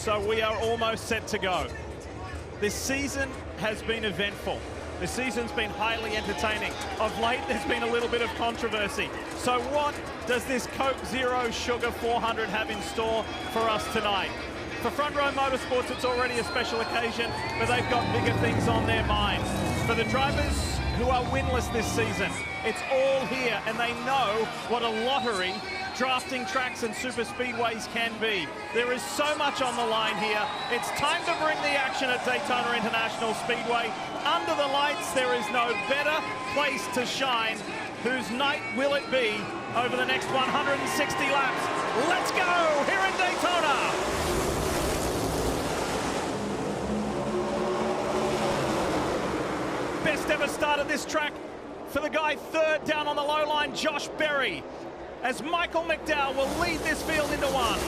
So we are almost set to go. This season has been eventful. This season's been highly entertaining. Of late, there's been a little bit of controversy. So what does this Coke Zero Sugar 400 have in store for us tonight? For Front Row Motorsports, it's already a special occasion, but they've got bigger things on their minds. For the drivers who are winless this season, it's all here, and they know what a lottery drafting tracks and super speedways can be. There is so much on the line here. It's time to bring the action at Daytona International Speedway. Under the lights, there is no better place to shine. Whose night will it be over the next 160 laps? Let's go here in Daytona. Best ever start at this track for the guy third down on the low line, Josh Berry, as Michael McDowell will lead this field into one.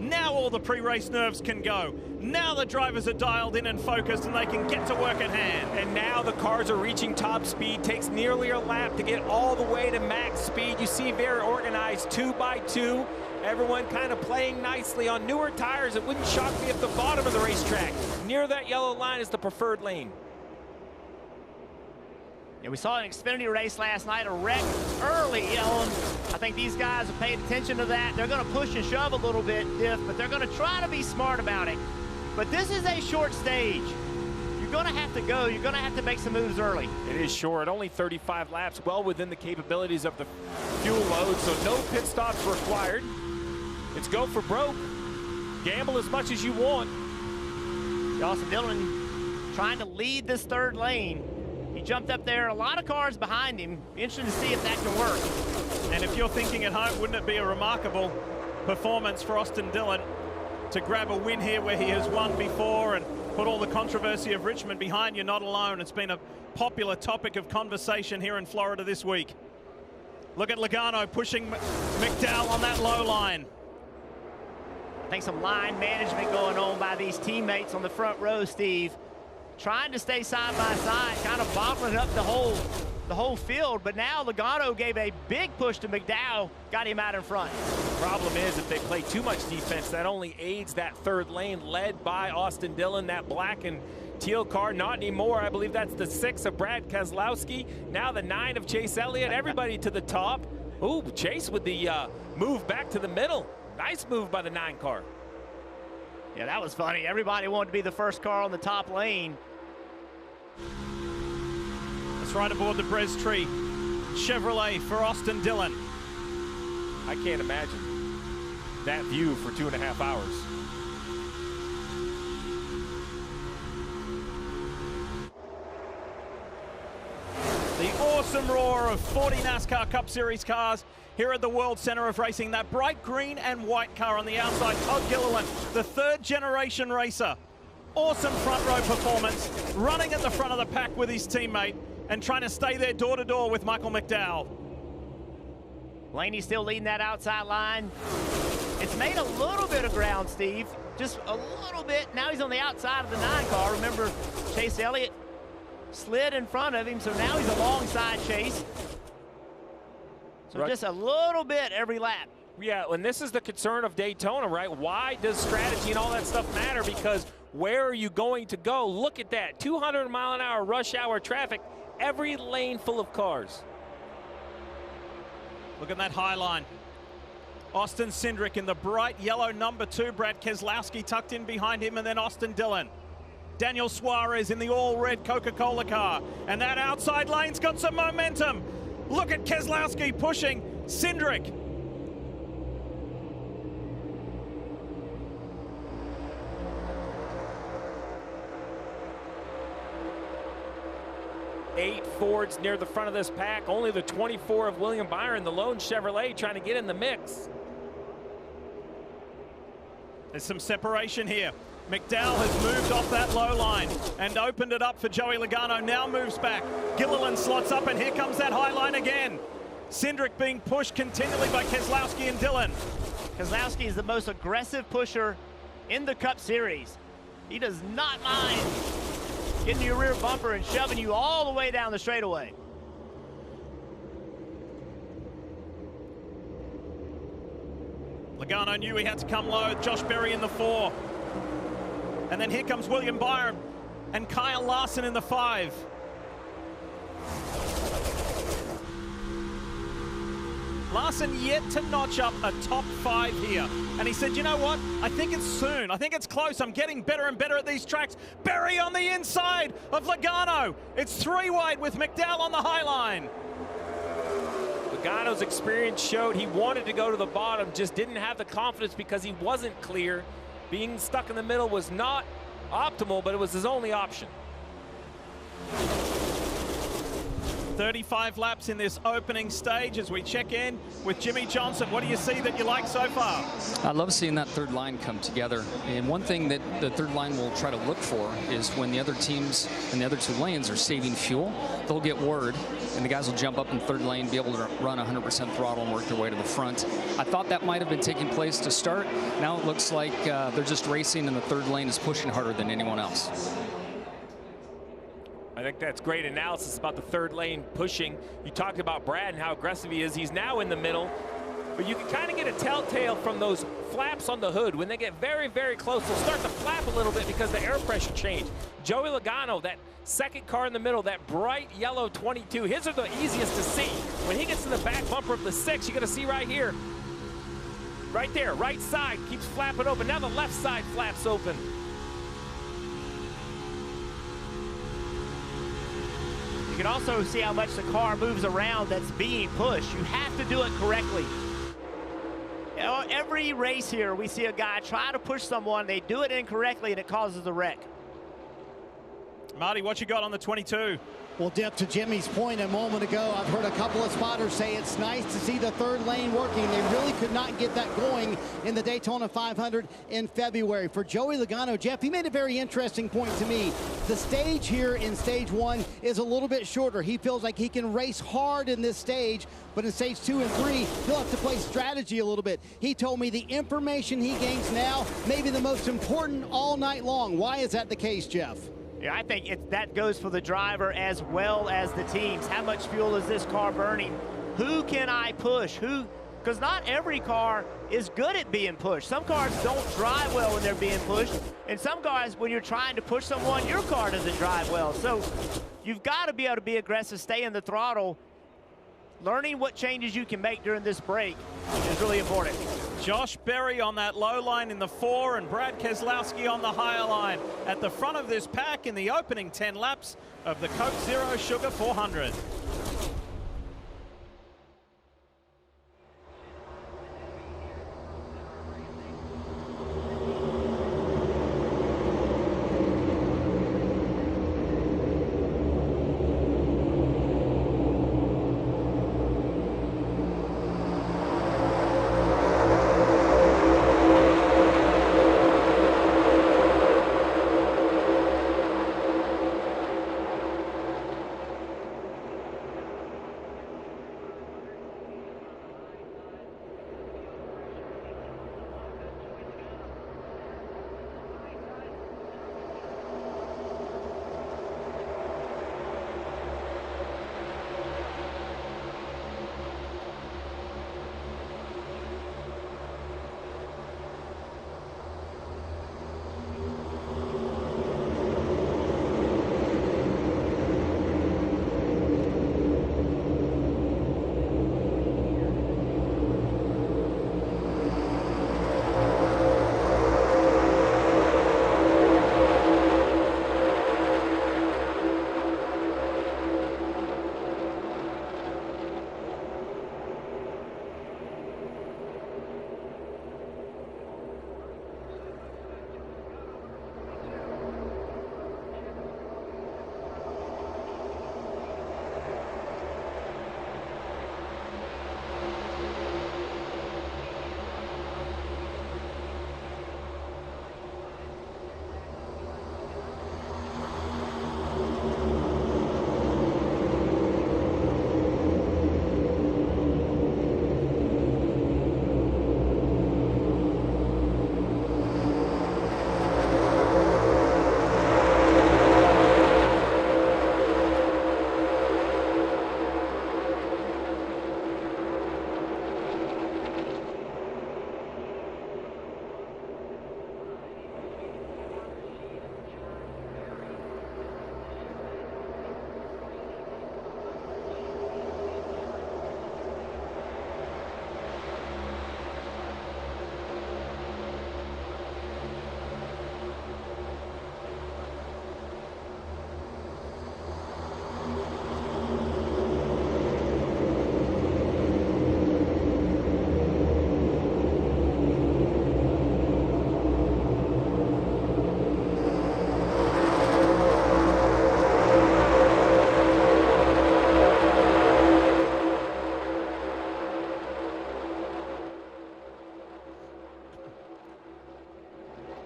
Now all the pre-race nerves can go. Now the drivers are dialed in and focused, and they can get to work at hand. And now the cars are reaching top speed. Takes nearly a lap to get all the way to max speed. You see very organized 2 by 2. Everyone kind of playing nicely on newer tires. It wouldn't shock me if the bottom of the racetrack, near that yellow line, is the preferred lane. Yeah, we saw an Xfinity race last night, a wreck early, and I think these guys have paid attention to that. They're going to push and shove a little bit, Diff, but they're going to try to be smart about it. But this is a short stage. You're going to have to go. You're going to have to make some moves early. It is short, only 35 laps, well within the capabilities of the fuel load, so no pit stops required. It's go for broke. Gamble as much as you want. Austin Dillon trying to lead this third lane. He jumped up there, a lot of cars behind him. Interesting to see if that can work. And if you're thinking at home, wouldn't it be a remarkable performance for Austin Dillon to grab a win here where he has won before and put all the controversy of Richmond behind you? Not alone. It's been a popular topic of conversation here in Florida this week. Look at Logano pushing McDowell on that low line. I think some line management going on by these teammates on the front row, Steve. Trying to stay side by side, kind of bottling up the whole field, but now Logano gave a big push to McDowell, got him out in front. Problem is, if they play too much defense, that only aids that third lane led by Austin Dillon, that black and teal car. Not anymore. I believe that's the 6 of Brad Keselowski, now the 9 of Chase Elliott. Everybody to the top. Ooh, Chase with the move back to the middle. Nice move by the 9 car. Yeah, that was funny. Everybody wanted to be the first car on the top lane. Let's ride aboard the Brez Tree Chevrolet for Austin Dillon. I can't imagine that view for 2.5 hours. The awesome roar of 40 NASCAR Cup Series cars here at the World Center of Racing. That bright green and white car on the outside, Todd Gilliland, the third generation racer. Awesome front row performance, running at the front of the pack with his teammate and trying to stay there door to door with Michael McDowell. Blaney still leading that outside line. It's made a little bit of ground, Steve, just a little bit. Now he's on the outside of the 9 car. Remember, Chase Elliott slid in front of him, so now he's alongside Chase. So right. Just a little bit every lap. Yeah, and this is the concern of Daytona, right? Why does strategy and all that stuff matter? Because where are you going to go? Look at that, 200-mile-an-hour rush hour traffic, every lane full of cars. Look at that high line. Austin Cindric in the bright yellow number 2, Brad Keselowski tucked in behind him, and then Austin Dillon. Daniel Suarez in the all-red Coca-Cola car, and that outside lane's got some momentum. Look at Keselowski pushing Cindric. Eight Fords near the front of this pack. Only the 24 of William Byron, the lone Chevrolet, trying to get in the mix. There's some separation here. McDowell has moved off that low line and opened it up for Joey Logano. Now moves back. Gilliland slots up, and here comes that high line again. Cindric being pushed continually by Keselowski and Dillon. Keselowski is the most aggressive pusher in the Cup Series. He does not mind getting to your rear bumper and shoving you all the way down the straightaway. Logano knew he had to come low. Josh Berry in the 4. And then here comes William Byron and Kyle Larson in the 5. Larson yet to notch up a top 5 here. And he said, you know what? I think it's soon. I think it's close. I'm getting better and better at these tracks. Berry on the inside of Logano. It's 3 wide with McDowell on the high line. Logano's experience showed he wanted to go to the bottom, just didn't have the confidence because he wasn't clear. Being stuck in the middle was not optimal, but it was his only option. 35 laps in this opening stage as we check in with Jimmy Johnson. What do you see that you like so far? I love seeing that third line come together. And one thing that the third line will try to look for is when the other teams in the other 2 lanes are saving fuel, they'll get word, and the guys will jump up in third lane, be able to run 100% throttle and work their way to the front. I thought that might have been taking place to start. Now it looks like they're just racing, and the third lane is pushing harder than anyone else. I think that's great analysis about the third lane pushing. You talked about Brad and how aggressive he is. He's now in the middle, but you can kind of get a telltale from those flaps on the hood. When they get very, very close, they'll start to flap a little bit because the air pressure changed. Joey Logano, that second car in the middle, that bright yellow 22, his are the easiest to see. When he gets to the back bumper of the 6, you're going to see right here, right there, right side keeps flapping open. Now the left side flaps open. You can also see how much the car moves around that's being pushed. You have to do it correctly. You know, every race here, we see a guy try to push someone, they do it incorrectly, and it causes a wreck. Marty, what you got on the 22? Well, Dip, to Jimmy's point a moment ago, I've heard a couple of spotters say it's nice to see the third lane working. They really could not get that going in the Daytona 500 in February. For Joey Logano, Jeff, he made a very interesting point to me. The stage here in stage 1 is a little bit shorter. He feels like he can race hard in this stage, but in stage 2 and 3, he'll have to play strategy a little bit. He told me the information he gains now may be the most important all night long. Why is that the case, Jeff? Yeah, I think that goes for the driver as well as the teams. How much fuel is this car burning? Who can I push? Because not every car is good at being pushed. Some cars don't drive well when they're being pushed. And some guys, when you're trying to push someone, your car doesn't drive well. So you've got to be able to be aggressive, stay in the throttle. Learning what changes you can make during this break is really important. Josh Berry on that low line in the 4 and Brad Keselowski on the higher line at the front of this pack in the opening 10 laps of the Coke Zero Sugar 400.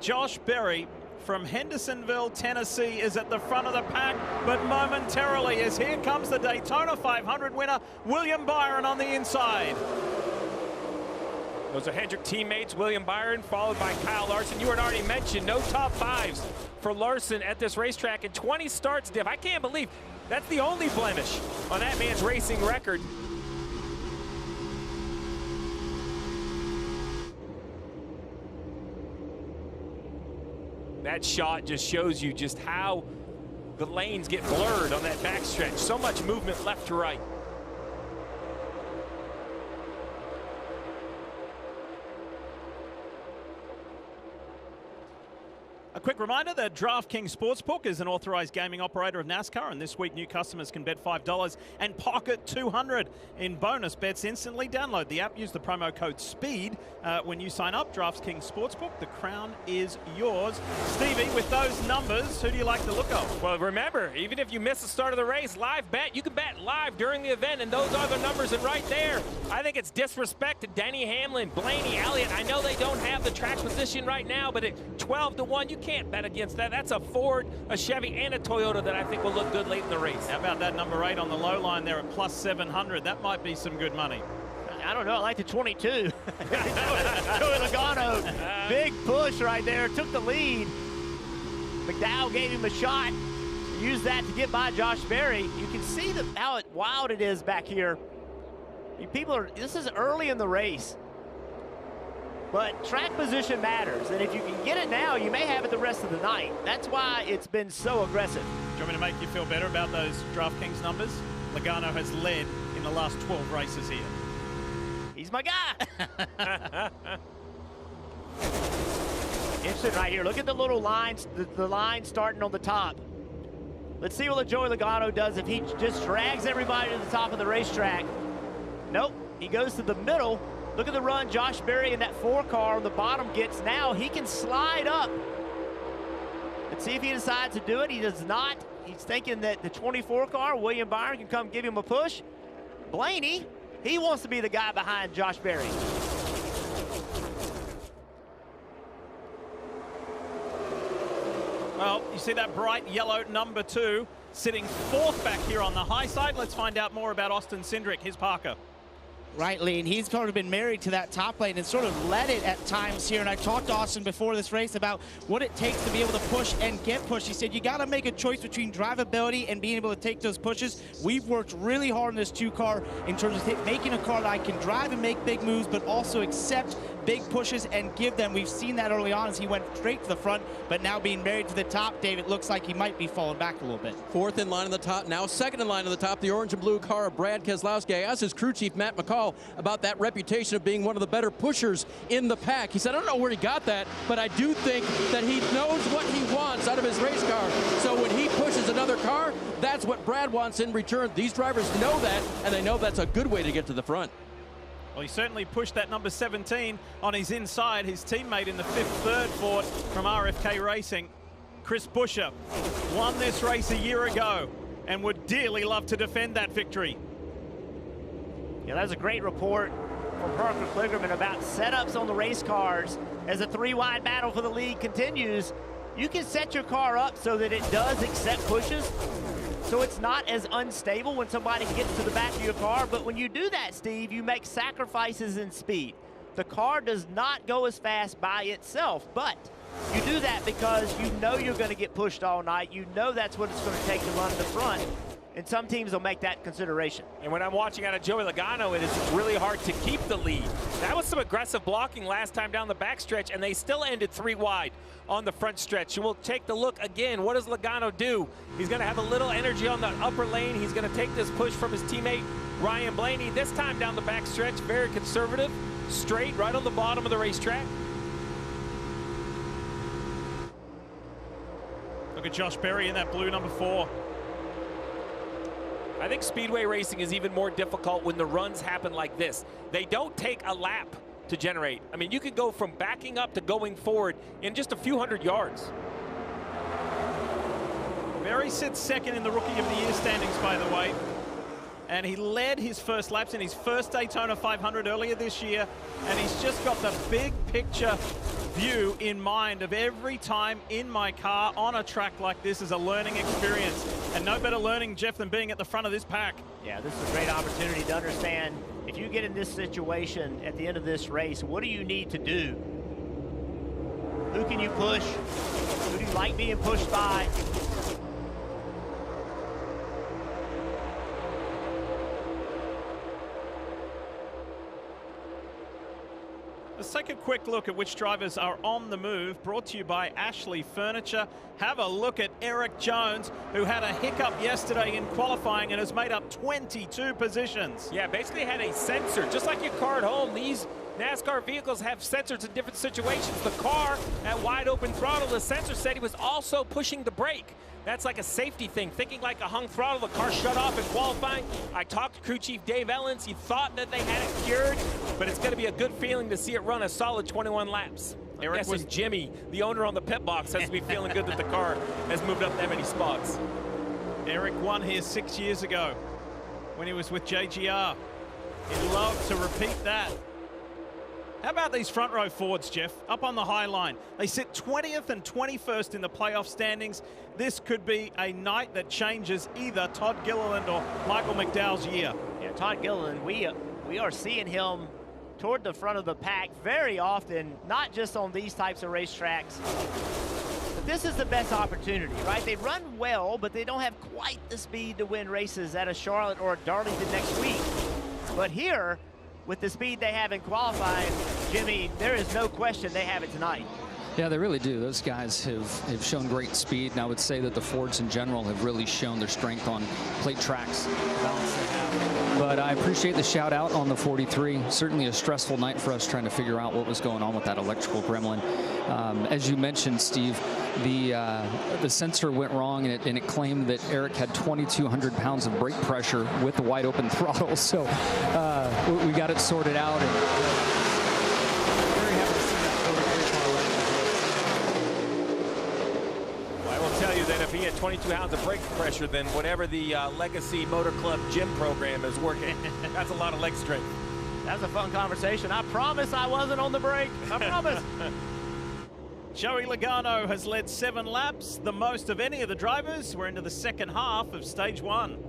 Josh Berry from Hendersonville, Tennessee, is at the front of the pack, but momentarily, as here comes the Daytona 500 winner, William Byron on the inside. Those are Hendrick teammates, William Byron, followed by Kyle Larson. You had already mentioned no top fives for Larson at this racetrack in 20 starts, Div. I can't believe that's the only blemish on that man's racing record. That shot just shows you just how the lanes get blurred on that backstretch. So much movement left to right. A quick reminder that DraftKings Sportsbook is an authorized gaming operator of NASCAR, and this week new customers can bet $5 and pocket $200 in bonus bets instantly. Download the app, use the promo code SPEED when you sign up. DraftKings Sportsbook, the crown is yours. Stevie, with those numbers, who do you like the look of? Well, remember, even if you miss the start of the race, live bet, you can bet live during the event, and those are the numbers. And right there, I think it's disrespect to Denny Hamlin, Blaney Elliott. I know they don't have the track position right now, but at 12-1, you can't bet against that. That's a Ford, a Chevy, and a Toyota that I think will look good late in the race. How about that number 8 on the low line there at plus 700? That might be some good money. I don't know. I like the 22. Joey Logano, big push right there. Took the lead. McDowell gave him a shot. Used that to get by Josh Berry. You can see how wild it is back here. This is early in the race. But track position matters, and if you can get it now, you may have it the rest of the night. That's why it's been so aggressive. Do you want me to make you feel better about those DraftKings numbers? Logano has led in the last 12 races here. He's my guy. Interesting right here. Look at the little lines, the line starting on the top. Let's see what Joey Logano does if he just drags everybody to the top of the racetrack. Nope, he goes to the middle. Look at the run Josh Berry in that 4 car on the bottom gets. Now he can slide up. Let's see if he decides to do it. He does not. He's thinking that the 24 car, William Byron, can come give him a push. Blaney, he wants to be the guy behind Josh Berry. Well, you see that bright yellow number 2 sitting 4th back here on the high side. Let's find out more about Austin Cindric, his Parker. Right, Lee, and he's sort of been married to that top lane and sort of led it at times here. And I talked to Austin before this race about what it takes to be able to push and get pushed. He said, you got to make a choice between drivability and being able to take those pushes. We've worked really hard in this 2 car in terms of making a car that I can drive and make big moves, but also accept big pushes and give them. We've seen that early on as he went straight to the front, but now being married to the top, David, looks like he might be falling back a little bit. 4th in line on the top, now 2nd in line on the top, the orange and blue car of Brad Keselowski. I asked his crew chief, Matt McCall, about that reputation of being one of the better pushers in the pack. He said, I don't know where he got that, but I do think that he knows what he wants out of his race car. So when he pushes another car, that's what Brad wants in return. These drivers know that, and they know that's a good way to get to the front. Well, he certainly pushed that number 17 on his inside. His teammate in the 5th third Ford from RFK Racing, Chris Buescher, won this race a year ago and would dearly love to defend that victory. Yeah, that was a great report from Parker Kligerman about setups on the race cars. As the 3-wide battle for the lead continues, you can set your car up so that it does accept pushes. So it's not as unstable when somebody gets to the back of your car. But when you do that, Steve, you make sacrifices in speed. The car does not go as fast by itself, but you do that because you know you're going to get pushed all night. You know that's what it's going to take to run the front. And some teams will make that consideration. And when I'm watching out of Joey Logano, it is really hard to keep the lead. That was some aggressive blocking last time down the backstretch, and they still ended 3 wide on the front stretch. And we'll take the look again. What does Logano do? He's going to have a little energy on the upper lane. He's going to take this push from his teammate, Ryan Blaney. This time down the backstretch, very conservative, straight, right on the bottom of the racetrack. Look at Josh Berry in that blue number 4. I think Speedway racing is even more difficult when the runs happen like this. They don't take a lap to generate. I mean, you can go from backing up to going forward in just a few hundred yards. Berry sits 2nd in the Rookie of the Year standings, by the way. And he led his first laps in his first Daytona 500 earlier this year. And he's just got the big picture view in mind of every time in my car on a track like this is a learning experience. And no better learning, Jeff, than being at the front of this pack. Yeah, this is a great opportunity to understand if you get in this situation at the end of this race, what do you need to do? Who can you push? Who do you like being pushed by? Let's take a quick look at which drivers are on the move, brought to you by Ashley Furniture. Have a look at Eric Jones, who had a hiccup yesterday in qualifying and has made up 22 positions. Yeah, basically had a sensor, just like your car at home. These NASCAR vehicles have sensors in different situations. The car at wide open throttle, the sensor said he was also pushing the brake. That's like a safety thing. Thinking like a hung throttle, the car shut off in qualifying. I talked to crew chief Dave Ellens. He thought that they had it cured, but it's going to be a good feeling to see it run a solid 21 laps. Eric was Jimmy, the owner on the pit box, has to be feeling good that the car has moved up that many spots. Eric won here 6 years ago when he was with JGR. He'd love to repeat that. How about these front row Fords, Jeff, up on the high line? They sit 20th and 21st in the playoff standings. This could be a night that changes either Todd Gilliland or Michael McDowell's year. Yeah, Todd Gilliland, we are seeing him toward the front of the pack very often, not just on these types of racetracks. But this is the best opportunity, right? They run well, but they don't have quite the speed to win races at a Charlotte or a Darlington next week. But here, with the speed they have in qualifying, Jimmy, there is no question they have it tonight. Yeah, they really do. Those guys have shown great speed, and I would say that the Fords in general have really shown their strength on plate tracks. But I appreciate the shout out on the 43. Certainly a stressful night for us trying to figure out what was going on with that electrical gremlin. As you mentioned, Steve, the sensor went wrong, and it claimed that Eric had 2,200 pounds of brake pressure with the wide open throttle. So we got it sorted out. And, tell you that if he had 22 pounds of brake pressure, then whatever the Legacy Motor Club gym program is working, that's a lot of leg strength. That was a fun conversation. I promise I wasn't on the brake. I promise. Joey Logano has led 7 laps, the most of any of the drivers. We're into the second half of stage 1.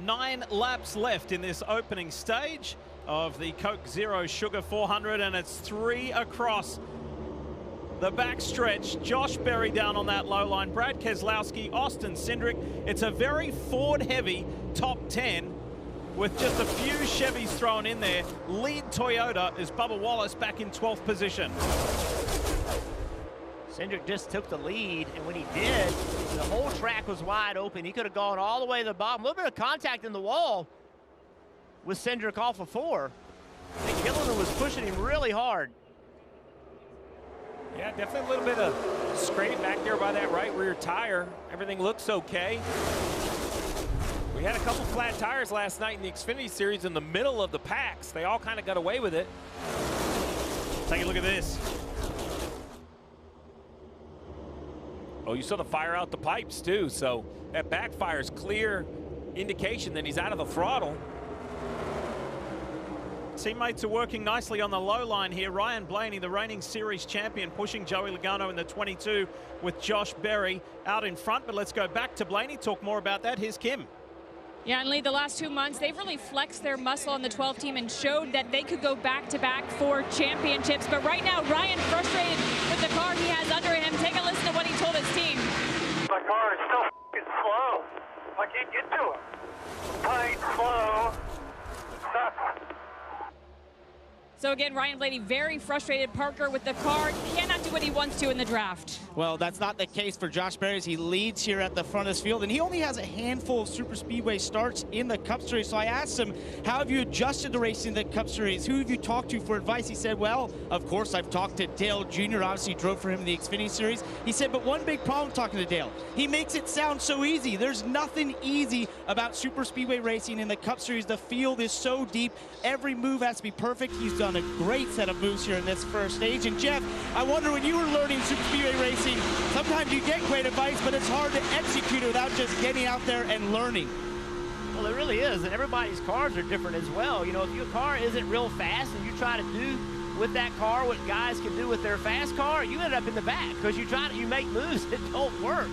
9 laps left in this opening stage of the Coke Zero Sugar 400, and it's 3 across the backstretch. Josh Berry down on that low line, Brad Keselowski, Austin Cindric. It's a very Ford-heavy top 10 with just a few Chevys thrown in there. Lead Toyota is Bubba Wallace back in 12th position. Cindric just took the lead, and when he did, the whole track was wide open. He could have gone all the way to the bottom. A little bit of contact in the wall with Cindric off of 4. I think Gilliland was pushing him really hard. Yeah, definitely a little bit of scrape back there by that right rear tire. Everything looks okay. We had a couple flat tires last night in the Xfinity Series in the middle of the packs. They all kind of got away with it. Take a look at this. Oh, you saw the fire out the pipes too, so that backfire's clear indication that he's out of the throttle. Teammates are working nicely on the low line here. Ryan Blaney, the reigning series champion, pushing Joey Logano in the 22 with Josh Berry out in front. But let's go back to Blaney, talk more about that. Here's Kim. Yeah, and Lee, the last 2 months, they've really flexed their muscle on the 12 team and showed that they could go back-to-back for championships. But right now, Ryan frustrated with the car he has under him. Take a listen to what he told his team. My car is still f***ing slow. I can't get to it. Tight, slow, stuck. So again, Ryan Blaney very frustrated. Parker with the car cannot do what he wants to in the draft. Well, that's not the case for Josh Berry. He leads here at the front of his field, and he only has a handful of Super Speedway starts in the Cup Series. So I asked him, how have you adjusted to racing the Cup Series? Who have you talked to for advice? He said, well, of course, I've talked to Dale Jr. Obviously drove for him in the Xfinity Series. He said, but one big problem talking to Dale, he makes it sound so easy. There's nothing easy about Super Speedway racing in the Cup Series. The field is so deep. Every move has to be perfect. He's done a great set of moves here in this first stage. And Jeff, I wonder, when you were learning Super Speedway racing, sometimes you get great advice, but it's hard to execute it without just getting out there and learning. Well, it really is, and everybody's cars are different as well. You know, if your car isn't real fast and you try to do with that car what guys can do with their fast car, you end up in the back because you make moves that don't work.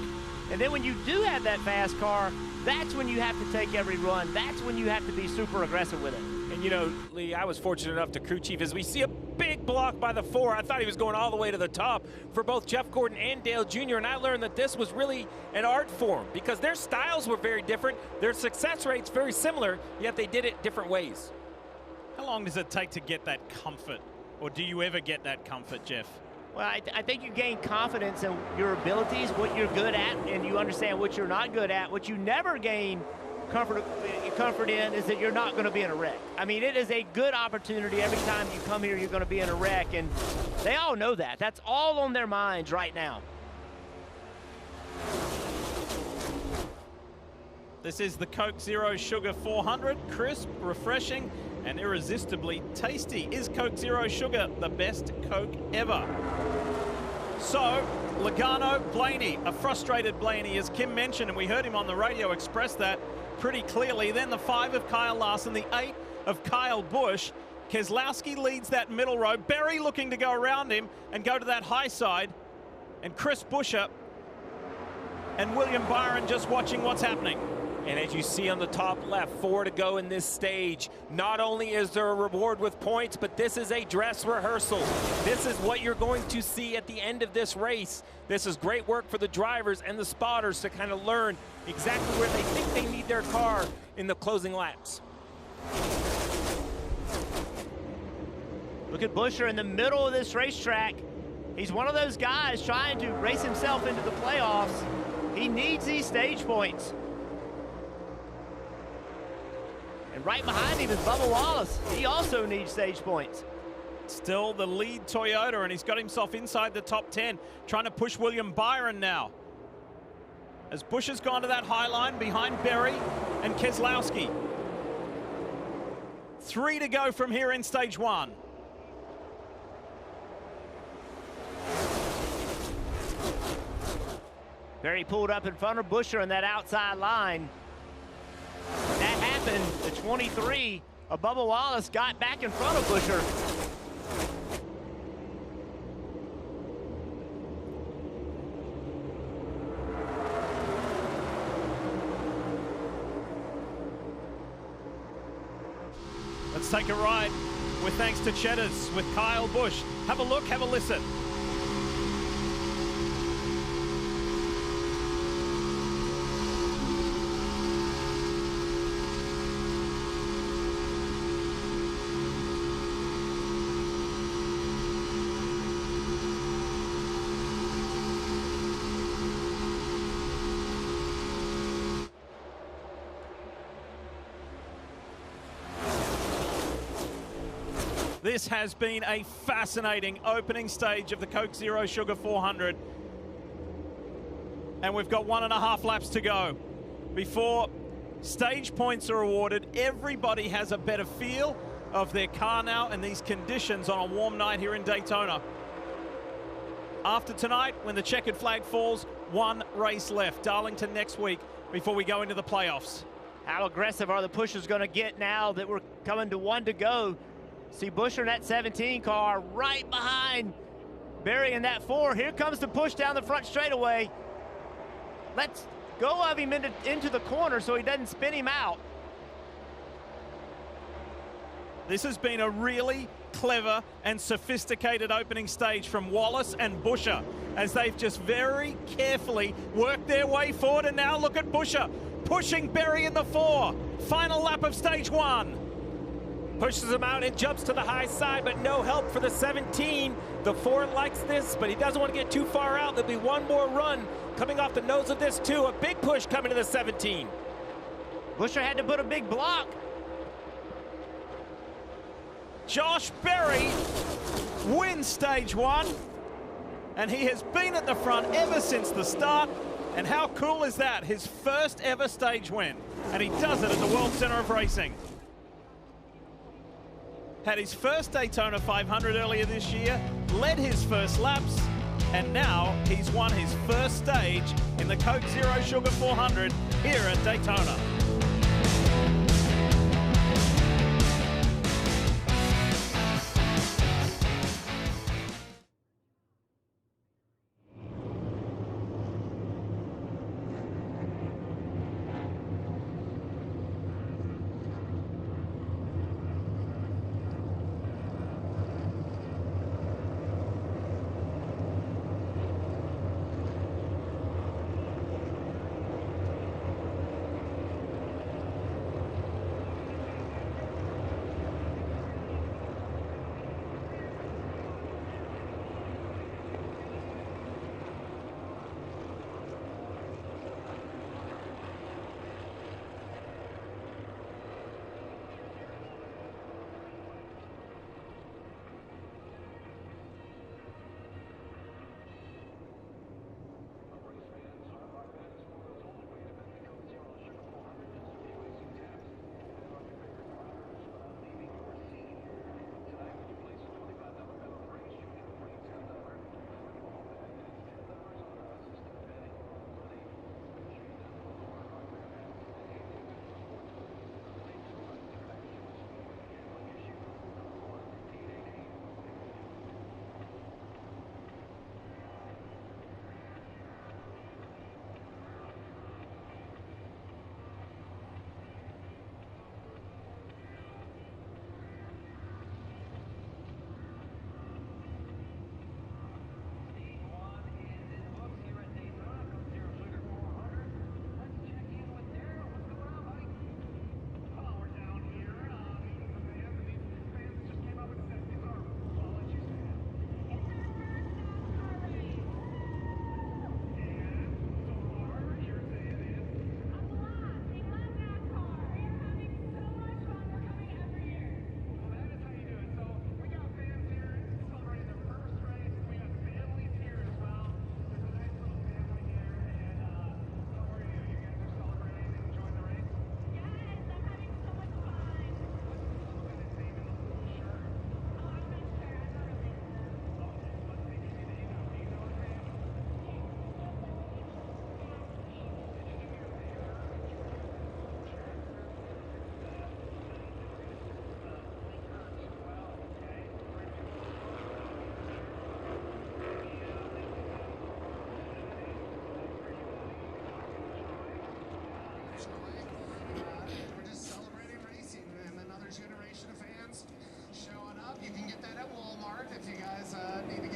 And then when you do have that fast car, that's when you have to take every run. That's when you have to be super aggressive with it. And you know, Lee, I was fortunate enough to crew chief as we see a big block by the 4. I thought he was going all the way to the top for both Jeff Gordon and Dale Jr. And I learned that this was really an art form because their styles were very different. Their success rates very similar, yet they did it different ways. How long does it take to get that comfort? Or do you ever get that comfort, Jeff? Well, I think you gain confidence in your abilities, what you're good at, and you understand what you're not good at. What you never gain comfort in is that you're not going to be in a wreck. I mean, it is a good opportunity. Every time you come here, you're going to be in a wreck, and they all know that. That's all on their minds right now. This is the Coke Zero Sugar 400. Crisp, refreshing, and irresistibly tasty. Is Coke Zero Sugar the best Coke ever? So, Logano, Blaney, a frustrated Blaney, as Kim mentioned, and we heard him on the radio express that pretty clearly. Then the 5 of Kyle Larson, the 8 of Kyle Busch. Keselowski leads that middle row. Berry looking to go around him and go to that high side. And Chris Buescher and William Byron just watching what's happening. And as you see on the top left, 4 to go in this stage. Not only is there a reward with points, but this is a dress rehearsal. This is what you're going to see at the end of this race. This is great work for the drivers and the spotters to kind of learn exactly where they think they need their car in the closing laps. Look at Buescher in the middle of this racetrack. He's one of those guys trying to race himself into the playoffs. He needs these stage points. And right behind him is Bubba Wallace. He also needs stage points. Still the lead Toyota, and he's got himself inside the top 10, trying to push William Byron now. As Busch has gone to that high line behind Berry and Keselowski. 3 to go from here in stage 1. Berry pulled up in front of Buescher in that outside line. That happened. The 23 of Bubba Wallace got back in front of Buescher. take a ride with thanks to Cheddar's with Kyle Busch. Have a look, have a listen. This has been a fascinating opening stage of the Coke Zero Sugar 400. And we've got 1.5 laps to go before stage points are awarded. Everybody has a better feel of their car now and these conditions on a warm night here in Daytona. After tonight, when the checkered flag falls, one race left. Darlington next week before we go into the playoffs. How aggressive are the pushers going to get now that we're coming to one to go? See Buescher in that 17 car right behind Berry in that 4. Here comes the push down the front straightaway. Let's go of him into the corner so he doesn't spin him out. This has been a really clever and sophisticated opening stage from Wallace and Buescher as they've just very carefully worked their way forward. And now look at Buescher pushing Berry in the 4. Final lap of stage 1. Pushes him out and jumps to the high side, but no help for the 17. The 4 likes this, but he doesn't want to get too far out. There'll be one more run coming off the nose of this too. A big push coming to the 17. Buescher had to put a big block. Josh Berry wins stage 1, and he has been at the front ever since the start. And how cool is that? His first ever stage win, and he does it at the World Center of Racing. Had his first Daytona 500 earlier this year, led his first laps, and now he's won his first stage in the Coke Zero Sugar 400 here at Daytona.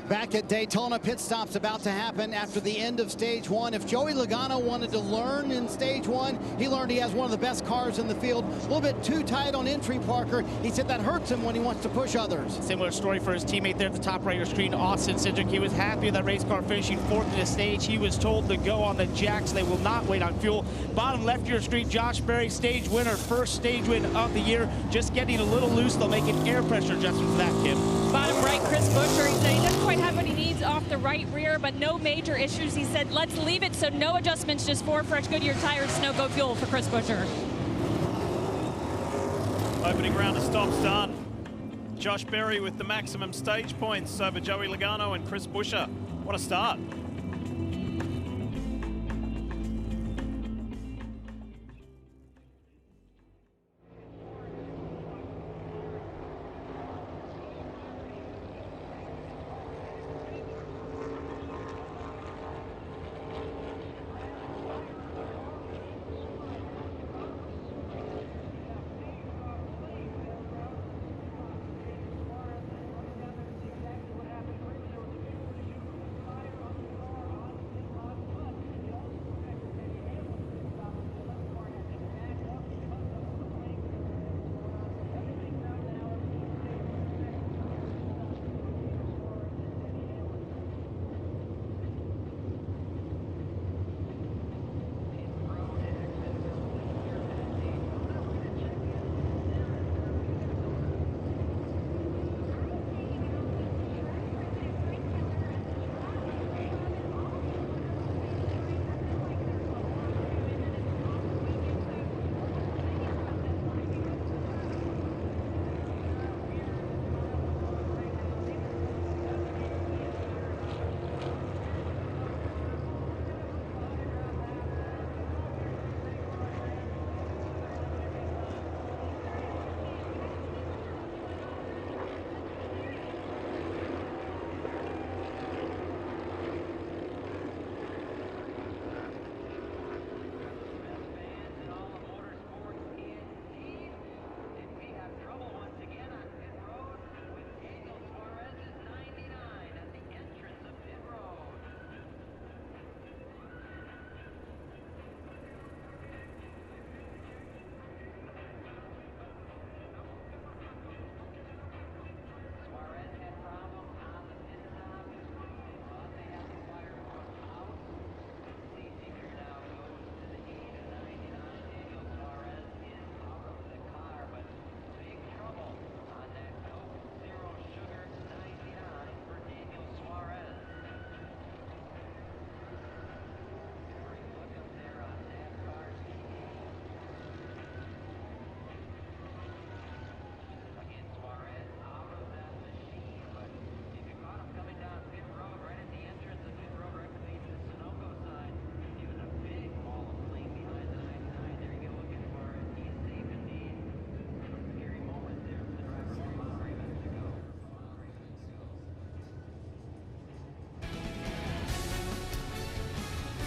Back at Daytona, pit stop's about to happen after the end of stage one. If Joey Logano wanted to learn in stage one, he learned he has one of the best cars in the field. A little bit too tight on entry, Parker. He said that hurts him when he wants to push others. Similar story for his teammate there at the top right of your screen, Austin Cindric. He was happy with that race car finishing fourth in the stage. He was told to go on the jacks. They will not wait on fuel. Bottom left of your screen, Josh Berry, stage winner, first stage win of the year. Just getting a little loose. They'll make an air pressure adjustment for that, Kim. Bottom right, Chris Buescher, he said he doesn't quite have what he needs off the right rear, but no major issues. He said, let's leave it, so no adjustments, just 4 fresh Goodyear tires, snow-go fuel for Chris Buescher. Opening round of stops done. Josh Berry with the maximum stage points over Joey Logano and Chris Buescher. What a start.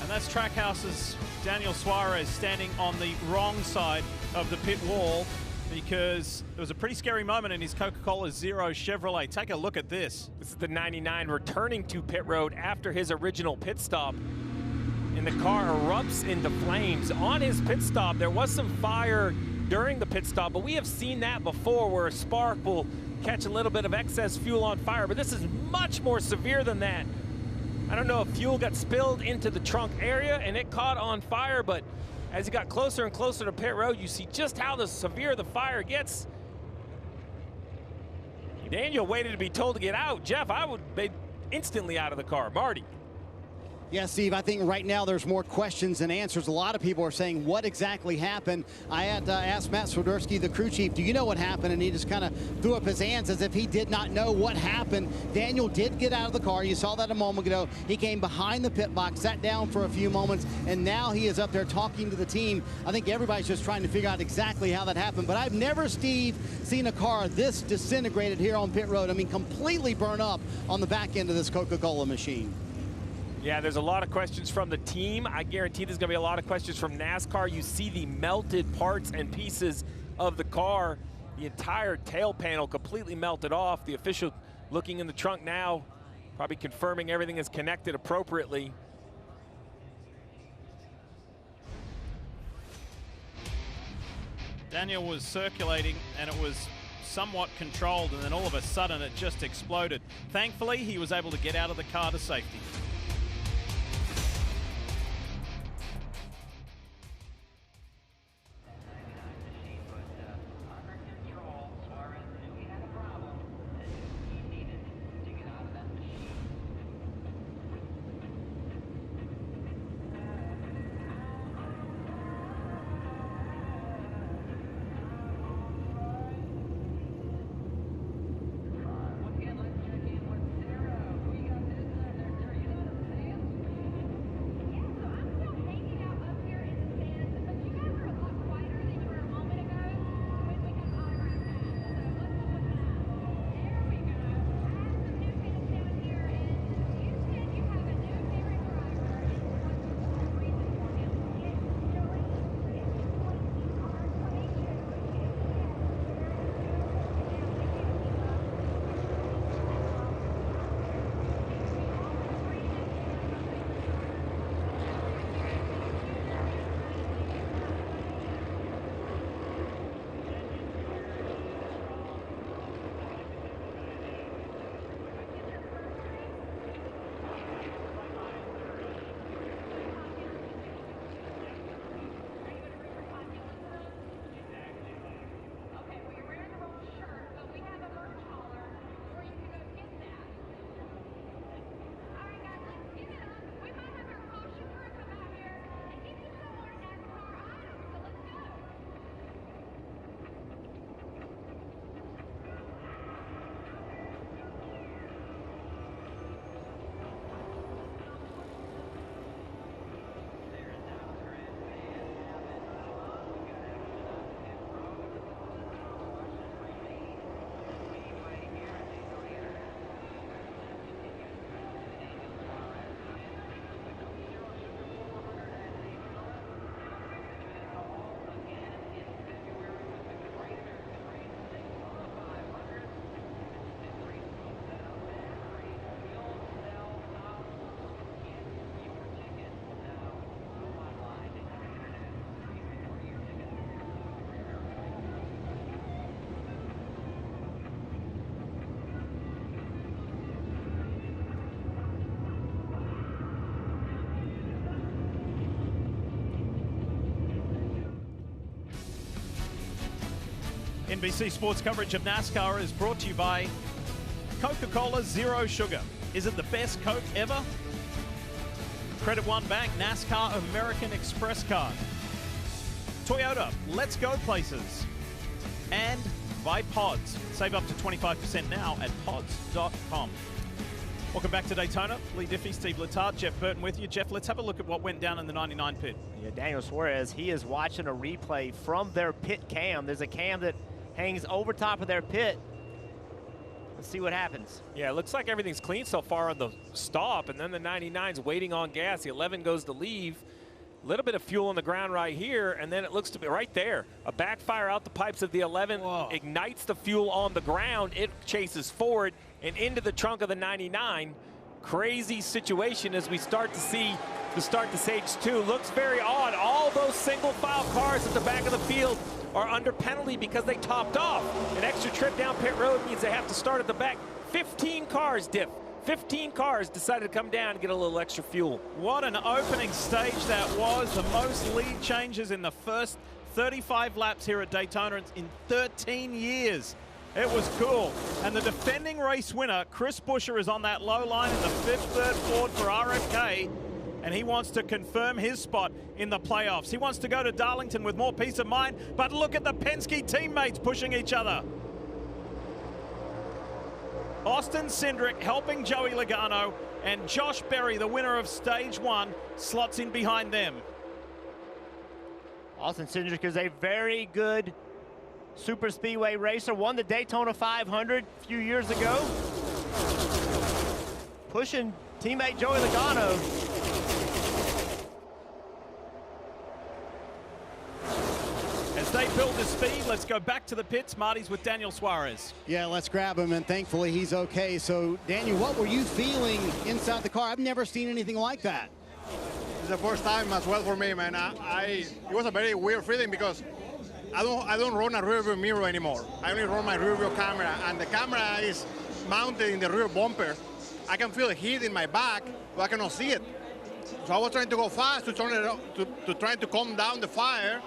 That's Trackhouse's Daniel Suarez standing on the wrong side of the pit wall because it was a pretty scary moment in his Coca-Cola Zero Chevrolet. Take a look at this. This is the 99 returning to pit road after his original pit stop. And the car erupts into flames. On his pit stop, there was some fire during the pit stop, but we have seen that before where a spark will catch a little bit of excess fuel on fire, but this is much more severe than that. I don't know if fuel got spilled into the trunk area and it caught on fire, but as he got closer and closer to pit road, you see just how severe the fire gets. Daniel waited to be told to get out. Jeff, I would be instantly out of the car. Marty. Yeah, Steve, I think right now there's more questions than answers. A lot of people are saying, what exactly happened? I had asked Matt Swiderski, the crew chief, do you know what happened? And he just kind of threw up his hands as if he did not know what happened. Daniel did get out of the car. You saw that a moment ago. He came behind the pit box, sat down for a few moments, and now he is up there talking to the team. I think everybody's just trying to figure out exactly how that happened. But I've never, Steve, seen a car this disintegrated here on pit road. I mean, completely burn up on the back end of this Coca-Cola machine. Yeah, there's a lot of questions from the team. I guarantee there's going to be a lot of questions from NASCAR. You see the melted parts and pieces of the car. The entire tail panel completely melted off. The official looking in the trunk now. Probably confirming everything is connected appropriately. Daniel was circulating and it was somewhat controlled, and then all of a sudden it just exploded. Thankfully, he was able to get out of the car to safety. NBC Sports coverage of NASCAR is brought to you by Coca-Cola Zero Sugar. Is it the best Coke ever? Credit One Bank, NASCAR American Express card. Toyota, let's go places. And by Pods. Save up to 25% now at pods.com. Welcome back to Daytona. Lee Diffie, Steve Letarte, Jeff Burton with you. Jeff, let's have a look at what went down in the 99 pit. Yeah, Daniel Suarez, he is watching a replay from their pit cam. There's a cam that hangs over top of their pit. Let's see what happens. Yeah, it looks like everything's clean so far on the stop, and then the 99's waiting on gas. The 11 goes to leave. A little bit of fuel on the ground right here, and then it looks to be right there. A backfire out the pipes of the 11. Whoa. Ignites the fuel on the ground. It chases forward and into the trunk of the 99. Crazy situation as we start to see the start to stage 2. Looks very odd. All those single file cars at the back of the field are under penalty because they topped off. An extra trip down pit road means they have to start at the back. 15 cars, Diff. 15 cars decided to come down and get a little extra fuel. What an opening stage that was. The most lead changes in the first 35 laps here at Daytona in 13 years. It was cool. And the defending race winner, Chris Buescher, is on that low line in the 5th, 3rd Ford for RFK. And he wants to confirm his spot in the playoffs. He wants to go to Darlington with more peace of mind, but look at the Penske teammates pushing each other. Austin Cindric helping Joey Logano, and Josh Berry, the winner of stage 1, slots in behind them. Austin Cindric is a very good super speedway racer, won the Daytona 500 a few years ago. Pushing teammate Joey Logano. As they build this speed. Let's go back to the pits. Marty's with Daniel Suarez. Yeah, let's grab him, and thankfully he's okay. So, Daniel, what were you feeling inside the car? I've never seen anything like that. It's the first time as well for me, man. It was a very weird feeling because I don't run a rear view mirror anymore. I only run my rear view camera, and the camera is mounted in the rear bumper. I can feel the heat in my back, but I cannot see it. So I was trying to go fast to turn it up, to try to calm down the fire.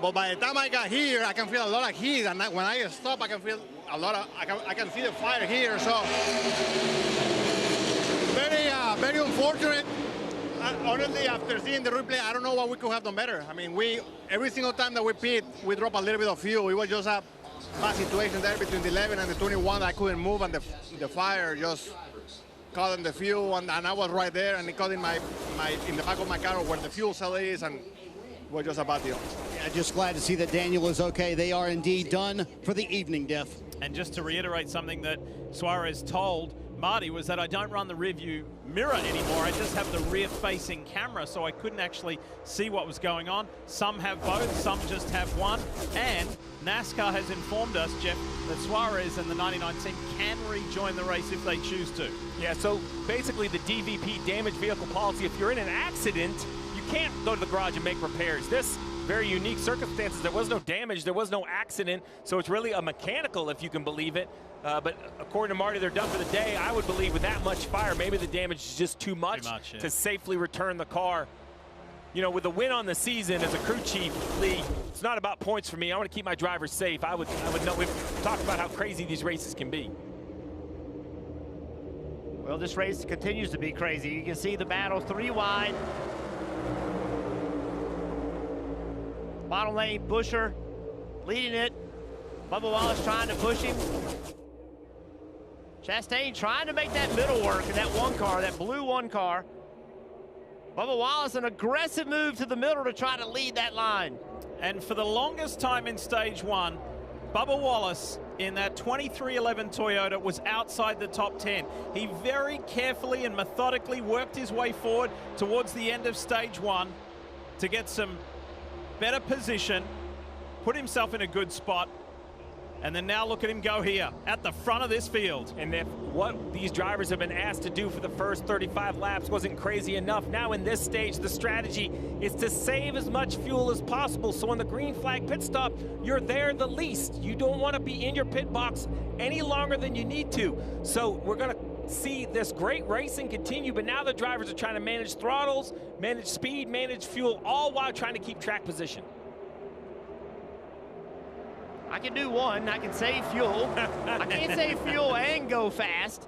But by the time I got here, I can feel a lot of heat, and when I stop, I can feel a lot of. I can see the fire here. So very unfortunate. Honestly, after seeing the replay, I don't know what we could have done better. I mean, every single time that we pit, we drop a little bit of fuel. It was just a bad situation there between the 11 and the 21. I couldn't move, and the fire just caught in the fuel, and I was right there, and it caught in in the back of my car where the fuel cell is, and it was just a bad deal. Yeah, just glad to see that Daniel is okay. They are indeed done for the evening, Diff. And just to reiterate something that Suarez told Marty was that I don't run the rear view mirror anymore. I just have the rear-facing camera, so I couldn't actually see what was going on. Some have both, some just have one. And NASCAR has informed us, Jeff, that Suarez and the 99 team can rejoin the race if they choose to. Yeah, so basically the DVP, damaged vehicle policy, if you're in an accident, you can't go to the garage and make repairs. This very unique circumstances, there was no damage, there was no accident, so it's really a mechanical, if you can believe it. But according to Marty, they're done for the day. I would believe with that much fire, maybe the damage is just too much yeah, to safely return the car. You know, with the win on the season as a crew chief, Lee, it's not about points for me. I want to keep my drivers safe. I would know. We've talked about how crazy these races can be. Well, this race continues to be crazy. You can see the battle 3 wide. Bottom lane, Buescher leading it. Bubba Wallace trying to push him. Chastain trying to make that middle work in that one car, that blue one car. Bubba Wallace, an aggressive move to the middle to try to lead that line. And for the longest time in stage one, Bubba Wallace in that 2311 Toyota was outside the top 10. He very carefully and methodically worked his way forward towards the end of stage one to get some better position, put himself in a good spot, and then now look at him go here at the front of this field. And if what these drivers have been asked to do for the first 35 laps wasn't crazy enough, now in this stage, the strategy is to save as much fuel as possible. So on the green flag pit stop, you're there the least. You don't want to be in your pit box any longer than you need to. So we're going to see this great racing continue, but now the drivers are trying to manage throttles, manage speed, manage fuel, all while trying to keep track position. I can do one. I can save fuel. I can't save fuel and go fast.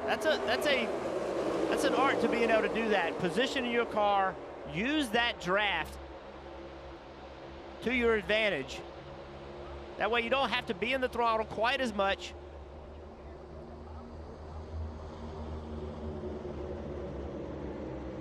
That's an art to being able to do that. Position your car, use that draft to your advantage. That way you don't have to be in the throttle quite as much.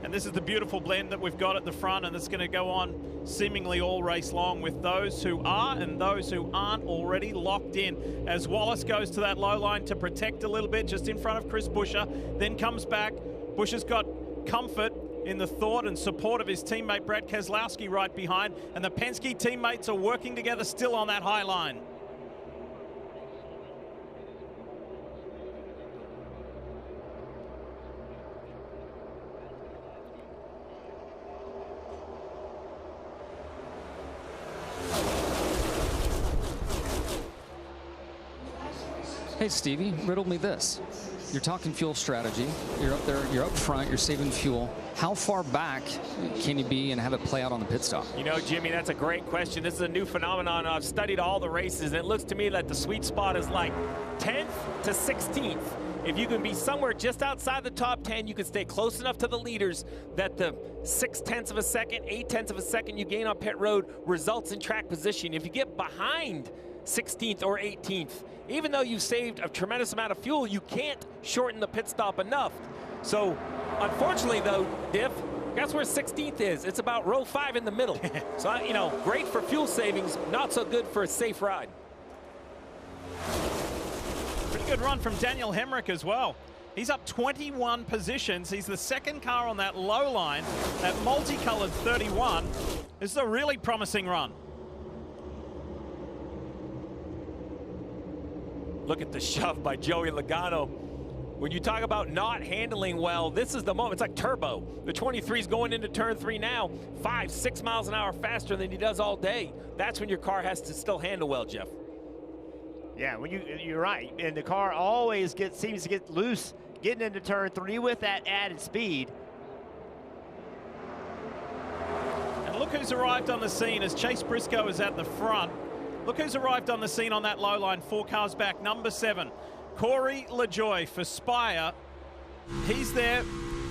And this is the beautiful blend that we've got at the front, and it's going to go on seemingly all race long with those who are and those who aren't already locked in. As Wallace goes to that low line to protect a little bit just in front of Chris Buescher, then comes back. Buescher's got comfort in the thought and support of his teammate Brad Keselowski right behind, and the Penske teammates are working together still on that high line. Hey, Stevie, riddle me this. You're talking fuel strategy. You're up there, you're up front, you're saving fuel. How far back can you be and have it play out on the pit stop? You know, Jimmy, that's a great question. This is a new phenomenon. I've studied all the races, and it looks to me that the sweet spot is like 10th to 16th. If you can be somewhere just outside the top 10, you can stay close enough to the leaders that the 0.6 of a second, 0.8 of a second you gain on pit road results in track position. If you get behind 16th or 18th, even though you've saved a tremendous amount of fuel, you can't shorten the pit stop enough. So, unfortunately, though, Diff, guess where 16th is? It's about row 5 in the middle. So, you know, great for fuel savings, not so good for a safe ride. Pretty good run from Daniel Hemrick as well. He's up 21 positions. He's the second car on that low line, that multicolored 31. This is a really promising run. Look at the shove by Joey Logano. When you talk about not handling well, this is the moment. It's like turbo. The 23 is going into turn 3 now, 5-6 miles an hour faster than he does all day. That's when your car has to still handle well, Jeff. Yeah, when you're right. And the car always seems to get loose getting into turn 3 with that added speed. And look who's arrived on the scene as Chase Briscoe is at the front. Look who's arrived on the scene on that low line, 4 cars back, number 7. Corey LaJoie for Spire. He's there.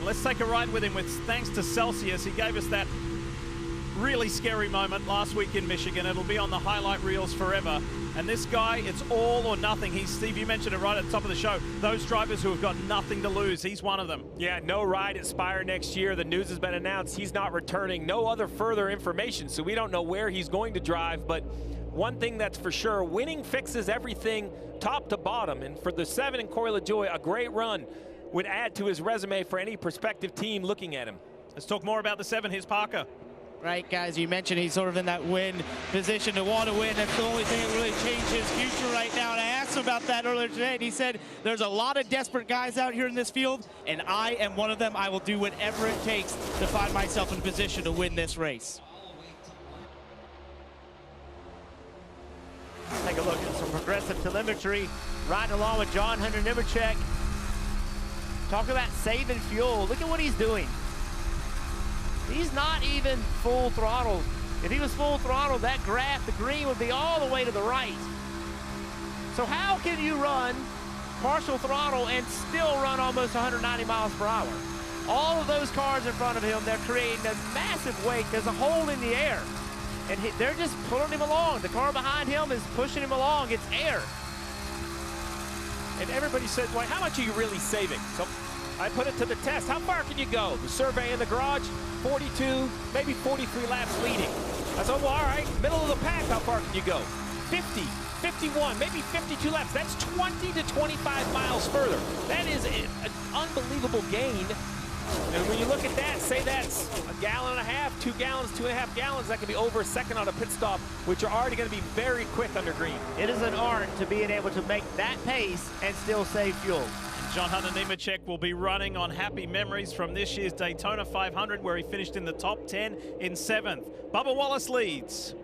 Let's take a ride with him thanks to Celsius. He gave us that really scary moment last week in Michigan. It'll be on the highlight reels forever. And this guy, it's all or nothing. Steve, you mentioned it right at the top of the show. Those drivers who have got nothing to lose, he's one of them. Yeah, no ride at Spire next year. The news has been announced. He's not returning. No other further information, so we don't know where he's going to drive. But one thing that's for sure, winning fixes everything top to bottom. And for the 7 and Corey LaJoie, a great run would add to his resume for any prospective team looking at him. Let's talk more about the 7. Here's Parker. Right, guys, you mentioned he's sort of in that win position to want to win. That's the only thing that really changed his future right now. And I asked him about that earlier today, and he said, there's a lot of desperate guys out here in this field, and I am one of them. I will do whatever it takes to find myself in a position to win this race. Take a look at some progressive telemetry, riding along with John Hunter Nemechek. Talk about saving fuel. Look at what he's doing. He's not even full throttle. If he was full throttle, that graph, the green, would be all the way to the right. So how can you run partial throttle and still run almost 190 miles per hour? All of those cars in front of him, they're creating a massive wake. There's a hole in the air. And they're just pulling him along. The car behind him is pushing him along. It's air. And everybody said, well, how much are you really saving? So I put it to the test. How far can you go? The survey in the garage, 42, maybe 43 laps leading. I said, well, all right, middle of the pack, how far can you go? 50, 51, maybe 52 laps. That's 20 to 25 miles further. That is an unbelievable gain. And when you look at that, say that's a gallon and a half, 2 gallons, 2.5 gallons, that can be over a second on a pit stop, which are already going to be very quick under green. It is an art to being able to make that pace and still save fuel. John Hunter Nemechek will be running on happy memories from this year's Daytona 500, where he finished in the top 10 in 7th. Bubba Wallace leads.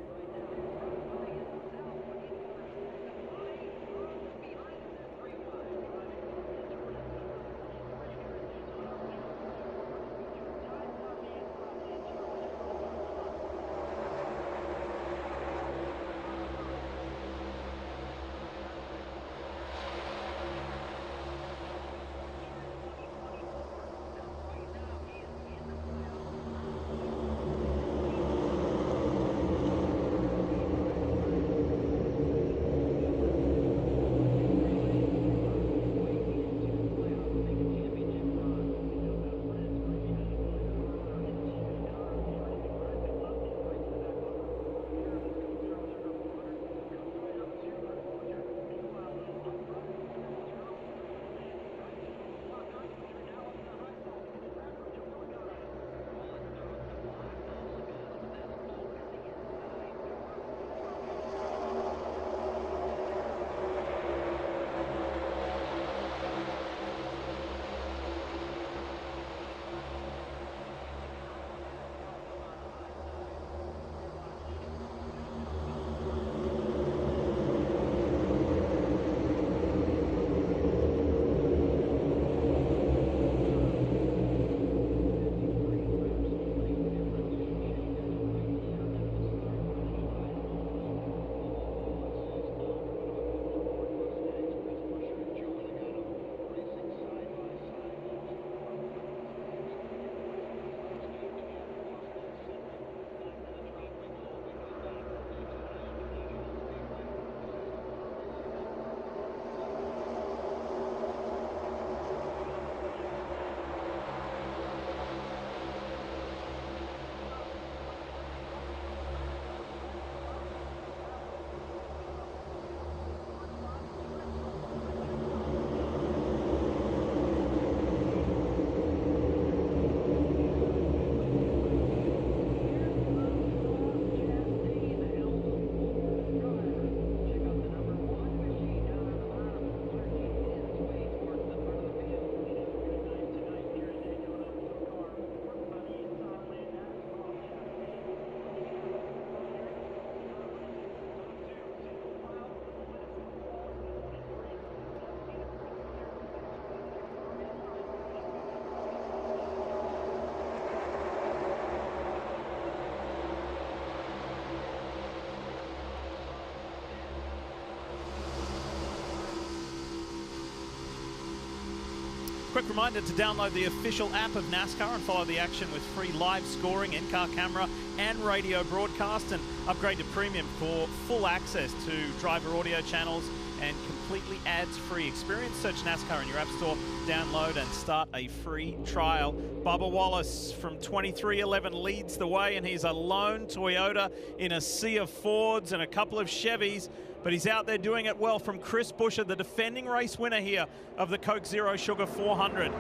Quick reminder to download the official app of NASCAR and follow the action with free live scoring, in-car camera, and radio broadcast, and upgrade to premium for full access to driver audio channels and completely ads-free experience. Search NASCAR in your app store, download, and start a free trial. Bubba Wallace from 2311 leads the way, and he's a lone Toyota in a sea of Fords and a couple of Chevys, but he's out there doing it well from Chris Buescher, the defending race winner here of the Coke Zero Sugar 400.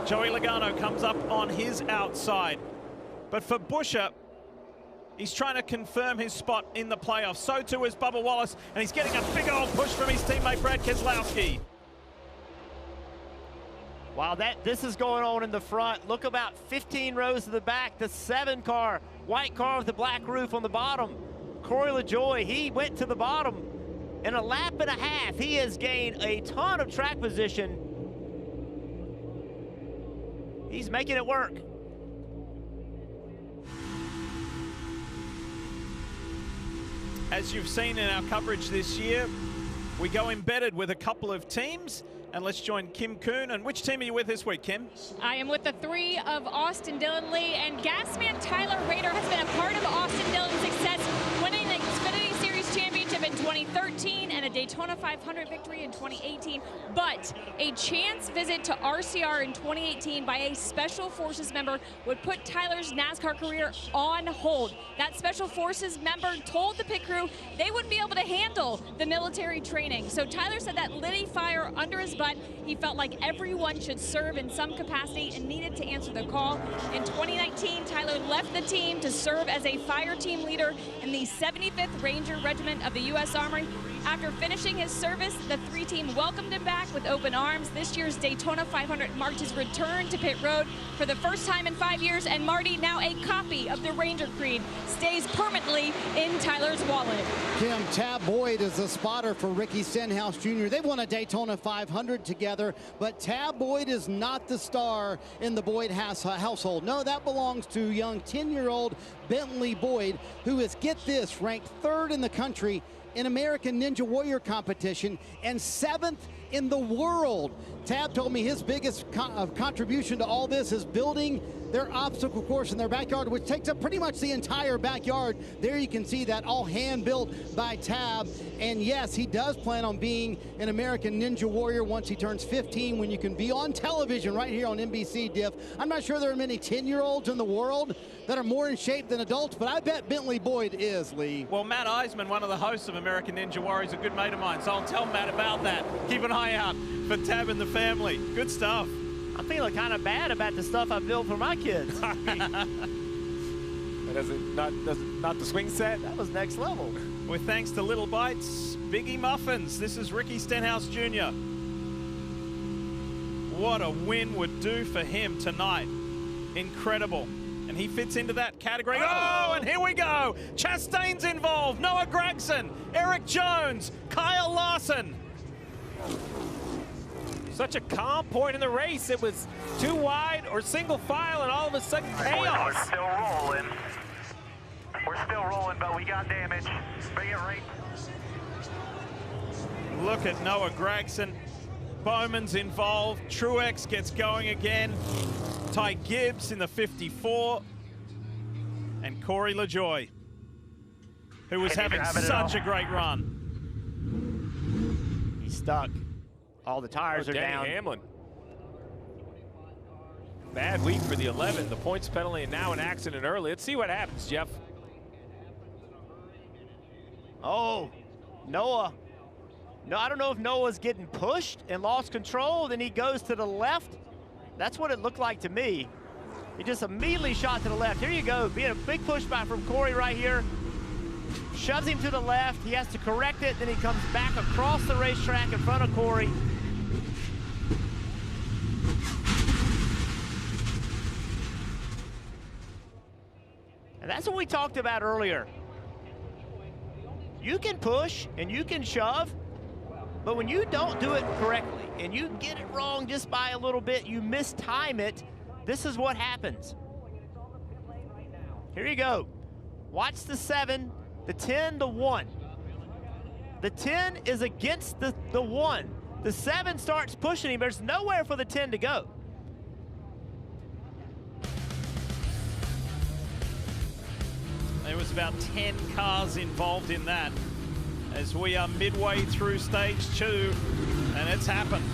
Joey Logano comes up on his outside, but for Buescher, he's trying to confirm his spot in the playoffs. So too is Bubba Wallace, and he's getting a big old push from his teammate Brad Keselowski. Wow, this is going on in the front. Look about 15 rows to the back. The 7 car, white car with the black roof on the bottom. Corey LaJoie, he went to the bottom. In a lap and a half, he has gained a ton of track position. He's making it work. As you've seen in our coverage this year, we go embedded with a couple of teams. And let's join Kim Kuhn. And which team are you with this week, Kim? I am with the 3 of Austin Dillon Lee, and Gasman Tyler Rader has been a part of Austin Dillon's success, winning the Xfinity Series Championship in 2013 and a Daytona 500 victory in 2018. But a chance visit to RCR in 2018 by a Special Forces member would put Tyler's NASCAR career on hold. That Special Forces member told the pit crew they wouldn't be able to handle the military training. So Tyler said that lit a fire under his butt. He felt like everyone should serve in some capacity and needed to answer the call. In 2019, Tyler left the team to serve as a fire team leader in the 75th Ranger Regiment of the U.S. Army. After finishing his service, the 3 team welcomed him back with open arms. This year's Daytona 500 marked his return to pit road for the first time in 5 years, and Marty, now a copy of the Ranger Creed stays permanently in Tyler's wallet. Kim, Tab Boyd is a spotter for Ricky Stenhouse Jr. They won a Daytona 500 together, but Tab Boyd is not the star in the Boyd household. No, that belongs to young 10-year-old Bentley Boyd, who is, get this, ranked 3rd in the country in American Ninja Warrior competition and 7th in the world. Tab told me his biggest contribution to all this is building their obstacle course in their backyard, which takes up pretty much the entire backyard. There you can see that all hand built by Tab. And yes, he does plan on being an American Ninja Warrior once he turns 15, when you can be on television right here on NBC Diff. I'm not sure there are many 10-year-olds in the world that are more in shape than adults, but I bet Bentley Boyd is, Lee. Well, Matt Eisman, one of the hosts of American Ninja Warrior, is a good mate of mine, so I'll tell Matt about that. Keep an eye out for Tab and the family. Good stuff. I'm feeling kind of bad about the stuff I built for my kids. Not the swing set? That was next level. With thanks to Little Bites, Biggie Muffins. This is Ricky Stenhouse Jr. What a win would do for him tonight. Incredible. And he fits into that category. Oh, and here we go. Chastain's involved. Noah Gragson, Eric Jones, Kyle Larson. Such a calm point in the race. It was too wide or single file, and all of a sudden chaos. We're still rolling. We're still rolling, but we got damage. Bring it right. Look at Noah Gragson. Bowman's involved. Truex gets going again. Ty Gibbs in the 54. And Corey LaJoie, who was having such a great run. He's stuck. All the tires are down. Hamlin. Bad week for the 11. The points penalty and now an accident early. Let's see what happens, Jeff. Oh, Noah. No, I don't know if Noah's getting pushed and lost control. Then he goes to the left. That's what it looked like to me. He just immediately shot to the left. Here you go, being a big pushback from Corey right here. Shoves him to the left. He has to correct it. Then he comes back across the racetrack in front of Corey. And that's what we talked about earlier. You can push and you can shove, but when you don't do it correctly and you get it wrong just by a little bit, you mistime it, this is what happens. Here you go. Watch the 7, the 10, the 1. The 10 is against the 1. The 7 starts pushing him. There's nowhere for the 10 to go. There was about 10 cars involved in that as we are midway through stage 2, and it's happened.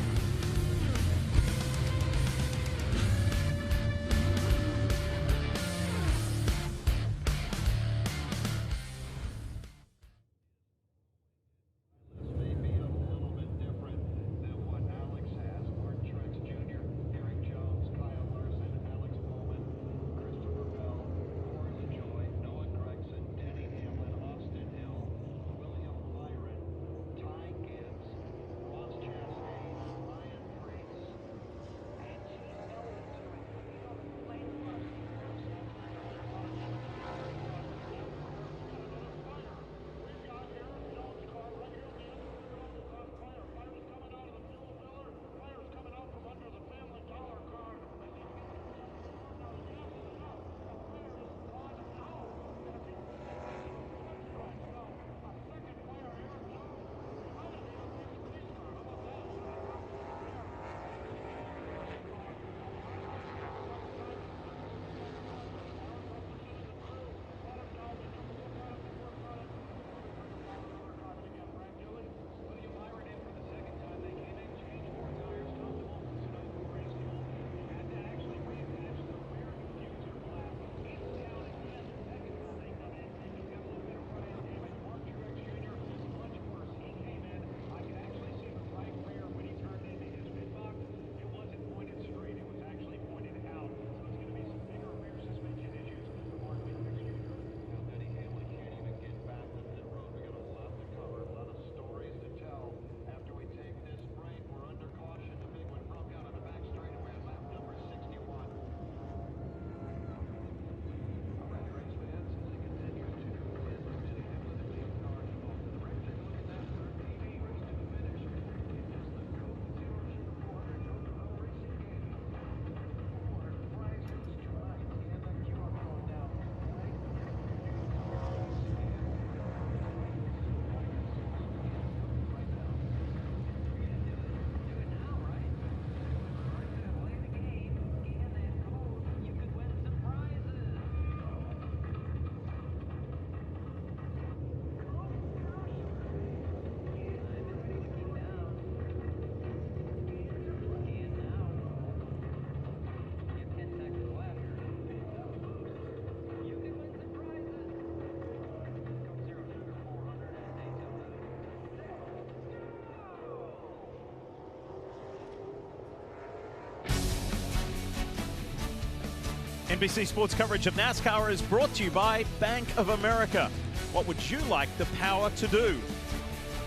NBC Sports coverage of NASCAR is brought to you by Bank of America. What would you like the power to do?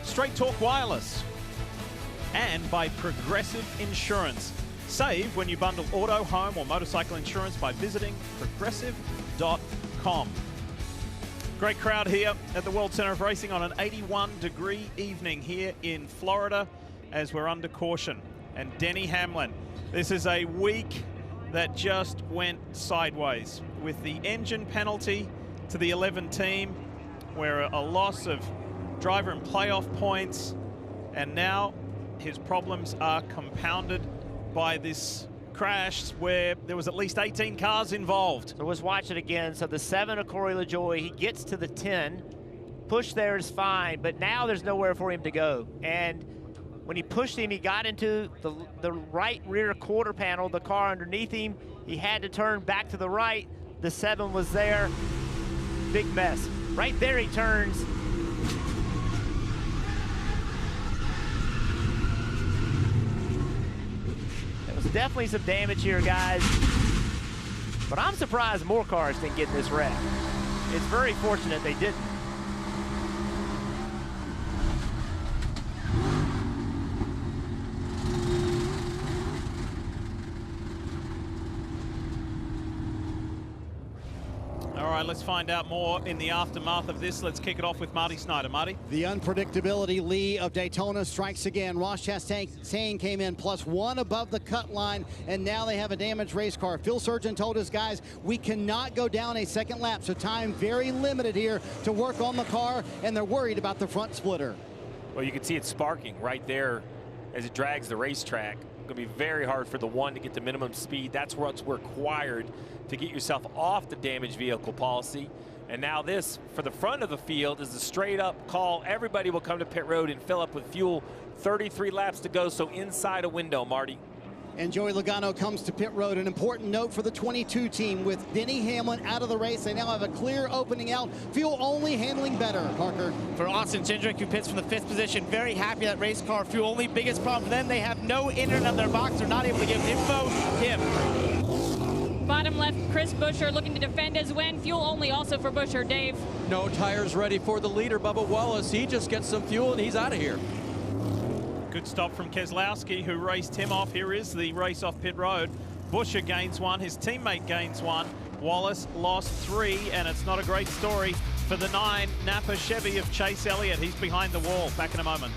Straight Talk Wireless. And by Progressive Insurance. Save when you bundle auto, home, or motorcycle insurance by visiting progressive.com. Great crowd here at the World Center of Racing on an 81-degree evening here in Florida as we're under caution. And Denny Hamlin, this is a week that just went sideways with the engine penalty to the 11 team, where a loss of driver and playoff points, and now his problems are compounded by this crash where there was at least 18 cars involved. So let's watch it again. So the 7 of Corey LaJoie, he gets to the 10. Push there is fine, but now there's nowhere for him to go. And when he pushed him, he got into the right rear quarter panel, the car underneath him. He had to turn back to the right. The 7 was there. Big mess. Right there he turns. There was definitely some damage here, guys. But I'm surprised more cars didn't get in this wreck. It's very fortunate they didn't. All right, let's find out more in the aftermath of this. Let's kick it off with Marty Snyder. Marty? The unpredictability Lee of Daytona strikes again. Ross Chastain came in +1 above the cut line, and now they have a damaged race car. Phil Surgeon told his guys, we cannot go down a second lap, so time very limited here to work on the car, and they're worried about the front splitter. Well, you can see it sparking right there as it drags the racetrack. It's going to be very hard for the one to get to minimum speed. That's what's required to get yourself off the damaged vehicle policy. And now this, for the front of the field, is a straight-up call. Everybody will come to pit road and fill up with fuel. 33 laps to go, so inside a window, Marty. And Joey Logano comes to pit road. An important note for the 22 team with Denny Hamlin out of the race. They now have a clear opening out. Fuel only handling better, Parker. For Austin Cindric, who pits from the 5th position, very happy that race car fuel only. Biggest problem for them, they have no internet on their box. They're not able to give info. Bottom left, Chris Buescher looking to defend his win. Fuel only also for Buescher. Dave. No tires ready for the leader, Bubba Wallace. He just gets some fuel and he's out of here. Good stop from Keselowski, who raced him off. Here is the race off pit road. Buescher gains one. His teammate gains one. Wallace lost 3, and it's not a great story for the 9 Napa Chevy of Chase Elliott. He's behind the wall. Back in a moment.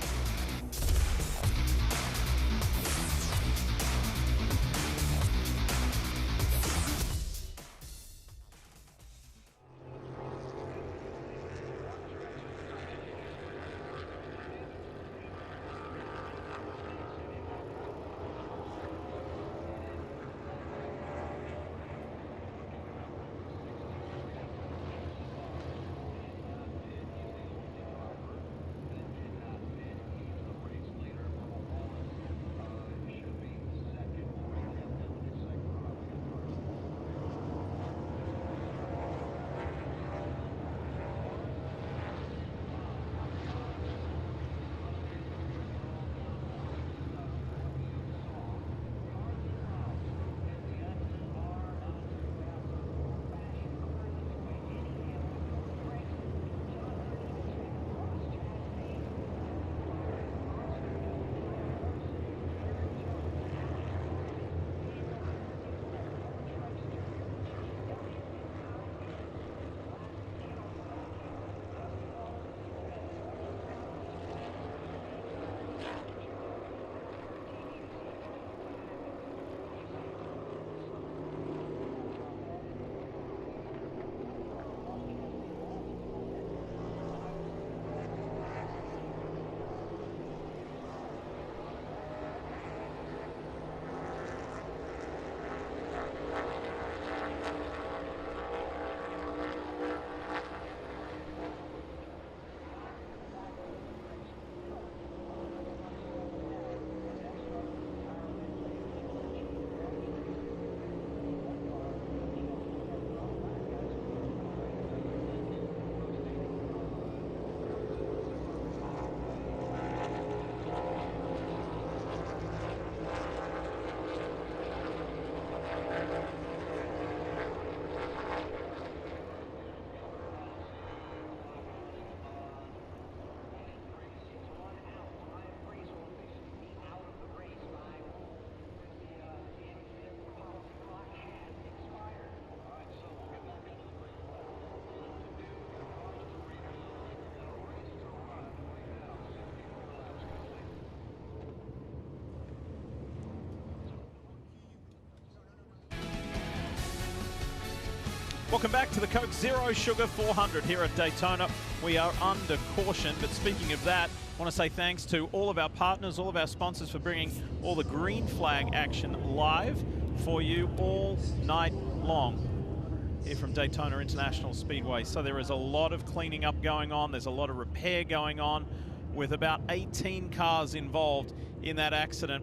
Welcome back to the Coke Zero Sugar 400 here at Daytona. We are under caution, but speaking of that, I want to say thanks to all of our partners, all of our sponsors for bringing all the green flag action live for you all night long here from Daytona International Speedway. So there is a lot of cleaning up going on. There's a lot of repair going on with about 18 cars involved in that accident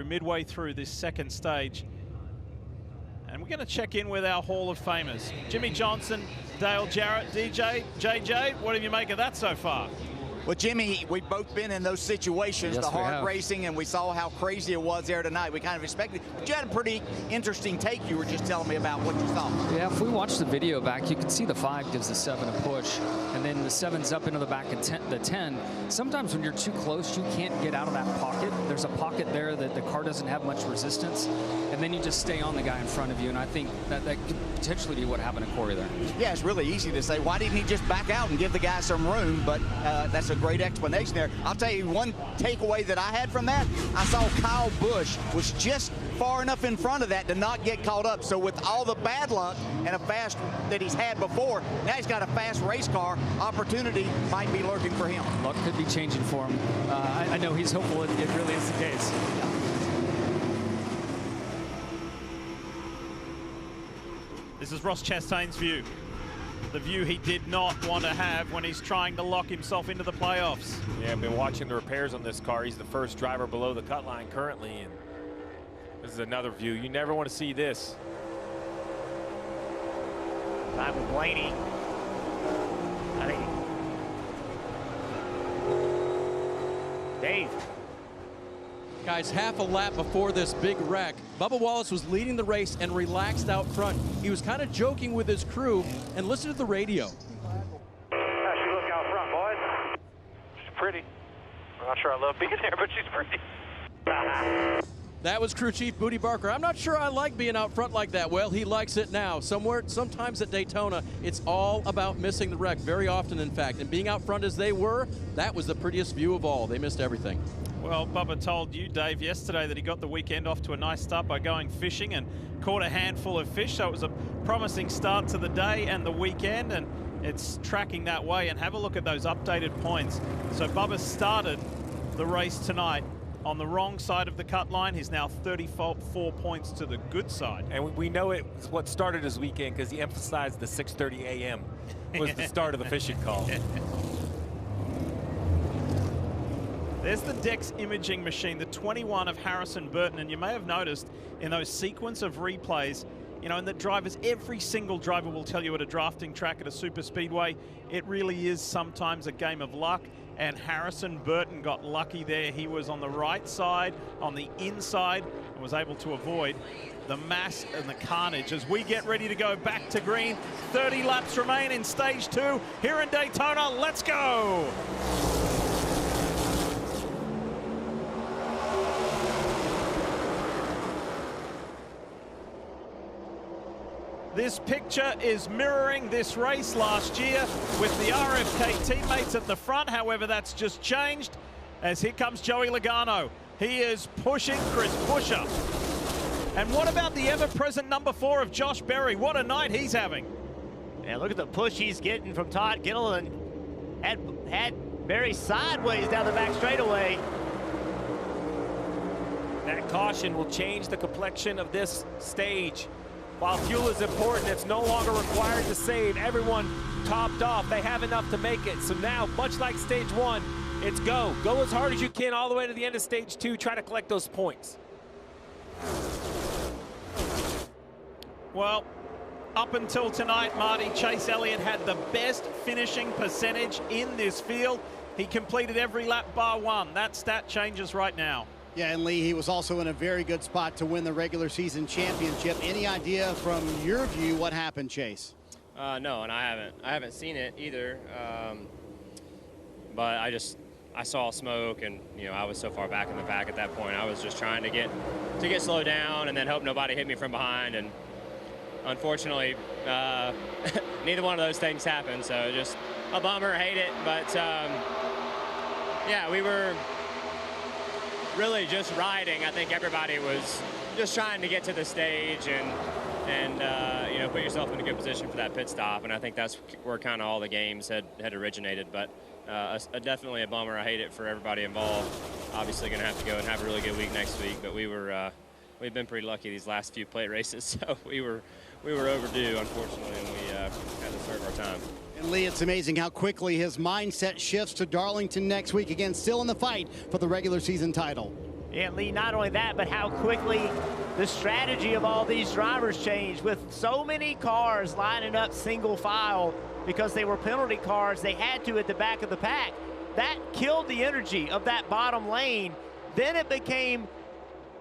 midway through this second stage. And we're going to check in with our Hall of Famers. Jimmy Johnson, Dale Jarrett, DJ, JJ, what do you make of that so far? Well, Jimmy, we've both been in those situations, Yes, the hard have. racing, and we saw how crazy it was there tonight. We kind of expected, but you had a pretty interesting take you were just telling me about what you saw. Yeah, if we watch the video back, you can see the 5 gives the 7 a push, and then the 7's up into the back of the 10. Sometimes when you're too close, you can't get out of that pocket. There's a pocket there that the car doesn't have much resistance, and then you just stay on the guy in front of you, and I think that could potentially be what happened to Corey there. Yeah, it's really easy to say, why didn't he just back out and give the guy some room? But that's a great explanation there. I'll tell you one takeaway that I had from that. I saw Kyle Busch was just far enough in front of that to not get caught up. So with all the bad luck and a fast that he's had before, now he's got a fast race car. Opportunity might be lurking for him. Luck could be changing for him. I know he's hopeful it really is the case. This is Ross Chastain's view. The view he did not want to have when he's trying to lock himself into the playoffs. Yeah, I've been watching the repairs on this car. He's the first driver below the cut line currently, and this is another view. You never want to see this. Time with Blaney. I think. Dave. Guys, half a lap before this big wreck, Bubba Wallace was leading the race and relaxed out front. He was kind of joking with his crew, and listen to the radio. How's she look out front, boys? She's pretty. I'm not sure I love being there, but she's pretty. That was Crew Chief Booty Barker. I'm not sure I like being out front like that. Well, he likes it now. Sometimes at Daytona, it's all about missing the wreck, very often, in fact. And being out front as they were, that was the prettiest view of all. They missed everything. Well, Bubba told you, Dave, yesterday that he got the weekend off to a nice start by going fishing and caught a handful of fish. So it was a promising start to the day and the weekend, and it's tracking that way. And have a look at those updated points. So Bubba started the race tonight on the wrong side of the cut line. He's now 34 points to the good side. And we know it's what started his weekend because he emphasized the 6:30 a.m. was the start of the fishing call. There's the Dex imaging machine, the 21 of Harrison Burton, and you may have noticed in those sequence of replays, you know, and the drivers, every single driver will tell you at a drafting track at a super speedway, it really is sometimes a game of luck, and Harrison Burton got lucky there. He was on the right side, on the inside, and was able to avoid the mass and the carnage as we get ready to go back to green. 30 laps remain in stage 2 here in Daytona. Let's go! This picture is mirroring this race last year with the RFK teammates at the front. However, that's just changed as here comes Joey Logano. He is pushing Chris Buescher. And what about the ever-present number 4 of Josh Berry? What a night he's having. And look at the push he's getting from Todd Gilliland. Had Berry sideways down the back straightaway. That caution will change the complexion of this stage. While fuel is important, it's no longer required to save. Everyone topped off. They have enough to make it. So now, much like stage 1, it's go. Go as hard as you can all the way to the end of stage 2. Try to collect those points. Well, up until tonight, Marty, Chase Elliott had the best finishing percentage in this field. He completed every lap bar 1. That stat changes right now. Yeah, and Lee, he was also in a very good spot to win the regular season championship. Any idea from your view what happened, Chase? No, and I haven't seen it either. But I saw smoke, and you know I was so far back in the pack at that point. I was just trying to get slowed down and then hope nobody hit me from behind. And unfortunately, neither one of those things happened. So just a bummer, hate it. But yeah, we were really just riding. I think everybody was just trying to get to the stage and you know, put yourself in a good position for that pit stop. And I think that's where kind of all the games had originated. But definitely a bummer. I hate it for everybody involved. Obviously going to have to go and have a really good week next week. But we've been pretty lucky these last few plate races. So we were overdue, unfortunately, and we had to serve our time. And Lee, it's amazing how quickly his mindset shifts to Darlington next week. Again, still in the fight for the regular season title. Yeah, Lee, not only that, but how quickly the strategy of all these drivers changed. With so many cars lining up single file because they were penalty cars, they had to at the back of the pack. That killed the energy of that bottom lane. Then it became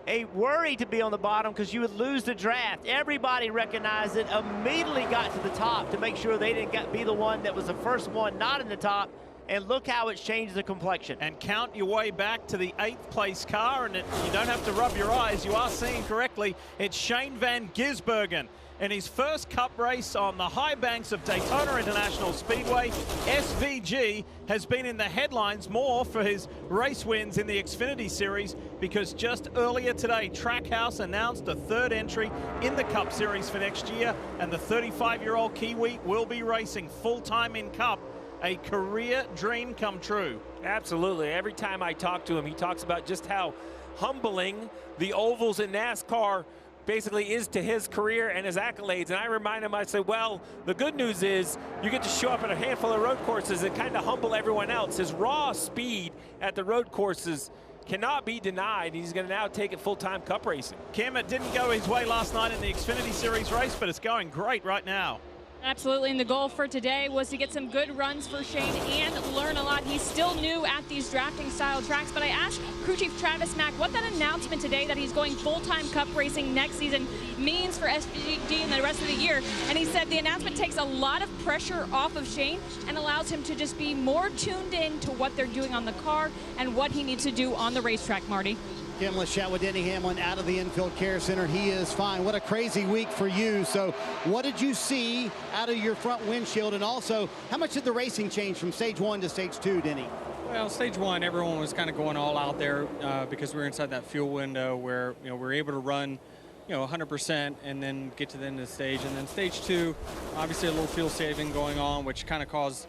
a worry to be on the bottom because you would lose the draft. Everybody recognized it, immediately got to the top to make sure they didn't be the one that was the first one not in the top. and look how it's changed the complexion. And count your way back to the 8th place car, and you don't have to rub your eyes. You are seeing correctly. It's Shane Van Gisbergen in his first Cup race on the high banks of Daytona International Speedway. SVG has been in the headlines more for his race wins in the Xfinity Series because just earlier today, Trackhouse announced a 3rd entry in the Cup Series for next year, and the 35-year-old Kiwi will be racing full-time in Cup. A career dream come true. Absolutely. Every time I talk to him, he talks about just how humbling the ovals in NASCAR basically is to his career and his accolades. And I remind him, I say, well, the good news is you get to show up at a handful of road courses and kind of humble everyone else. His raw speed at the road courses cannot be denied. He's going to now take it full-time Cup racing. Kim, it didn't go his way last night in the Xfinity Series race, but it's going great right now. Absolutely, and the goal for today was to get some good runs for Shane and learn a lot. He's still new at these drafting style tracks, but I asked crew chief Travis Mack what that announcement today that he's going full-time Cup racing next season means for SVG and the rest of the year, and he said the announcement takes a lot of pressure off of Shane and allows him to just be more tuned in to what they're doing on the car and what he needs to do on the racetrack, Marty. Kim, let's chat with Denny Hamlin out of the infield care center. He is fine. What a crazy week for you. So what did you see out of your front windshield? And also, how much did the racing change from stage 1 to stage 2, Denny? Well, stage 1, everyone was kind of going all out there because we were inside that fuel window where, you know, we're able to run, you know, 100% and then get to the end of the stage. And then stage 2, obviously a little fuel saving going on, which kind of causes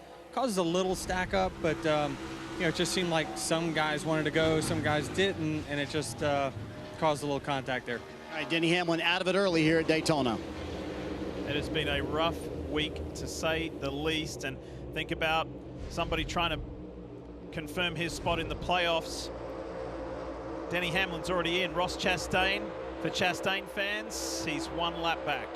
a little stack up, but you know, it just seemed like some guys wanted to go, some guys didn't, and it just caused a little contact there. All right, Denny Hamlin out of it early here at Daytona. It has been a rough week, to say the least, and think about somebody trying to confirm his spot in the playoffs. Denny Hamlin's already in. Ross Chastain, for Chastain fans, he's 1 lap back.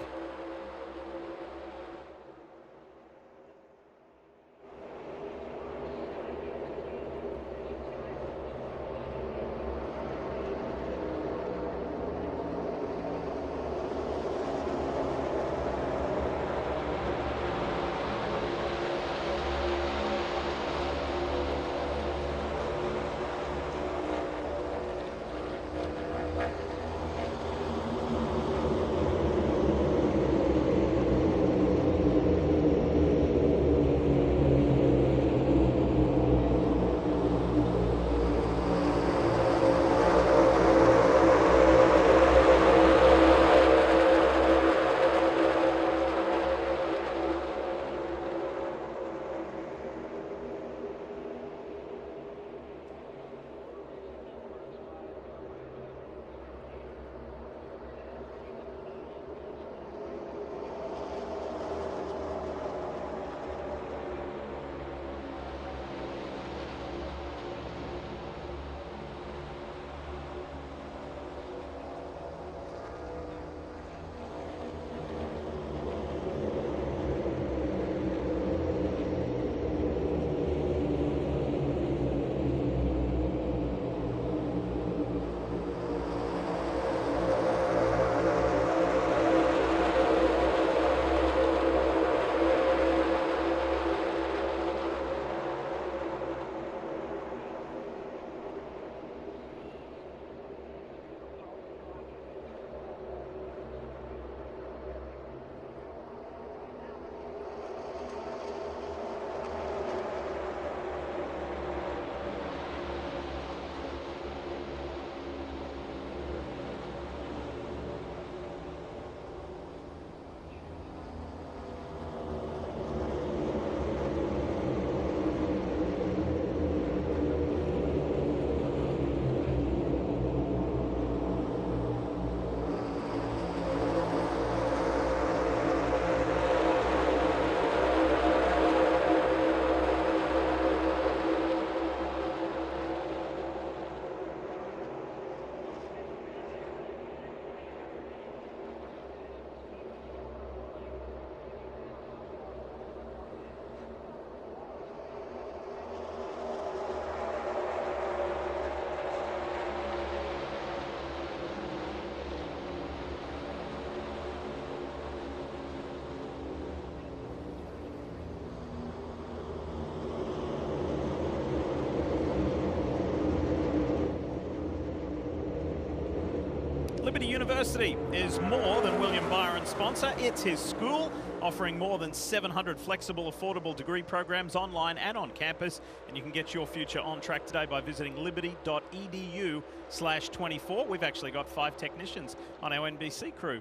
Liberty University is more than William Byron's sponsor. It's his school, offering more than 700 flexible, affordable degree programs online and on campus. And you can get your future on track today by visiting liberty.edu/24. We've actually got 5 technicians on our NBC crew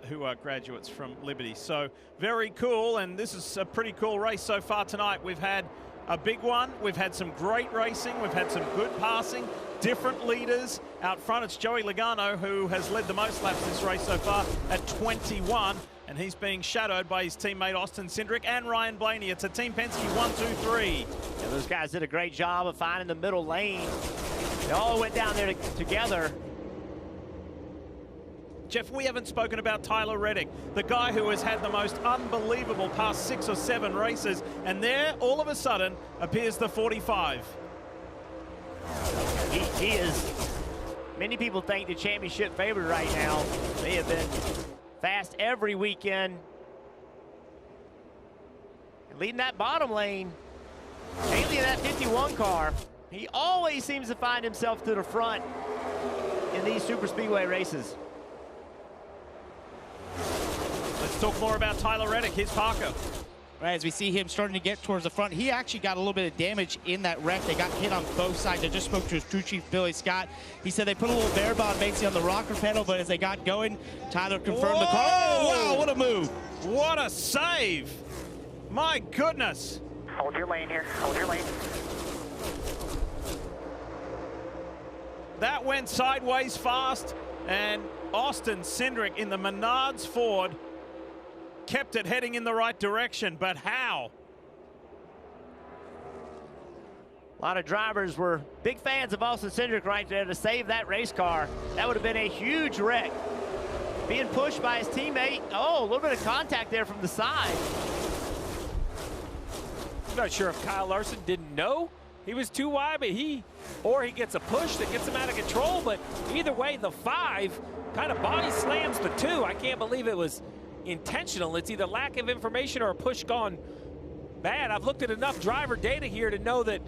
who are graduates from Liberty. So very cool, and this is a pretty cool race so far tonight. We've had a big one. We've had some great racing. We've had some good passing. Different leaders. Out front, it's Joey Logano, who has led the most laps this race so far at 21. And he's being shadowed by his teammate Austin Cindric and Ryan Blaney. It's a Team Penske 1, 2, 3. Yeah, those guys did a great job of finding the middle lane. They all went down there together. Jeff, we haven't spoken about Tyler Reddick, the guy who has had the most unbelievable past 6 or 7 races. And there, all of a sudden, appears the 45. He is, many people think, the championship favorite right now. They have been fast every weekend. And leading that bottom lane, mainly in that 51 car. He always seems to find himself to the front in these super speedway races. Let's talk more about Tyler Reddick. Here's Parker. Right, as we see him starting to get towards the front, he actually got a little bit of damage in that wreck. They got hit on both sides. I just spoke to his crew chief, Billy Scott. He said they put a little bear bond basically on the rocker pedal, but as they got going, Tyler confirmed the car. Oh, wow, what a move. What a save. My goodness. Hold your lane here. Hold your lane. That went sideways fast, and Austin Cindric in the Menards Ford kept it heading in the right direction, but how? A lot of drivers were big fans of Austin Cindric right there to save that race car. That would have been a huge wreck. Being pushed by his teammate. Oh, a little bit of contact there from the side. I'm not sure if Kyle Larson didn't know he was too wide, but he gets a push that gets him out of control. But either way, the 5 kind of body slams the 2. I can't believe it was intentional. It's either lack of information or a push gone bad. I've looked at enough driver data here to know that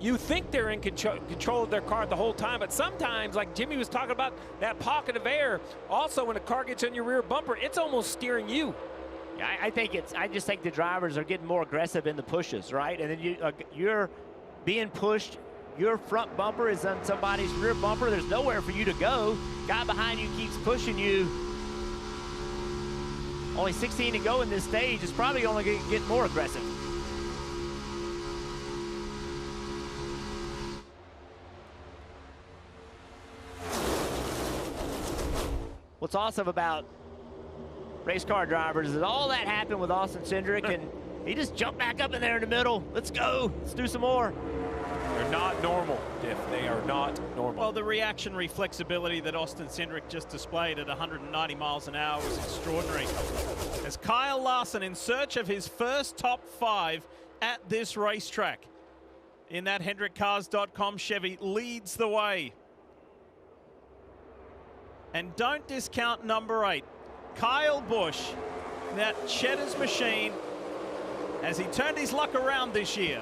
you think they're in control of their car the whole time, but sometimes, like Jimmy was talking about, that pocket of air, also when a car gets on your rear bumper, it's almost steering you. Yeah, I just think the drivers are getting more aggressive in the pushes, right? And then you're being pushed. Your front bumper is on somebody's rear bumper. There's nowhere for you to go. Guy behind you keeps pushing you. Only 16 to go in this stage. It's probably only going to get more aggressive. What's awesome about race car drivers is all that happened with Austin Cindric, and he just jumped back up in there in the middle. Let's go. Let's do some more. They're not normal, Diff. They are not normal. Well, the reactionary flexibility that Austin Cindric just displayed at 190 miles an hour was extraordinary. As Kyle Larson, in search of his first top 5 at this racetrack in that HendrickCars.com Chevy, leads the way. And don't discount number 8, Kyle Busch, that Cheddar's machine, as he turned his luck around this year.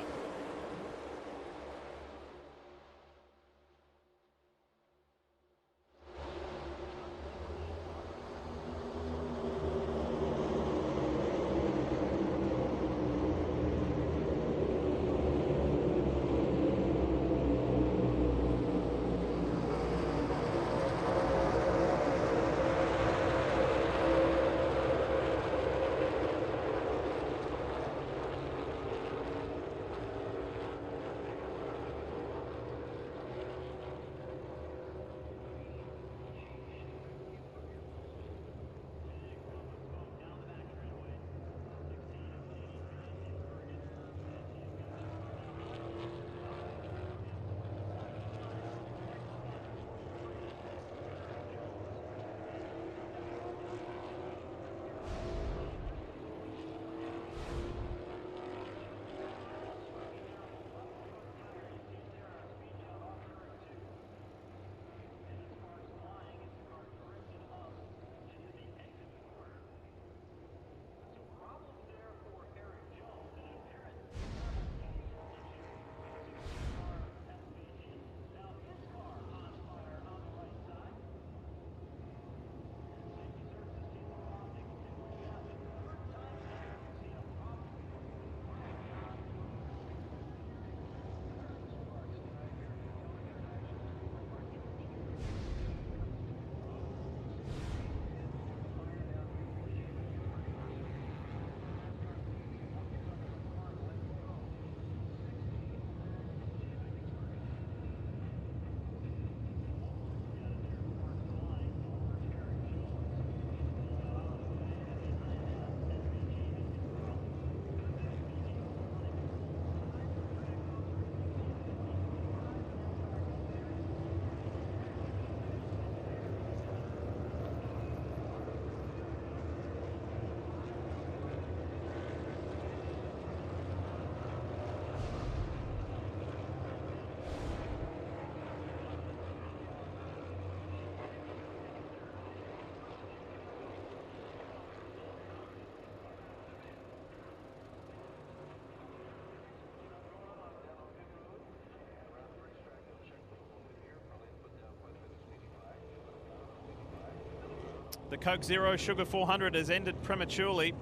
The Coke Zero Sugar 400 has ended prematurely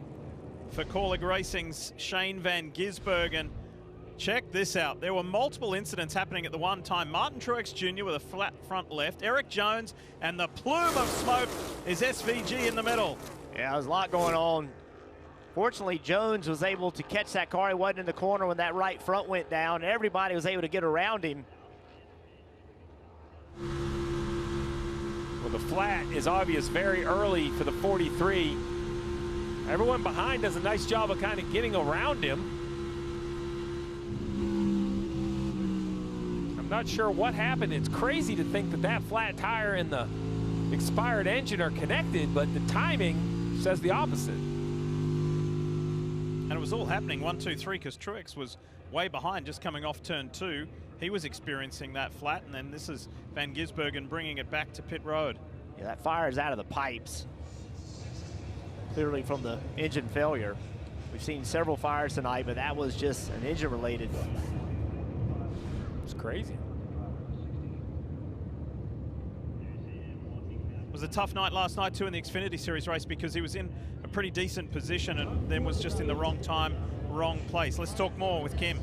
for Corlig Racing's Shane Van Gisbergen. Check this out. There were multiple incidents happening at the one time. Martin Truex Jr. with a flat front left, Eric Jones, and the plume of smoke is SVG in the middle. Yeah, there's a lot going on. Fortunately, Jones was able to catch that car. He wasn't in the corner when that right front went down. Everybody was able to get around him. Well, the flat is obvious very early for the 43. Everyone behind does a nice job of kind of getting around him. I'm not sure what happened. It's crazy to think that that flat tire and the expired engine are connected, but the timing says the opposite. And it was all happening 1, 2, 3 because Truex was way behind just coming off turn 2. He was experiencing that flat, and then this is Van Gisbergen bringing it back to pit road. Yeah, that fire is out of the pipes. Clearly from the engine failure. We've seen several fires tonight, but that was just an engine related. It's crazy. It was a tough night last night too in the Xfinity Series race because he was in a pretty decent position and then was just in the wrong time, wrong place. Let's talk more with Kim.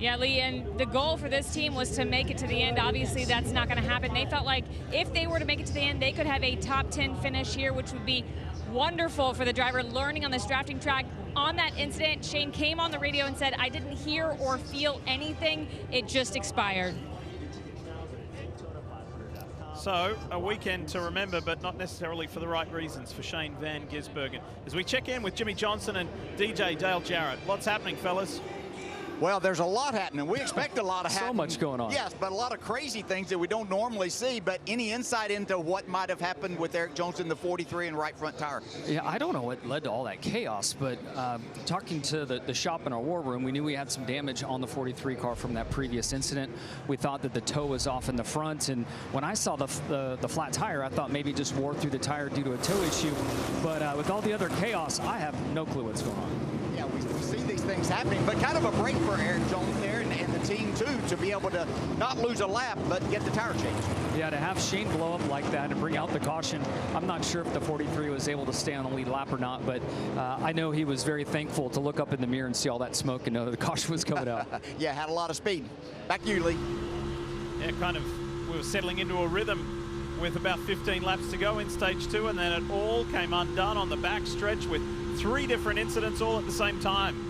Yeah, Lee, and the goal for this team was to make it to the end. Obviously, that's not going to happen. They felt like if they were to make it to the end, they could have a top 10 finish here, which would be wonderful for the driver learning on this drafting track. On that incident, Shane came on the radio and said, I didn't hear or feel anything. It just expired. So, a weekend to remember, but not necessarily for the right reasons for Shane Van Gisbergen. As we check in with Jimmy Johnson and DJ Dale Jarrett. What's happening, fellas? Well, there's a lot happening. We expect a lot of happening. So much going on. Yes, but a lot of crazy things that we don't normally see. But any insight into what might have happened with Eric Jones in the 43 and right front tire? Yeah, I don't know what led to all that chaos, but talking to the shop in our war room, we knew we had some damage on the 43 car from that previous incident. We thought that the toe was off in the front, and when I saw the flat tire, I thought maybe it just wore through the tire due to a toe issue. But with all the other chaos, I have no clue what's going on. Yeah, we see these things happening, but kind of a break for Eric Jones there and the team, too, to be able to not lose a lap, but get the tire changed. Yeah, to have Shane blow up like that and bring out the caution, I'm not sure if the 43 was able to stay on the lead lap or not, but I know he was very thankful to look up in the mirror and see all that smoke and know that the caution was coming out. Yeah, had a lot of speed. Back to you, Lee. Yeah, kind of, we were settling into a rhythm with about 15 laps to go in stage 2, and then it all came undone on the back stretch with 3 different incidents all at the same time.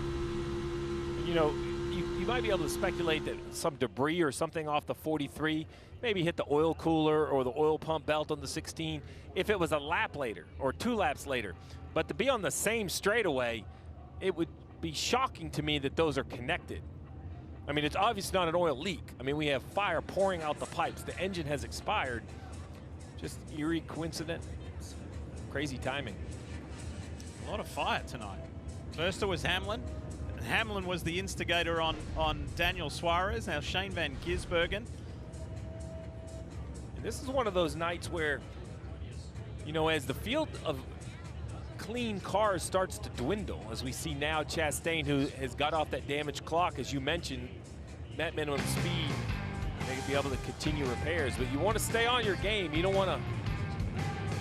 You know, you might be able to speculate that some debris or something off the 43 maybe hit the oil cooler or the oil pump belt on the 16 if it was a lap later or 2 laps later. But to be on the same straightaway, it would be shocking to me that those are connected. I mean, it's obviously not an oil leak. I mean, we have fire pouring out the pipes. The engine has expired. Just eerie coincidence. Crazy timing. A lot of fire tonight. First it was Hamlin. And Hamlin was the instigator on Daniel Suarez. Now Shane Van Gisbergen. And this is one of those nights where, you know, as the field of clean cars starts to dwindle, as we see now Chastain, who has got off that damaged clock, as you mentioned, met minimum speed, they could be able to continue repairs. But you want to stay on your game. You don't want to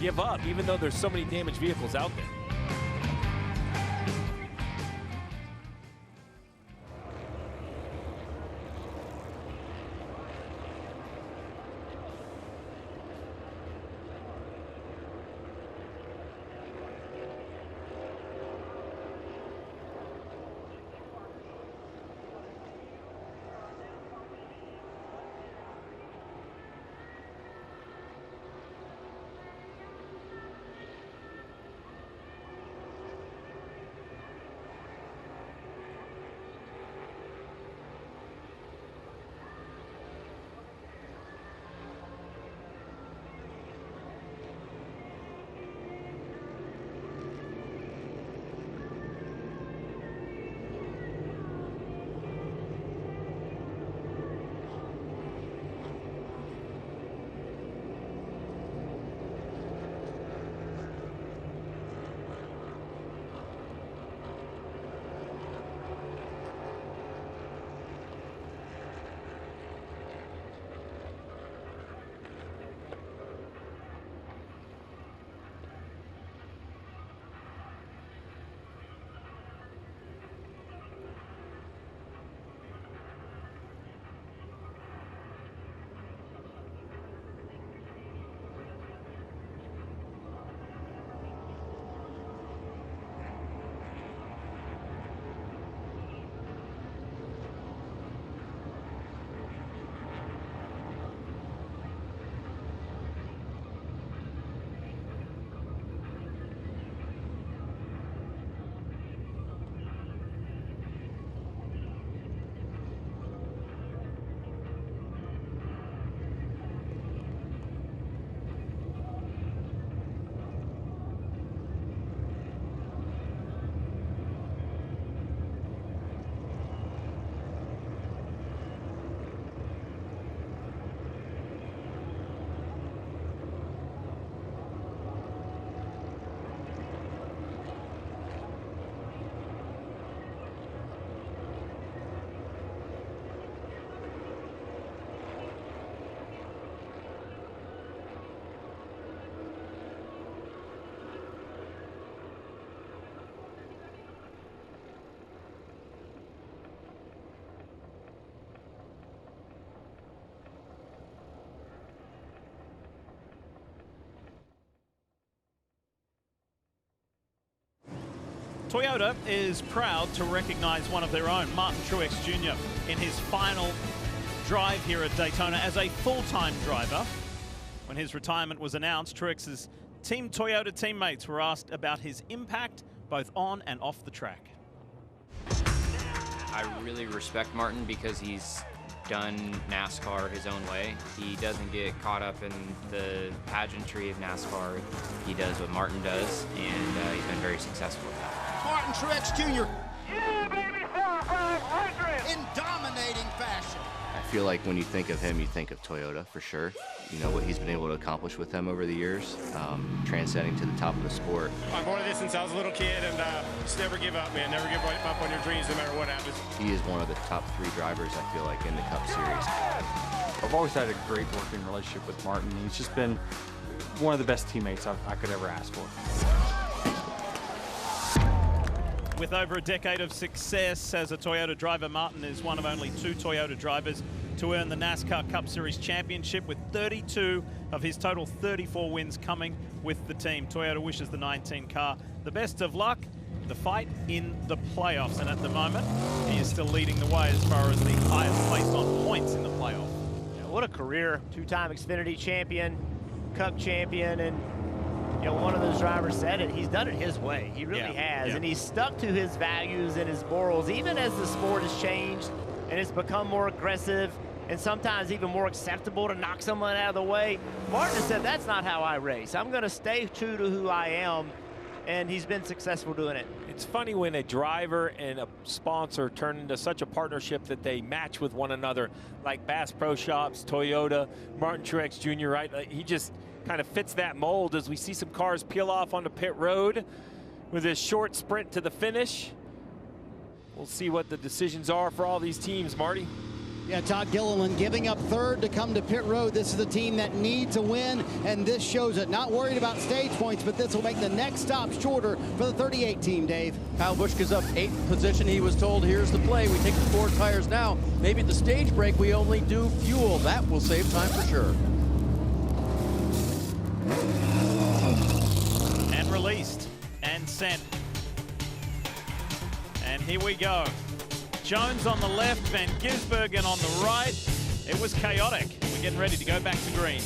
give up, even though there's so many damaged vehicles out there. Toyota is proud to recognize one of their own, Martin Truex Jr., in his final drive here at Daytona as a full-time driver. When his retirement was announced, Truex's Team Toyota teammates were asked about his impact both on and off the track. I really respect Martin because he's done NASCAR his own way. He doesn't get caught up in the pageantry of NASCAR. He does what Martin does, and he's been very successful at that. Martin Truex Jr. Yeah, baby, 7500! in dominating fashion. I feel like when you think of him, you think of Toyota for sure. You know, what he's been able to accomplish with them over the years, transcending to the top of the sport. I've wanted this since I was a little kid, and just never give up, man. Never give up on your dreams no matter what happens. He is one of the top 3 drivers, I feel like, in the Cup Series. I've always had a great working relationship with Martin. He's just been one of the best teammates I could ever ask for. With over a decade of success as a Toyota driver, Martin is one of only 2 Toyota drivers to earn the NASCAR Cup Series championship, with 32 of his total 34 wins coming with the team. Toyota wishes the 19 car the best of luck in the fight in the playoffs, and at the moment he is still leading the way as far as the highest placed on points in the playoff. Yeah, what a career. 2-time Xfinity champion, Cup champion, and you know, one of those drivers said it, he's done it his way. He really has, and he's stuck to his values and his morals, even as the sport has changed and it's become more aggressive and sometimes even more acceptable to knock someone out of the way. Martin said, that's not how I race. I'm gonna stay true to who I am, and he's been successful doing it. It's funny when a driver and a sponsor turn into such a partnership that they match with one another, like Bass Pro Shops, Toyota, Martin Truex Jr., right? Like, he just kind of fits that mold as we see some cars peel off onto pit road with this short sprint to the finish. We'll see what the decisions are for all these teams, Marty. Yeah, Todd Gilliland giving up 3rd to come to pit road. This is a team that needs a win, and this shows it. Not worried about stage points, but this will make the next stop shorter for the 38 team, Dave. Kyle Buschka's up 8th position. He was told, here's the play. We take the 4 tires now. Maybe at the stage break, we only do fuel. That will save time for sure. And released and sent. And here we go. Jones on the left, Van Gisbergen on the right. It was chaotic. We're getting ready to go back to green.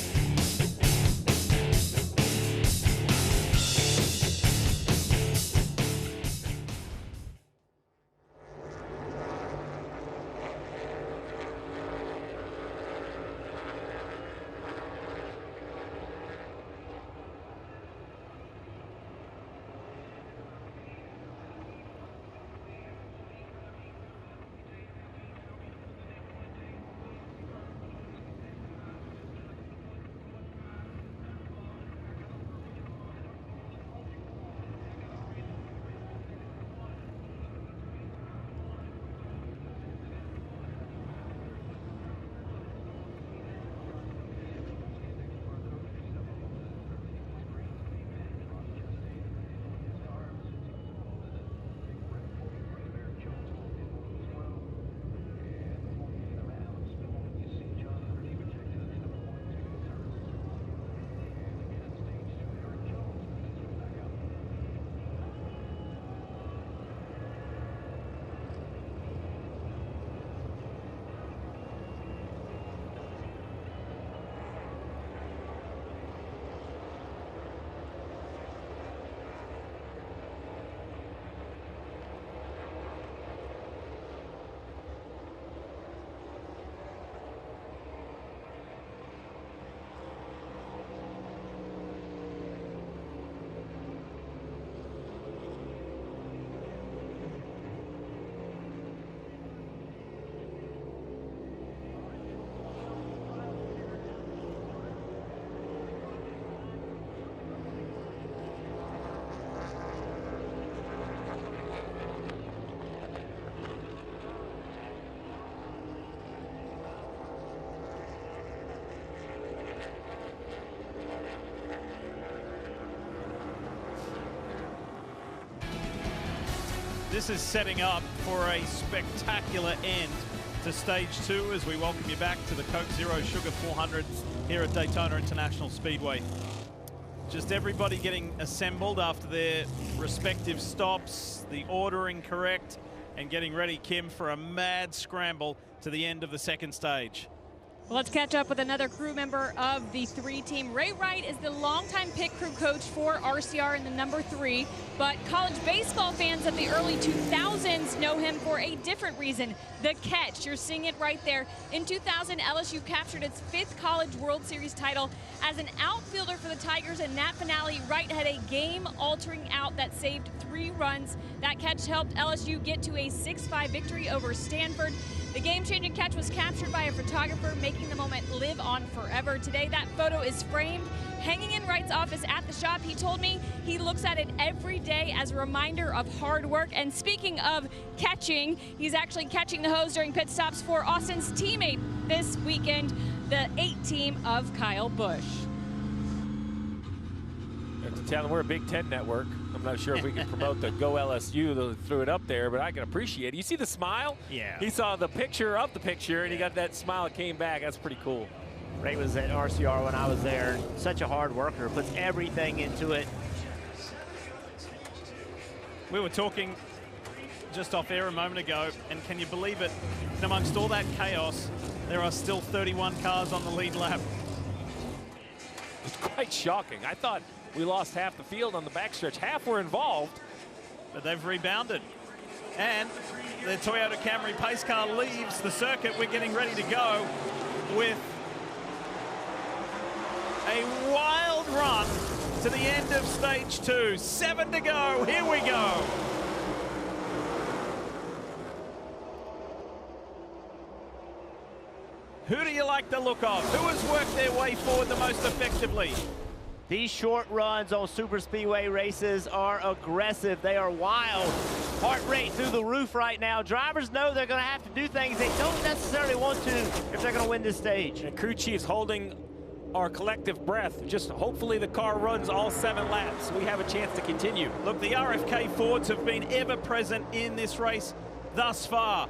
This is setting up for a spectacular end to stage 2 as we welcome you back to the Coke Zero Sugar 400 here at Daytona International Speedway. Just everybody getting assembled after their respective stops, the ordering correct, and getting ready, Kim, for a mad scramble to the end of the second stage. Well, let's catch up with another crew member of the 3 team. Ray Wright is the longtime pit crew coach for RCR in the number 3, but college baseball fans of the early 2000s know him for a different reason, the catch. You're seeing it right there. In 2000, LSU captured its 5th College World Series title as an outfielder for the Tigers. In that finale, Wright had a game-altering out that saved 3 runs. That catch helped LSU get to a 6-5 victory over Stanford. The game-changing catch was captured by a photographer, making the moment live on forever. Today, that photo is framed, hanging in Wright's office at the shop. He told me he looks at it every day as a reminder of hard work. And speaking of catching, he's actually catching the hose during pit stops for Austin's teammate this weekend, the 8 team of Kyle Busch. To tell them we're a Big Ten network. I'm not sure if we can promote the Go LSU. They threw it up there, but I can appreciate it. You see the smile? Yeah. He saw the picture of the picture, and he got that smile that came back. That's pretty cool. Ray was at RCR when I was there. Such a hard worker, puts everything into it. We were talking just off air a moment ago, and can you believe it? And amongst all that chaos, there are still 31 cars on the lead lap. It's quite shocking. I thought we lost half the field on the backstretch. Half were involved. But they've rebounded. And the Toyota Camry pace car leaves the circuit. We're getting ready to go with a wild run to the end of stage 2. 7 to go. Here we go. Who do you like the look of? Who has worked their way forward the most effectively? These short runs on super speedway races are aggressive. They are wild. Heart rate through the roof right now. Drivers know they're going to have to do things they don't necessarily want to if they're going to win this stage. And crew chief's holding our collective breath. Just hopefully the car runs all 7 laps so we have a chance to continue. Look, the RFK Fords have been ever present in this race thus far.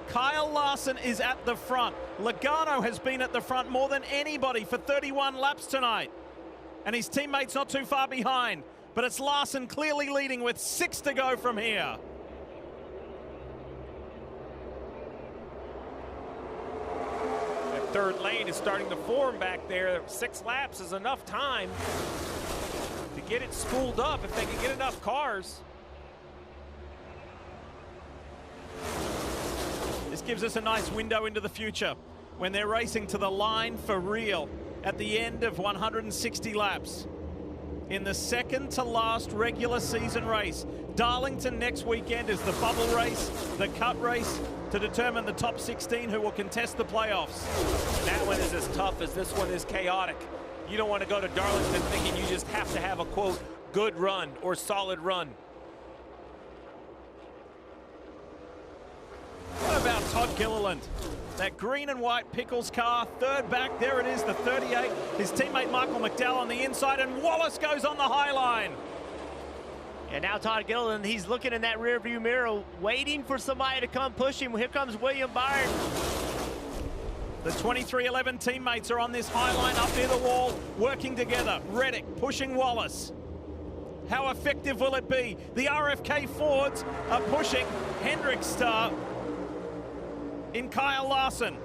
Kyle Larson is at the front. Logano has been at the front more than anybody for 31 laps tonight. And his teammates not too far behind. But it's Larson clearly leading with 6 to go from here. That third lane is starting to form back there. 6 laps is enough time to get it spooled up if they can get enough cars. This gives us a nice window into the future when they're racing to the line for real at the end of 160 laps. In the second to last regular season race. Darlington next weekend is the bubble race, the cut race to determine the top 16 who will contest the playoffs. And that one is as tough as this one is chaotic. You don't want to go to Darlington thinking you just have to have a, quote, good run or solid run. What about Todd Gilliland? That green and white Pickles car, third back, there it is, the 38. His teammate Michael McDowell on the inside, and Wallace goes on the high line. And now Todd Gilliland, he's looking in that rearview mirror, waiting for somebody to come push him. Here comes William Byron. The 23-11 teammates are on this high line up near the wall, working together. Reddick pushing Wallace. How effective will it be? The RFK Fords are pushing Hendrick Star in Kyle Larson.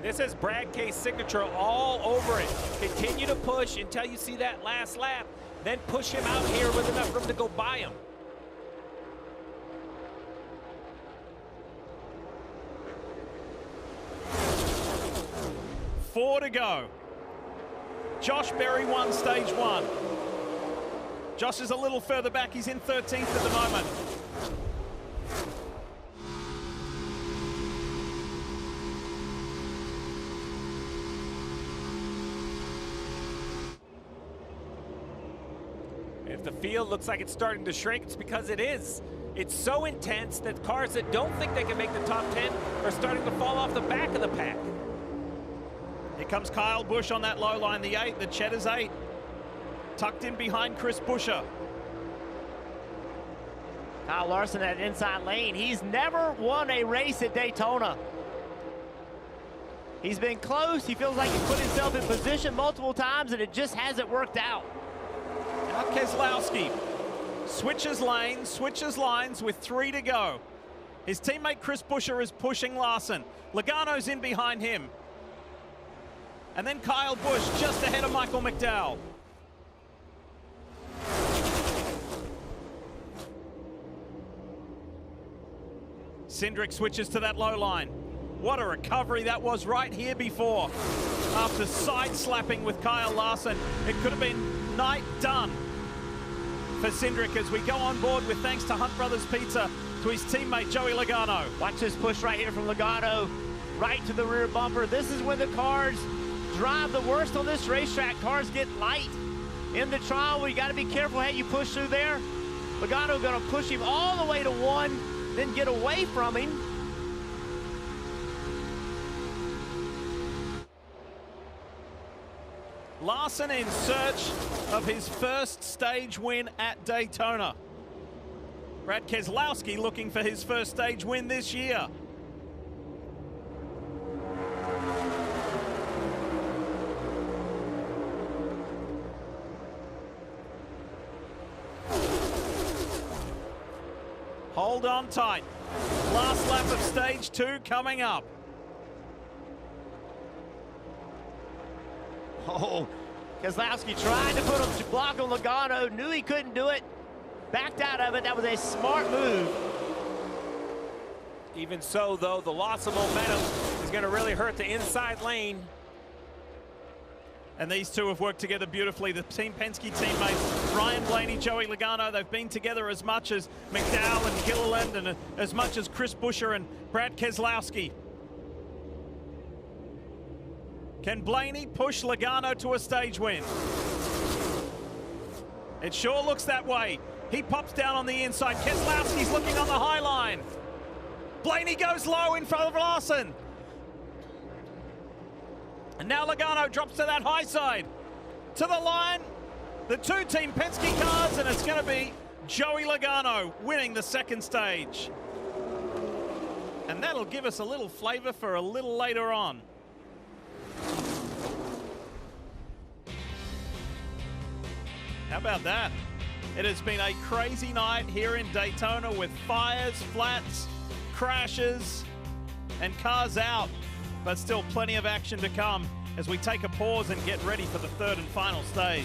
This is Brad K's signature all over it. Continue to push until you see that last lap. Then push him out here with enough room to go by him. Four to go. Josh Berry won stage 1. Josh is a little further back. He's in 13th at the moment. If the field looks like it's starting to shrink, it's because it is. It's so intense that cars that don't think they can make the top 10 are starting to fall off the back of the pack. Here comes Kyle Busch on that low line, the 8, the Cheddar's 8. Tucked in behind Chris Buescher. Kyle Larson at inside lane. He's never won a race at Daytona. He's been close. He feels like he put himself in position multiple times, and it just hasn't worked out. Now Keselowski switches lanes, switches lines with 3 to go. His teammate Chris Buescher is pushing Larson. Logano's in behind him. And then Kyle Busch just ahead of Michael McDowell. Cindric switches to that low line. What a recovery that was right here before. After side-slapping with Kyle Larson, it could have been night done for Cindric as we go on board with thanks to Hunt Brothers Pizza to his teammate Joey Logano. Watch this push right here from Logano, right to the rear bumper. This is when the cars drive the worst on this racetrack. Cars get light in the trial. You got to be careful how you push through there. Logano going to push him all the way to 1, then get away from him. Larson in search of his first stage win at Daytona. Brad Keselowski looking for his first stage win this year. Hold on tight. Last lap of stage 2 coming up. Oh, Keselowski tried to put a block on Logano, knew he couldn't do it, backed out of it. That was a smart move. Even so, though, the loss of momentum is going to really hurt the inside lane. And these two have worked together beautifully. The Team Penske teammates, Ryan Blaney, Joey Logano, they've been together as much as McDowell and Gilliland and as much as Chris Buescher and Brad Keselowski. Can Blaney push Logano to a stage win? It sure looks that way. He pops down on the inside. Keselowski's looking on the high line. Blaney goes low in front of Larson. And now Logano drops to that high side. To the line, the 2 Team Penske cars, and it's going to be Joey Logano winning the second stage. And that'll give us a little flavor for a little later on. How about that? It has been a crazy night here in Daytona with fires, flats, crashes, and cars out. But still plenty of action to come as we take a pause and get ready for the third and final stage.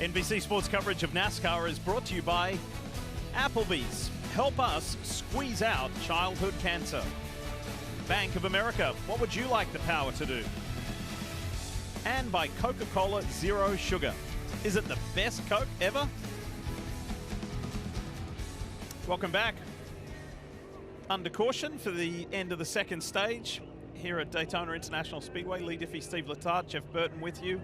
NBC Sports coverage of NASCAR is brought to you by Applebee's. Help us squeeze out childhood cancer. Bank of America. What would you like the power to do? And by Coca-Cola Zero Sugar. Is it the best Coke ever? Welcome back. Under caution for the end of the second stage here at Daytona International Speedway. Lee Diffie, Steve Letarte, Jeff Burton with you.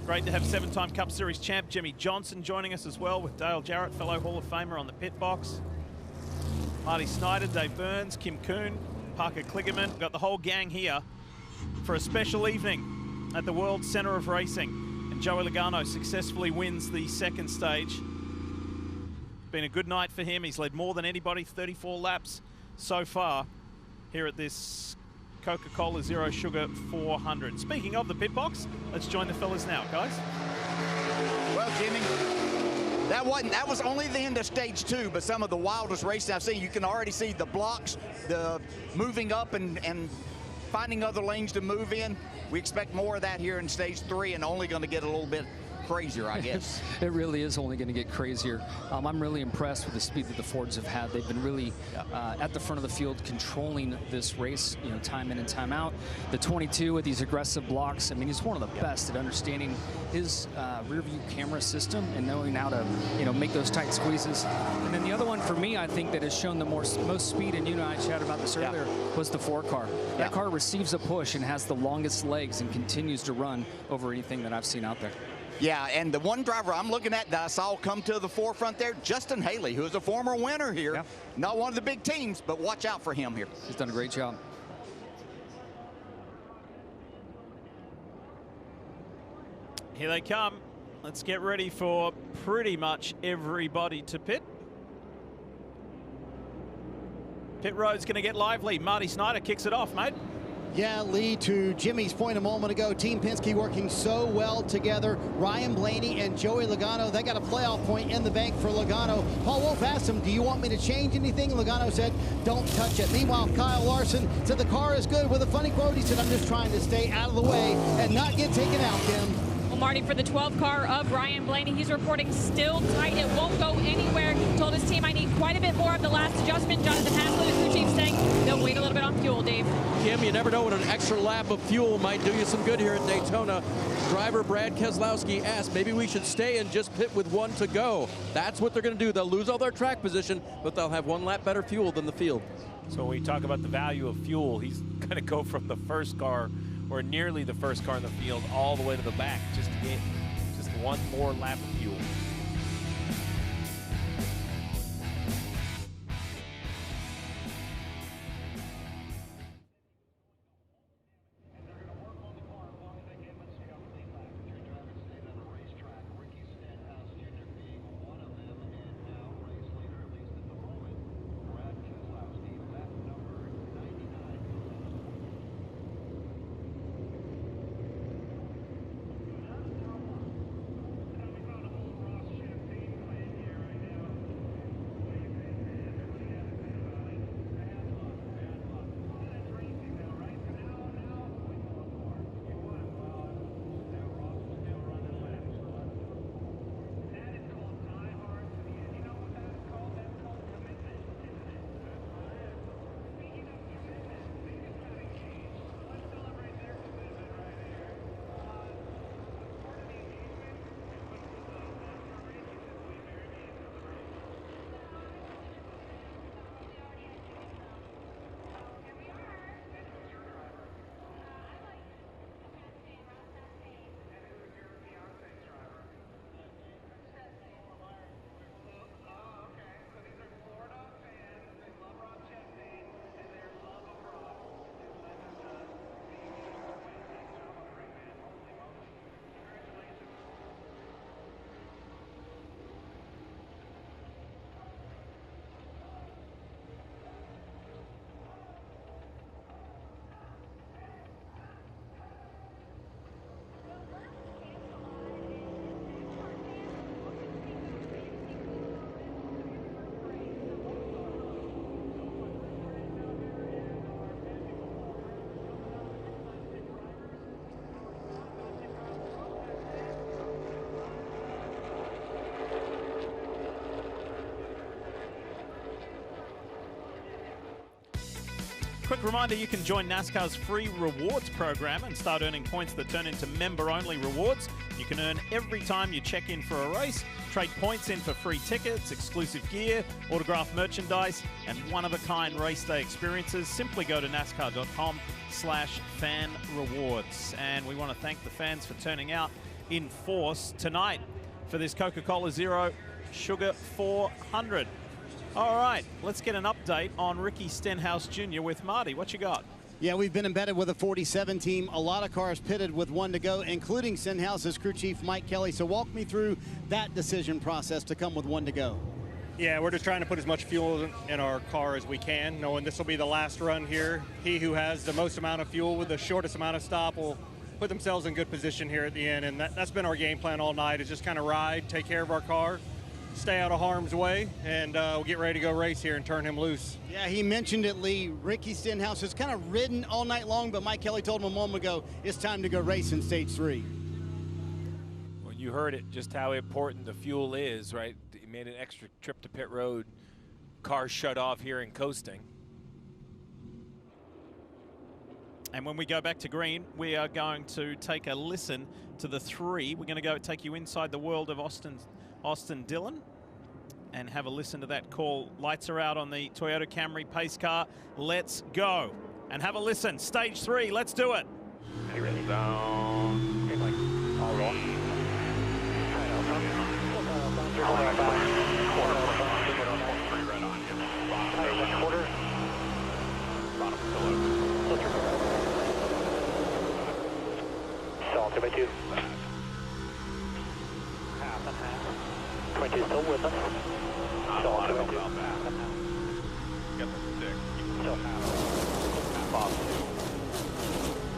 Great to have 7-time Cup Series champ Jimmy Johnson joining us as well, with Dale Jarrett, fellow Hall of Famer, on the pit box. Marty Snyder, Dave Burns, Kim Kuhn, Parker Kligerman. We've got the whole gang here for a special evening at the World Center of Racing. And Joey Logano successfully wins the second stage. Been a good night for him. He's led more than anybody, 34 laps so far here at this Coca-Cola Zero Sugar 400. Speaking of the pit box, let's join the fellas now, guys. Well, Jimmy, that was only the end of stage 2, but some of the wildest racing I've seen. You can already see the blocks, the moving up and finding other lanes to move in. We expect more of that here in stage 3, and only going to get a little bit crazier, I guess. It really is only going to get crazier. I'm really impressed with the speed that the Fords have had. They've been really at the front of the field controlling this race, you know, time in and time out. The 22 with these aggressive blocks, I mean, he's one of the best at understanding his rear view camera system and knowing how to, you know, make those tight squeezes. And then the other one for me, I think, that has shown the most speed, and you and I chatted about this earlier, was the Ford car. That car receives a push and has the longest legs and continues to run over anything that I've seen out there. Yeah, and the one driver I'm looking at that I saw come to the forefront there, Justin Haley, who is a former winner here. Not one of the big teams, but watch out for him here. He's done a great job. Here they come. Let's get ready for pretty much everybody to pit. Pit road's going to get lively. Marty Snyder kicks it off, mate. Yeah, Lee, to Jimmy's point a moment ago, Team Penske working so well together. Ryan Blaney and Joey Logano, they got a playoff point in the bank for Logano. Paul Wolfe asked him, do you want me to change anything? Logano said, don't touch it. Meanwhile, Kyle Larson said the car is good. With a funny quote, he said, I'm just trying to stay out of the way and not get taken out, Tim. Well, Marty, for the 12 car of Ryan Blaney, he's reporting still tight. It won't go anywhere. He told his team, I need quite a bit more of the last adjustment. Jonathan Haslett, the crew chief, saying they'll wait a little bit on fuel, Dave. Kim, you never know when an extra lap of fuel might do you some good here at Daytona. Driver Brad Keselowski asked, maybe we should stay and just pit with 1 to go. That's what they're going to do. They'll lose all their track position, but they'll have 1 lap better fuel than the field. So when we talk about the value of fuel, he's going to go from the first car, or nearly the first car in the field, all the way to the back just to get just 1 more lap of fuel. reminder, you can join NASCAR's free rewards program and start earning points that turn into member-only rewards. You can earn every time you check in for a race, trade points in for free tickets, exclusive gear, autographed merchandise, and one-of-a-kind race day experiences. Simply go to NASCAR.com/fan rewards. And we want to thank the fans for turning out in force tonight for this Coca-Cola Zero Sugar 400. All right, let's get an update on Ricky Stenhouse Jr. with Marty. What you got? Yeah, we've been embedded with a 47 team. A lot of cars pitted with 1 to go, including Stenhouse's crew chief, Mike Kelly. So walk me through that decision process to come with 1 to go. Yeah, we're just trying to put as much fuel in our car as we can, knowing this will be the last run here. He who has the most amount of fuel with the shortest amount of stop will put themselves in good position here at the end. And that's been our game plan all night, is just kind of ride, take care of our car, stay out of harm's way, and we'll get ready to go race here and turn him loose. Yeah, he mentioned it, Lee. Ricky Stenhouse has kind of ridden all night long, but Mike Kelly told him a moment ago, it's time to go race in stage 3. Well, you heard it, just how important the fuel is, right? He made an extra trip to pit road, car shut off here and coasting. And when we go back to green, we are going to take a listen to the 3. We're going to go take you inside the world of Austin Dillon and have a listen to that call. Lights are out on the Toyota Camry pace car. Let's go and have a listen. Stage 3, let's do it. Half and half. 20 still with us. Still 22. Get the stick. Still half. Bob.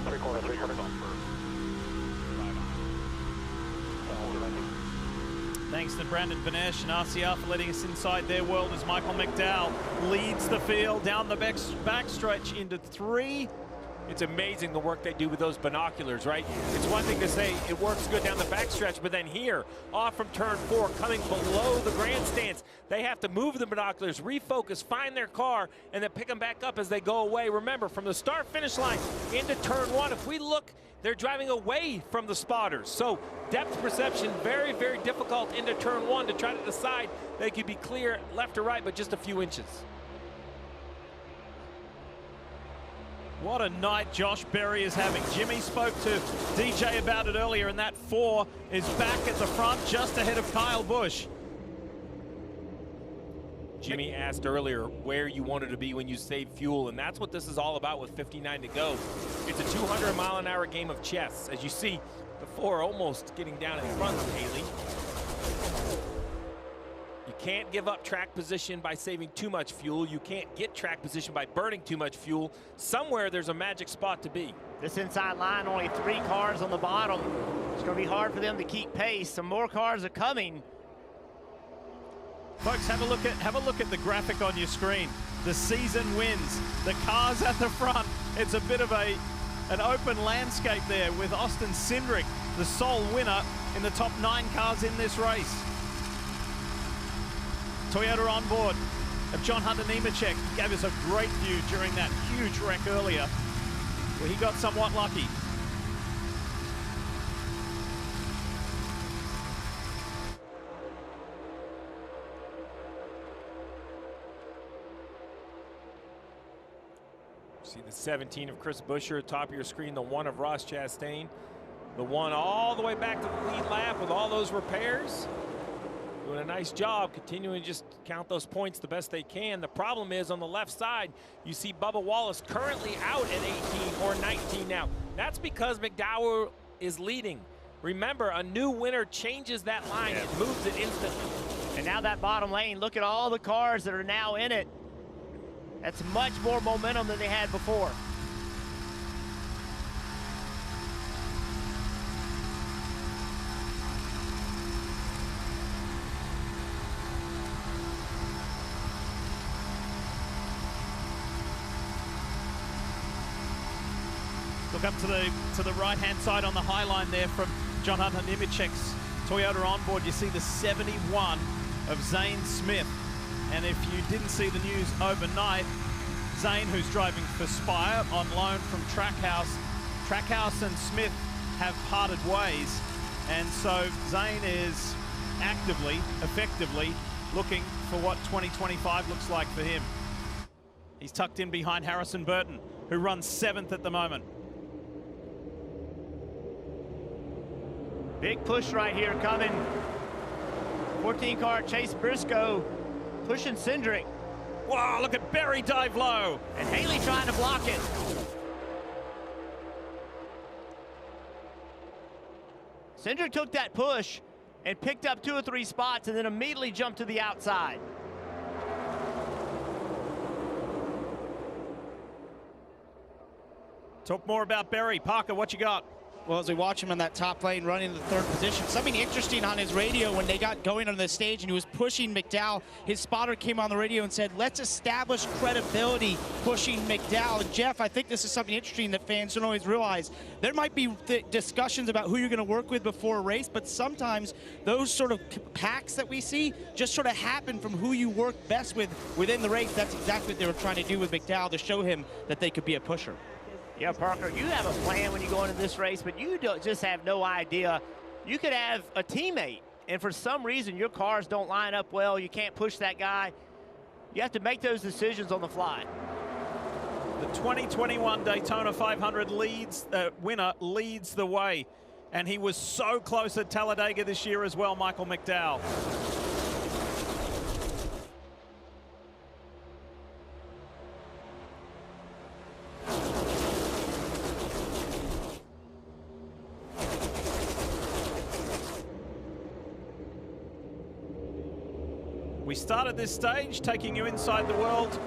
3/4, 3/4. Thanks to Brandon Benesh and RCR for letting us inside their world as Michael McDowell leads the field down the backstretch into 3. It's amazing the work they do with those binoculars, right? It's one thing to say it works good down the backstretch, but then here, off from turn 4, coming below the grandstands, they have to move the binoculars, refocus, find their car, and then pick them back up as they go away. Remember, from the start-finish line into turn 1, if we look, they're driving away from the spotters. So depth perception, very, very difficult into turn 1 to try to decide they could be clear left or right, but just a few inches. What a night Josh Berry is having. Jimmy spoke to DJ about it earlier, and that 4 is back at the front just ahead of Kyle Busch. Jimmy asked earlier where you wanted to be when you save fuel, and that's what this is all about with 59 to go. It's a 200-mile-an-hour game of chess. As you see, the 4 almost getting down in front of Haley. You can't give up track position by saving too much fuel. You can't get track position by burning too much fuel. Somewhere there's a magic spot to be. This inside line, only 3 cars on the bottom. It's going to be hard for them to keep pace. Some more cars are coming. Folks, have a look at the graphic on your screen. The season wins. The cars at the front. It's a bit of an open landscape there with Austin Cindric, the sole winner in the top 9 cars in this race. Toyota on board of John Hunter Nemechek. He gave us a great view during that huge wreck earlier where he got somewhat lucky. See the 17 of Chris Buescher, top of your screen, the 1 of Ross Chastain, the 1 all the way back to the lead lap with all those repairs. Doing a nice job, continuing to just count those points the best they can. The problem is on the left side, you see Bubba Wallace currently out at 18 or 19 now. That's because McDowell is leading. Remember, a new winner changes that line. It moves it instantly. And now that bottom lane, look at all the cars that are now in it. That's much more momentum than they had before. Look up to the right-hand side on the high line there from John Hunter Nemechek's Toyota onboard. You see the 71 of Zane Smith. And if you didn't see the news overnight, Zane, who's driving for Spire on loan from Trackhouse. Trackhouse and Smith have parted ways, and so Zane is actively, effectively looking for what 2025 looks like for him. He's tucked in behind Harrison Burton, who runs 7th at the moment. Big push right here coming. 14 car Chase Briscoe pushing Cindric. Wow, look at Berry dive low. And Haley trying to block it. Cindric took that push and picked up 2 or 3 spots and then immediately jumped to the outside. Talk more about Berry. Parker, what you got? Well, as we watch him in that top lane running to the 3rd position, something interesting on his radio when they got going on the stage and he was pushing McDowell, his spotter came on the radio and said, let's establish credibility pushing McDowell. And Jeff, I think this is something interesting that fans don't always realize. There might be discussions about who you're going to work with before a race, but sometimes those sort of packs that we see just sort of happen from who you work best with within the race. That's exactly what they were trying to do with McDowell, to show him that they could be a pusher. Yeah, Parker, you have a plan when you go into this race, but you just have no idea. You could have a teammate, and for some reason your cars don't line up well. You can't push that guy. You have to make those decisions on the fly. The 2021 Daytona 500 winner leads the way, and he was so close at Talladega this year as well, Michael McDowell. We started this stage taking you inside the world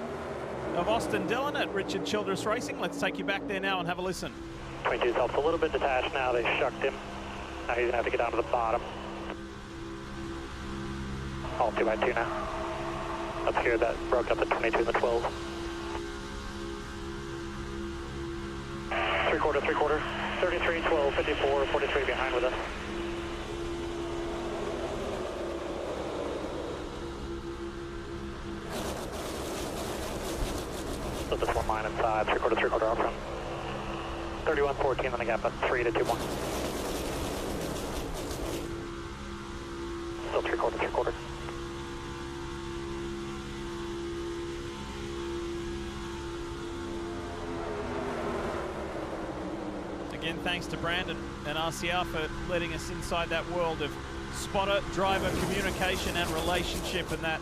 of Austin Dillon at Richard Childress Racing. Let's take you back there now and have a listen. 22's helped a little bit detached now. They shucked him. Now he's going to have to get down to the bottom. All 2x2 now. Up here that broke up the 22 and the 12. 3/4, 33, 12, 54, 43 behind with us. So just 1 line inside, 3/4 out front. 31-14 on the gap, that's 3 to 2 more. Still 3/4. Again, thanks to Brandon and RCR for letting us inside that world of spotter-driver communication and relationship, and that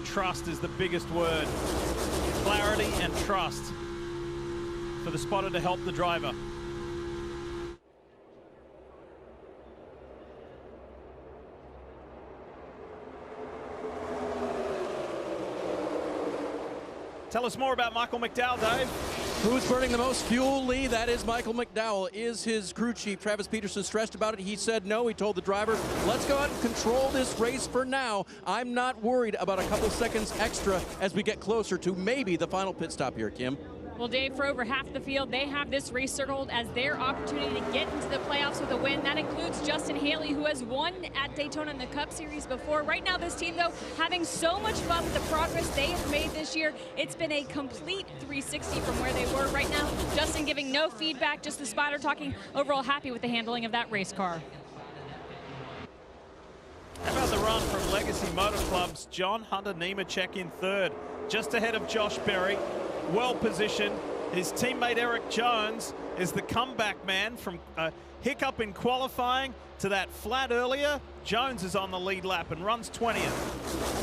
trust is the biggest word. Clarity and trust for the spotter to help the driver. Tell us more about Michael McDowell, Dave. Who's burning the most fuel, Lee? That is Michael McDowell. Is his crew chief, Travis Peterson, stressed about it? He said no. He told the driver, let's go out and control this race for now. I'm not worried about a couple seconds extra as we get closer to maybe the final pit stop here, Kim. Well, Dave, for over half the field, they have this race circled as their opportunity to get into the playoffs with a win. That includes Justin Haley, who has won at Daytona in the Cup Series before. Right now, this team, though, having so much fun with the progress they have made this year. It's been a complete 360 from where they were. Right now, Justin giving no feedback, just the spotter talking overall happy with the handling of that race car. How about the run from Legacy Motor Club's John Hunter Nemechek in 3rd, just ahead of Josh Berry. Well positioned. His teammate Eric Jones is the comeback man from a hiccup in qualifying to that flat earlier. Jones is on the lead lap and runs 20th.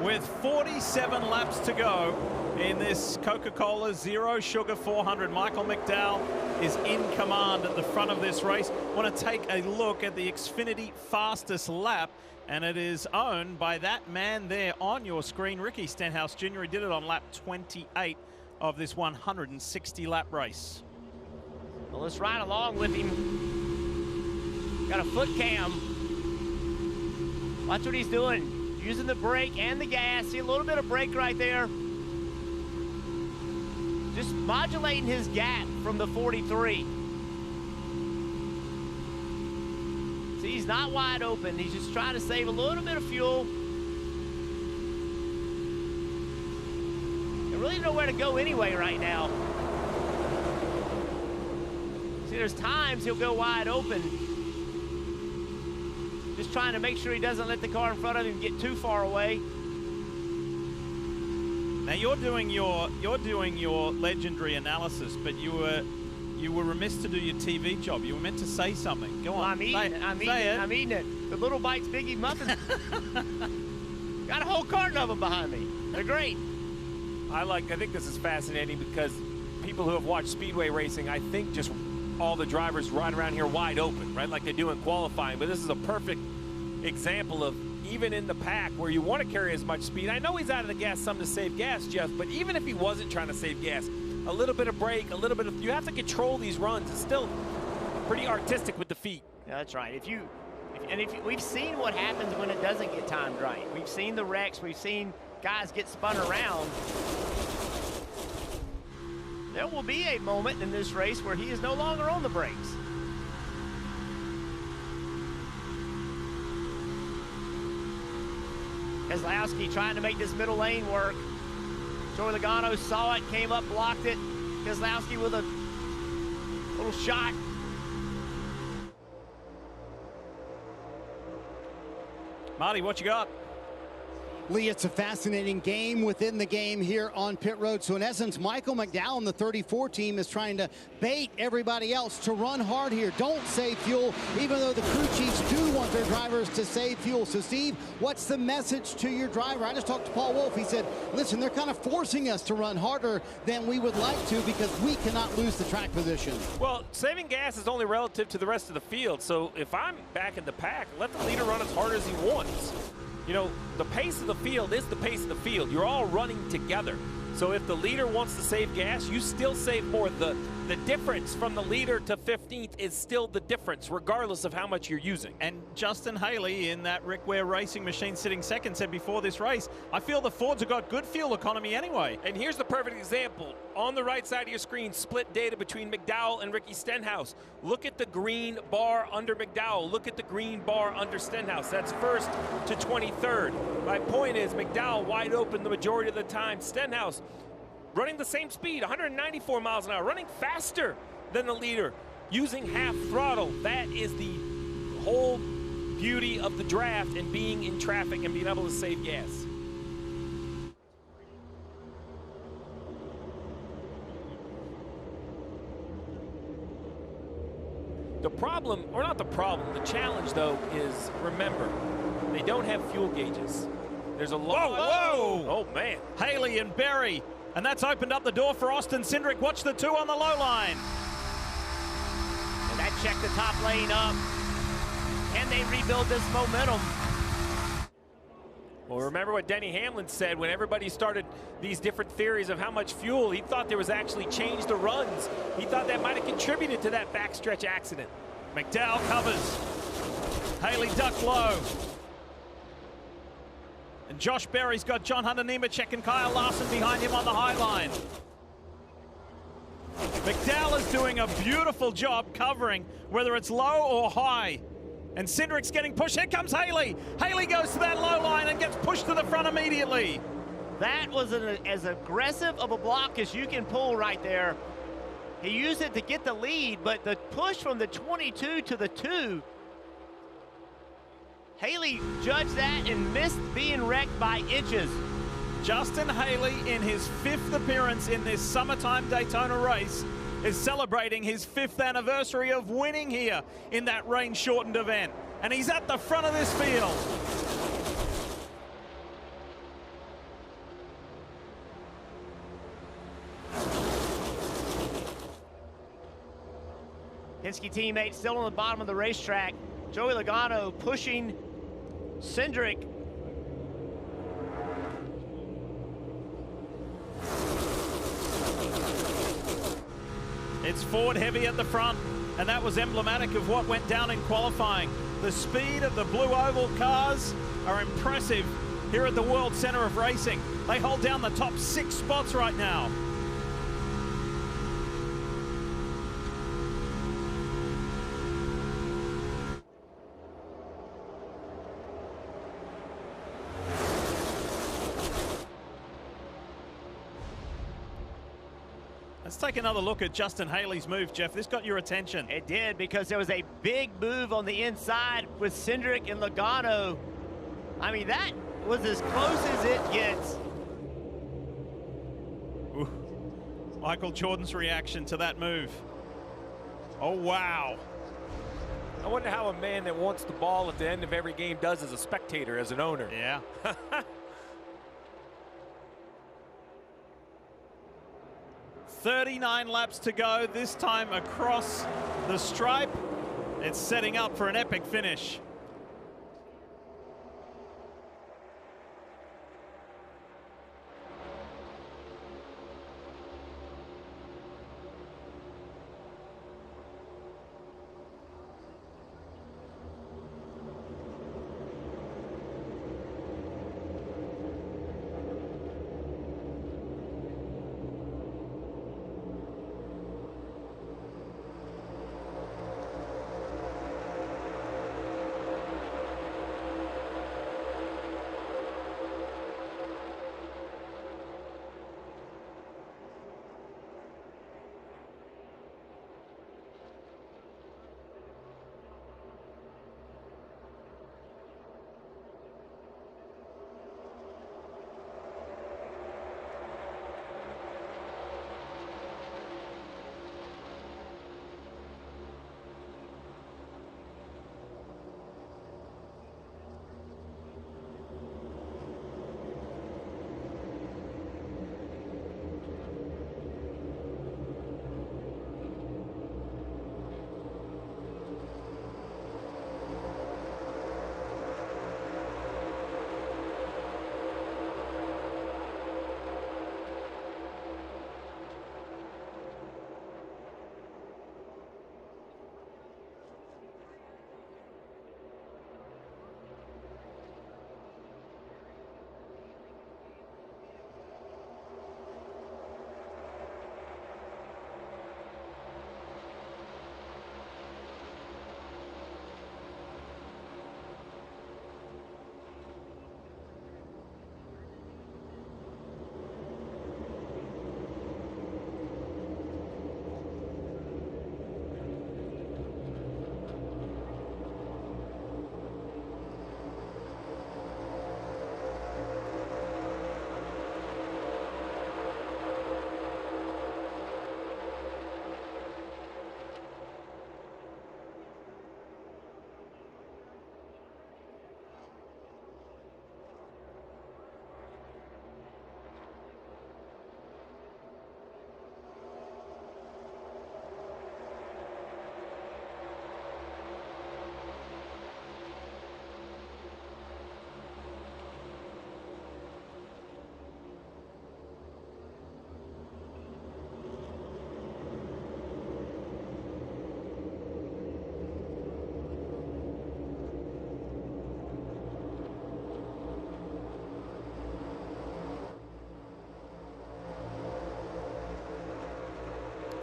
with 47 laps to go in this Coca-Cola Zero Sugar 400. Michael McDowell is in command at the front of this race. Want to take a look at the Xfinity fastest lap, and it is owned by that man there on your screen, Ricky Stenhouse Jr. He did it on lap 28 of this 160 lap race. Well, let's ride along with him. Got a foot cam. Watch what he's doing. Using the brake and the gas. See a little bit of brake right there. Just modulating his gap from the 43. See, he's not wide open. He's just trying to save a little bit of fuel. They really know where to go anyway right now. See, there's times he'll go wide open. Just trying to make sure he doesn't let the car in front of him get too far away. Now you're doing your legendary analysis, but you were remiss to do your TV job. You were meant to say something. Go on. Well, I'm eating it. The Little Bites Biggie muffins. Got a whole carton of them behind me. They're great. I think this is fascinating because people who have watched Speedway racing, I think just all the drivers ride around here wide open, right? Like they do in qualifying. But this is a perfect example of even in the pack where you want to carry as much speed. I know he's out of the gas some to save gas, Jeff, but even if he wasn't trying to save gas, a little bit of brake, a little bit of, you have to control these runs. It's still pretty artistic with the feet. Yeah, that's right. We've seen what happens when it doesn't get timed right. We've seen the wrecks. We've seen guys get spun around. There will be a moment in this race where he is no longer on the brakes. Keselowski trying to make this middle lane work. Joey Logano saw it, came up, blocked it. Keselowski with a little shot. Marty, what you got? Lee, it's a fascinating game within the game here on pit road. So in essence, Michael McDowell and the 34 team is trying to bait everybody else to run hard here. Don't save fuel, even though the crew chiefs do want their drivers to save fuel. So Steve, what's the message to your driver? I just talked to Paul Wolfe. He said, listen, they're kind of forcing us to run harder than we would like to because we cannot lose the track position. Well, saving gas is only relative to the rest of the field. So if I'm back in the pack, let the leader run as hard as he wants. You know, the pace of the field is the pace of the field. You're all running together. So if the leader wants to save gas, you still save more. The difference from the leader to 15th is still the difference, regardless of how much you're using. And Justin Haley in that Rick Ware Racing machine sitting second said before this race, I feel the Fords have got good fuel economy anyway. And here's the perfect example. On the right side of your screen, split data between McDowell and Ricky Stenhouse. Look at the green bar under McDowell. Look at the green bar under Stenhouse. That's first to 23rd. My point is McDowell wide open the majority of the time. Stenhouse running the same speed, 194 miles an hour, running faster than the leader, using half throttle. That is the whole beauty of the draft and being in traffic and being able to save gas. The problem, or not the problem, the challenge though is, remember, they don't have fuel gauges. There's a lot. Whoa! Oh man. Haley and Berry. And that's opened up the door for Austin Cindric. Watch the two on the low line. And that checked the top lane up. Can they rebuild this momentum? Well, remember what Denny Hamlin said when everybody started these different theories of how much fuel. He thought there was actually change the runs. He thought that might have contributed to that backstretch accident. McDowell covers. Haley ducked low. And Josh Berry's got John Hunter Nemechek and Kyle Larson behind him on the high line. McDowell is doing a beautiful job covering, whether it's low or high. And Cindric's getting pushed. Here comes Haley. Haley goes to that low line and gets pushed to the front immediately. That was as aggressive of a block as you can pull right there. He used it to get the lead, but the push from the 22 to the 2, Haley judged that and missed being wrecked by inches. Justin Haley, in his 5th appearance in this summertime Daytona race, is celebrating his 5th anniversary of winning here in that rain-shortened event. And he's at the front of this field. Penske teammate still on the bottom of the racetrack. Joey Logano pushing Cindric. It's Ford heavy at the front, and that was emblematic of what went down in qualifying. The speed of the Blue Oval cars are impressive here at the World Center of Racing. They hold down the top 6 spots right now. Let's take another look at Justin Haley's move, Jeff. This got your attention. It did, because there was a big move on the inside with Cindric and Logano. I mean, that was as close as it gets. Ooh. Michael Jordan's reaction to that move. Oh, wow. I wonder how a man that wants the ball at the end of every game does as a spectator, as an owner. Yeah. 39 laps to go, this time across the stripe. It's setting up for an epic finish.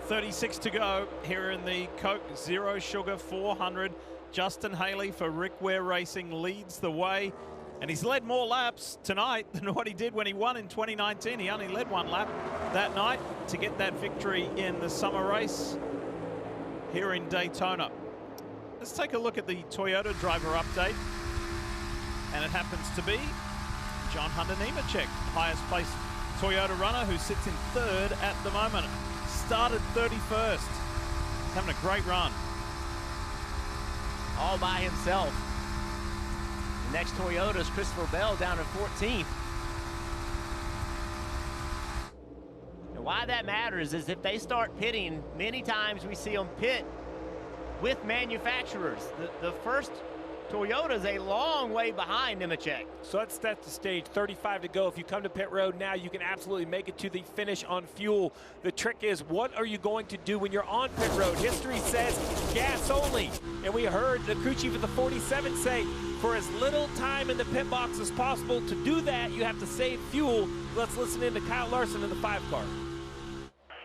.36 to go here in the Coke Zero Sugar 400. Justin Haley for Rick Ware Racing leads the way, and he's led more laps tonight than what he did when he won in 2019. He only led 1 lap that night to get that victory in the summer race here in Daytona. Let's take a look at the Toyota driver update, and it happens to be John Hunter Nemechek, highest placed Toyota runner, who sits in 3rd at the moment. Started 31st. He's having a great run. All by himself. The next Toyota is Christopher Bell down at 14th. And why that matters is if they start pitting, many times we see them pit with manufacturers. The first Toyota is a long way behind Nemechek. So let's set the stage. 35 to go. If you come to pit road now, you can absolutely make it to the finish on fuel. The trick is, what are you going to do when you're on pit road? History says gas only. And we heard the crew chief of the 47 say, for as little time in the pit box as possible, to do that, you have to save fuel. Let's listen in to Kyle Larson in the 5 car.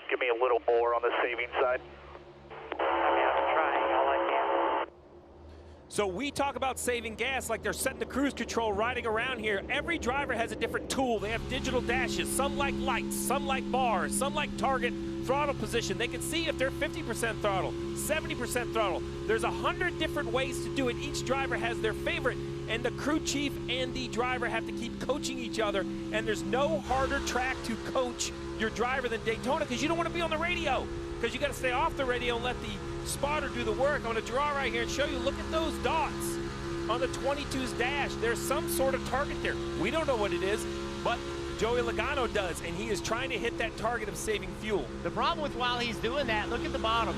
Give me a little more on the saving side. I'm trying all I can. So we talk about saving gas like they're setting the cruise control riding around here. Every driver has a different tool. They have digital dashes. Some like lights, some like bars, some like target throttle position. They can see if they're 50% throttle, 70% throttle. There's 100 different ways to do it. Each driver has their favorite, and the crew chief and the driver have to keep coaching each other. And there's no harder track to coach your driver than Daytona, because you don't want to be on the radio, because you got to stay off the radio and let the spotter do the work. I'm going to draw right here and show you. Look at those dots on the 22's dash. There's some sort of target there. We don't know what it is, but Joey Logano does, and he is trying to hit that target of saving fuel. The problem with while he's doing that, look at the bottom.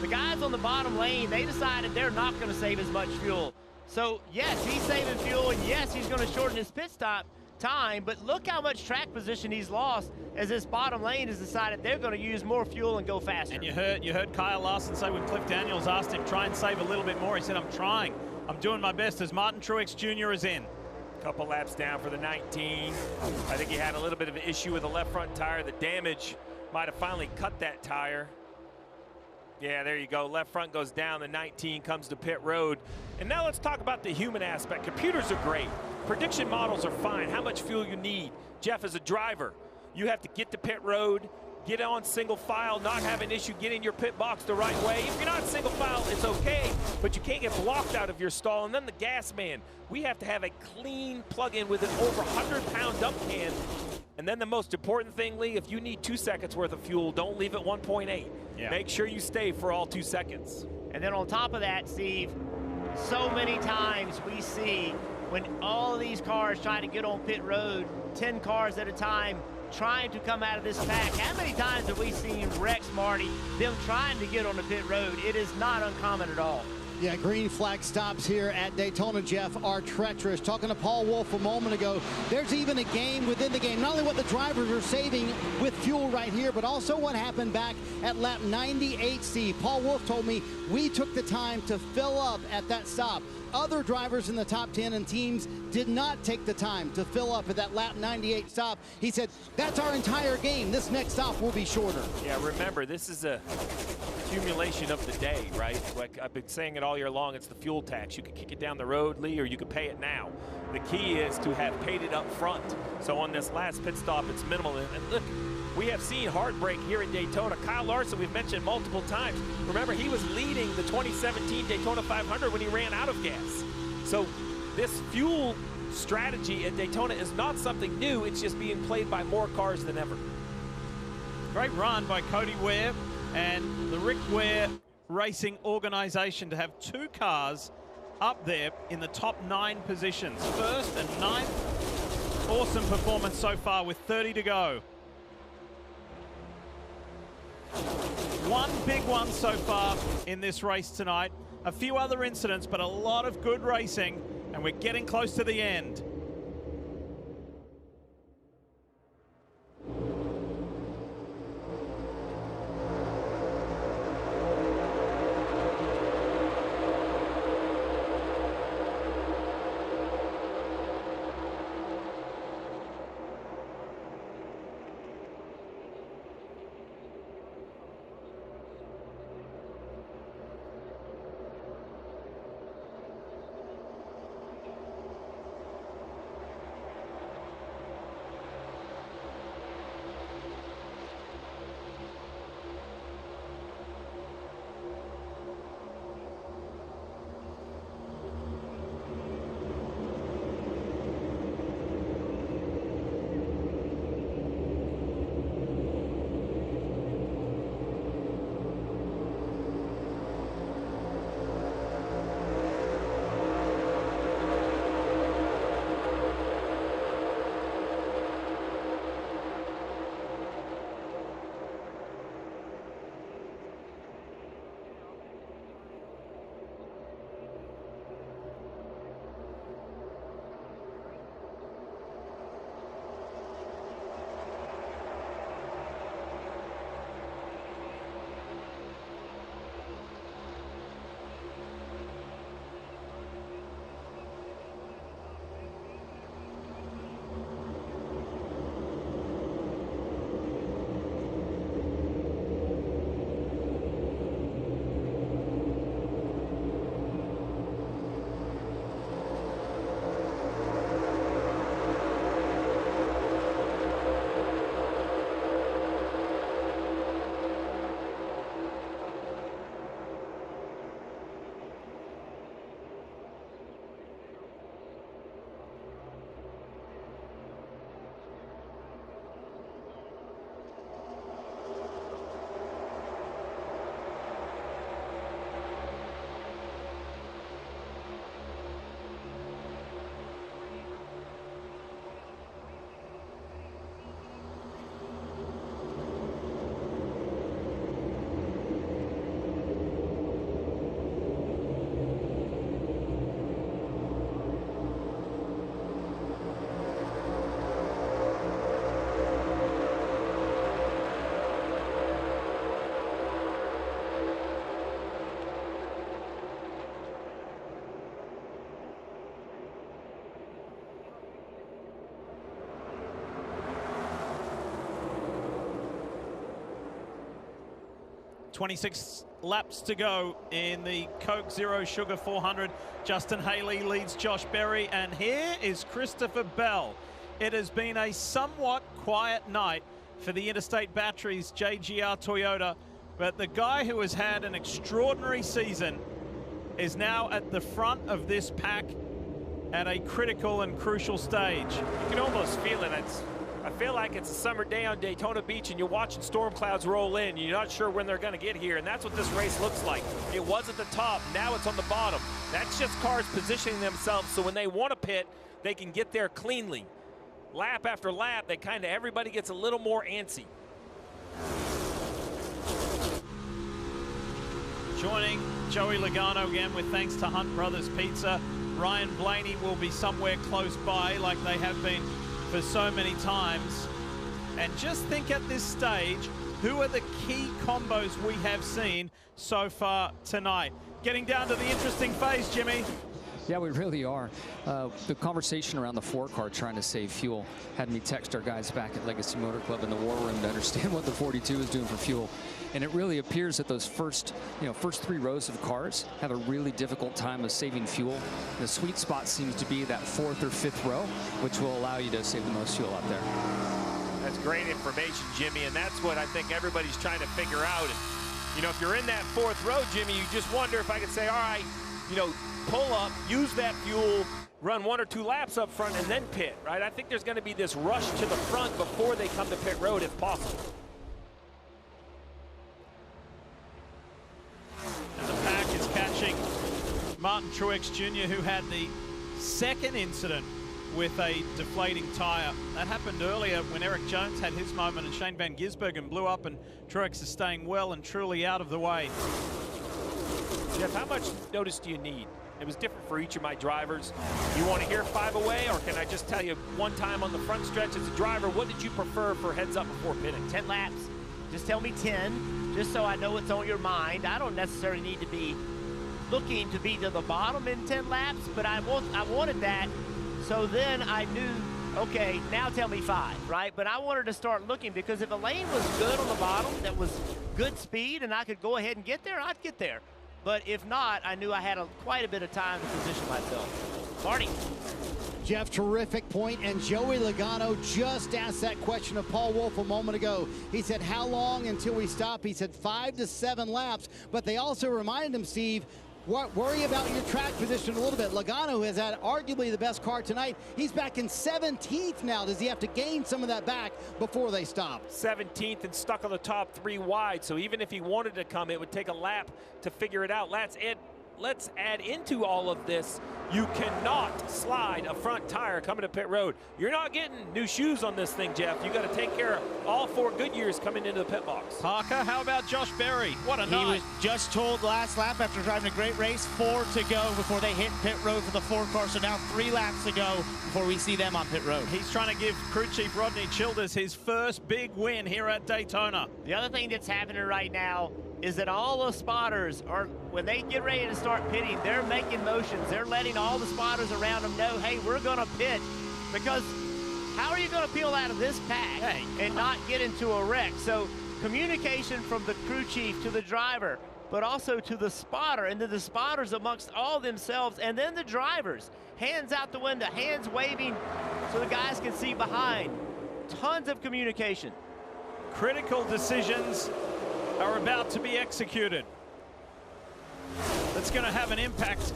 The guys on the bottom lane, they decided they're not going to save as much fuel. So yes, he's saving fuel, and yes, he's going to shorten his pit stop time, but look how much track position he's lost as this bottom lane has decided they're going to use more fuel and go faster. And you heard Kyle Larson say when Cliff Daniels asked him, try and save a little bit more, he said, I'm trying. I'm doing my best, as Martin Truex Jr. is in. Couple laps down for the 19. I think he had a little bit of an issue with the left front tire. The damage might have finally cut that tire. Yeah, there you go. Left front goes down. The 19 comes to pit road. And now let's talk about the human aspect. Computers are great. Prediction models are fine. How much fuel you need. Jeff, as a driver, you have to get to pit road, get on single file, not have an issue getting your pit box the right way. If you're not single file, it's okay, but you can't get blocked out of your stall. And then the gas man, we have to have a clean plug-in with an over 100-pound dump can. And then the most important thing, Lee, if you need 2 seconds worth of fuel, don't leave at 1.8. Yeah. Make sure you stay for all 2 seconds. And then on top of that, Steve, so many times we see when all of these cars try to get on pit road, 10 cars at a time, trying to come out of this pack. How many times have we seen wrecks, Marty, them trying to get on the pit road? It is not uncommon at all. Yeah, green flag stops here at Daytona, Jeff, are treacherous. Talking to Paul Wolf a moment ago, there's even a game within the game. Not only what the drivers are saving with fuel right here, but also what happened back at lap 98C. Paul Wolf told me we took the time to fill up at that stop. Other drivers in the top 10 and teams did not take the time to fill up at that lap 98 stop. He said, that's our entire game. This next stop will be shorter. Yeah, remember, this is a accumulation of the day, right? Like I've been saying it all year long, it's the fuel tax. You can kick it down the road, Lee, or you can pay it now. The key is to have paid it up front. So on this last pit stop, it's minimal. And look, we have seen heartbreak here in Daytona. Kyle Larson, we've mentioned multiple times. Remember, he was leading the 2017 Daytona 500 when he ran out of gas. So this fuel strategy at Daytona is not something new. It's just being played by more cars than ever. Great run by Cody Ware and the Rick Ware Racing organization to have 2 cars up there in the top 9 positions. First and 9th. Awesome performance so far with 30 to go. One big one so far in this race tonight. A few other incidents, but a lot of good racing, and we're getting close to the end. 26 laps to go in the Coke Zero Sugar 400. Justin Haley leads Josh Berry, and here is Christopher Bell. It has been a somewhat quiet night for the Interstate Batteries JGR Toyota, but the guy who has had an extraordinary season is now at the front of this pack at a critical and crucial stage. You can almost feel it. I feel like it's a summer day on Daytona Beach and you're watching storm clouds roll in. You're not sure when they're going to get here, and that's what this race looks like. It was at the top, now it's on the bottom. That's just cars positioning themselves so when they want to pit, they can get there cleanly. Lap after lap, everybody gets a little more antsy. Joining Joey Logano again with thanks to Hunt Brothers Pizza. Ryan Blaney will be somewhere close by like they have been for so many times. And just think at this stage, who are the key combos we have seen so far tonight? Getting down to the interesting phase, Jimmy. Yeah, we really are. The conversation around the 4-car trying to save fuel had me text our guys back at Legacy Motor Club in the war room to understand what the 42 is doing for fuel. And it really appears that those first 3 rows of cars have a really difficult time of saving fuel. The sweet spot seems to be that 4th or 5th row, which will allow you to save the most fuel out there. That's great information, Jimmy, and that's what I think everybody's trying to figure out. And, if you're in that 4th row, Jimmy, you just wonder if I could say, all right, pull up, use that fuel, run 1 or 2 laps up front, and then pit, right? I think there's going to be this rush to the front before they come to pit road if possible. And the pack is catching Martin Truex Jr., who had the second incident with a deflating tire. That happened earlier when Eric Jones had his moment and Shane Van Gisbergen blew up, and Truex is staying well and truly out of the way. Jeff, how much notice do you need? It was different for each of my drivers. You want to hear 5 away, or can I just tell you one time on the front stretch as a driver, what did you prefer for heads up before pitting? 10 laps. Just tell me 10, just so I know what's on your mind. I don't necessarily need to be looking to be to the bottom in 10 laps, but I wanted that, so then I knew, okay, now tell me 5, right? But I wanted to start looking, because if a lane was good on the bottom, that was good speed, and I could go ahead and get there, I'd get there. But if not, I knew I had quite a bit of time to position myself. Marty. Jeff, terrific point, and Joey Logano just asked that question of Paul Wolf a moment ago. He said, how long until we stop? He said 5 to 7 laps, but they also reminded him, Steve, worry about your track position a little bit. Logano has had arguably the best car tonight. He's back in 17th now. Does he have to gain some of that back before they stop? 17th and stuck on the top 3 wide. So even if he wanted to come, it would take a lap to figure it out. Let's add into all of this. You cannot slide a front tire coming to pit road. You're not getting new shoes on this thing, Jeff. You got to take care of all 4 Goodyears coming into the pit box. Parker, how about Josh Berry? What a night. He was just told last lap after driving a great race, 4 to go before they hit pit road for the 4 car. So now 3 laps to go before we see them on pit road. He's trying to give crew chief Rodney Childers his first big win here at Daytona. The other thing that's happening right now is that all the spotters are, when they get ready to start pitting, they're making motions. They're letting all the spotters around them know, hey, we're going to pit. Because how are you going to peel out of this pack and not get into a wreck? So communication from the crew chief to the driver, but also to the spotter, and then the spotters amongst all themselves, and then the drivers. Hands out the window, hands waving so the guys can see behind. Tons of communication. Critical decisions are about to be executed. That's going to have an impact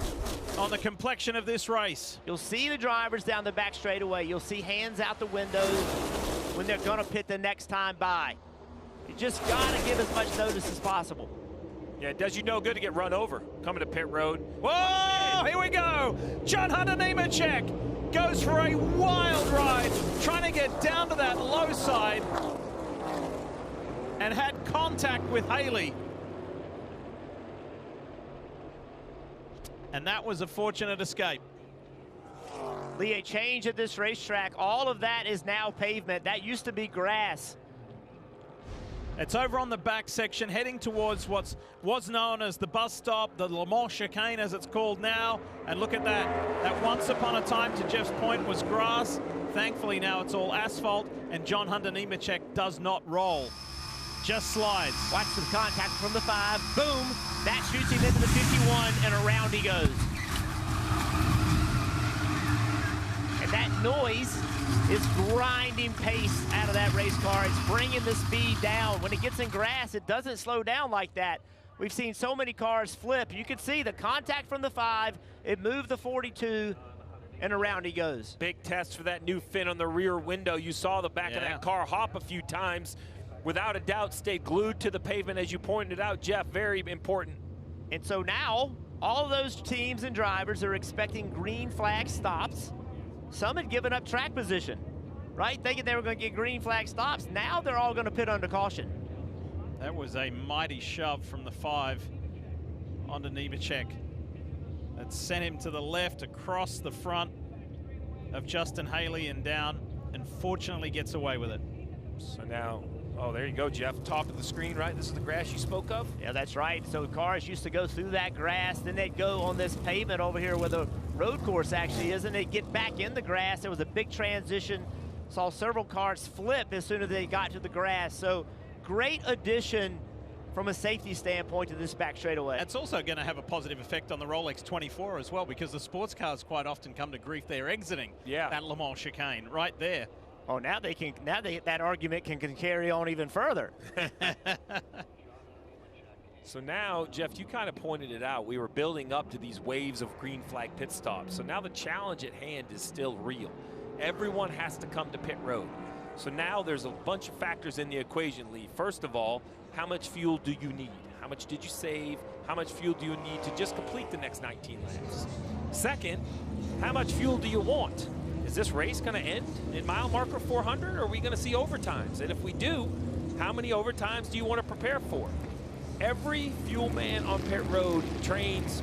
on the complexion of this race. You'll see the drivers down the back straightaway. You'll see hands out the windows when they're going to pit the next time by. You just got to give as much notice as possible. Yeah, it does you no good to get run over coming to pit road. Whoa, here we go. John Hunter Nemechek goes for a wild ride, trying to get down to that low side, and had contact with Haley. And that was a fortunate escape. Lee, a change at this racetrack. All of that is now pavement. That used to be grass. It's over on the back section, heading towards what was known as the bus stop, the Le Mans chicane as it's called now. And look at that. That once upon a time, to Jeff's point, was grass. Thankfully now it's all asphalt, and John Hunter Nemechek does not roll. just slides. Watch some contact from the 5. Boom. That shoots him into the 51, and around he goes. And that noise is grinding pace out of that race car. It's bringing the speed down. When it gets in grass, it doesn't slow down like that. We've seen so many cars flip. You can see the contact from the 5. It moved the 42, and around he goes. Big test for that new fin on the rear window. You saw the back of that car hop a few times. Without a doubt, stayed glued to the pavement, as you pointed out, Jeff. Very important. And so now, all of those teams and drivers are expecting green flag stops. Some had given up track position, right? Thinking they were going to get green flag stops. Now they're all going to pit under caution. That was a mighty shove from the 5 onto Nemechek. That sent him to the left across the front of Justin Haley and down, and fortunately gets away with it. So now, oh, there you go, Jeff. Top of the screen, right? This is the grass you spoke of? Yeah, that's right. So cars used to go through that grass, then they'd go on this pavement over here where the road course actually is, and they'd get back in the grass. There was a big transition. Saw several cars flip as soon as they got to the grass. So great addition from a safety standpoint to this back straightaway. It's also going to have a positive effect on the Rolex 24 as well, because the sports cars quite often come to grief. They're exiting that Le Mans chicane right there. Oh, now they can. Now that argument can carry on even further. So now, Jeff, you kind of pointed it out. We were building up to these waves of green flag pit stops. So now the challenge at hand is still real. Everyone has to come to pit road. So now there's a bunch of factors in the equation, Lee. First of all, how much fuel do you need? How much did you save? How much fuel do you need to just complete the next 19 laps? Second, how much fuel do you want? Is this race going to end in mile marker 400, or are we going to see overtimes? And if we do, how many overtimes do you want to prepare for? Every fuel man on pit road trains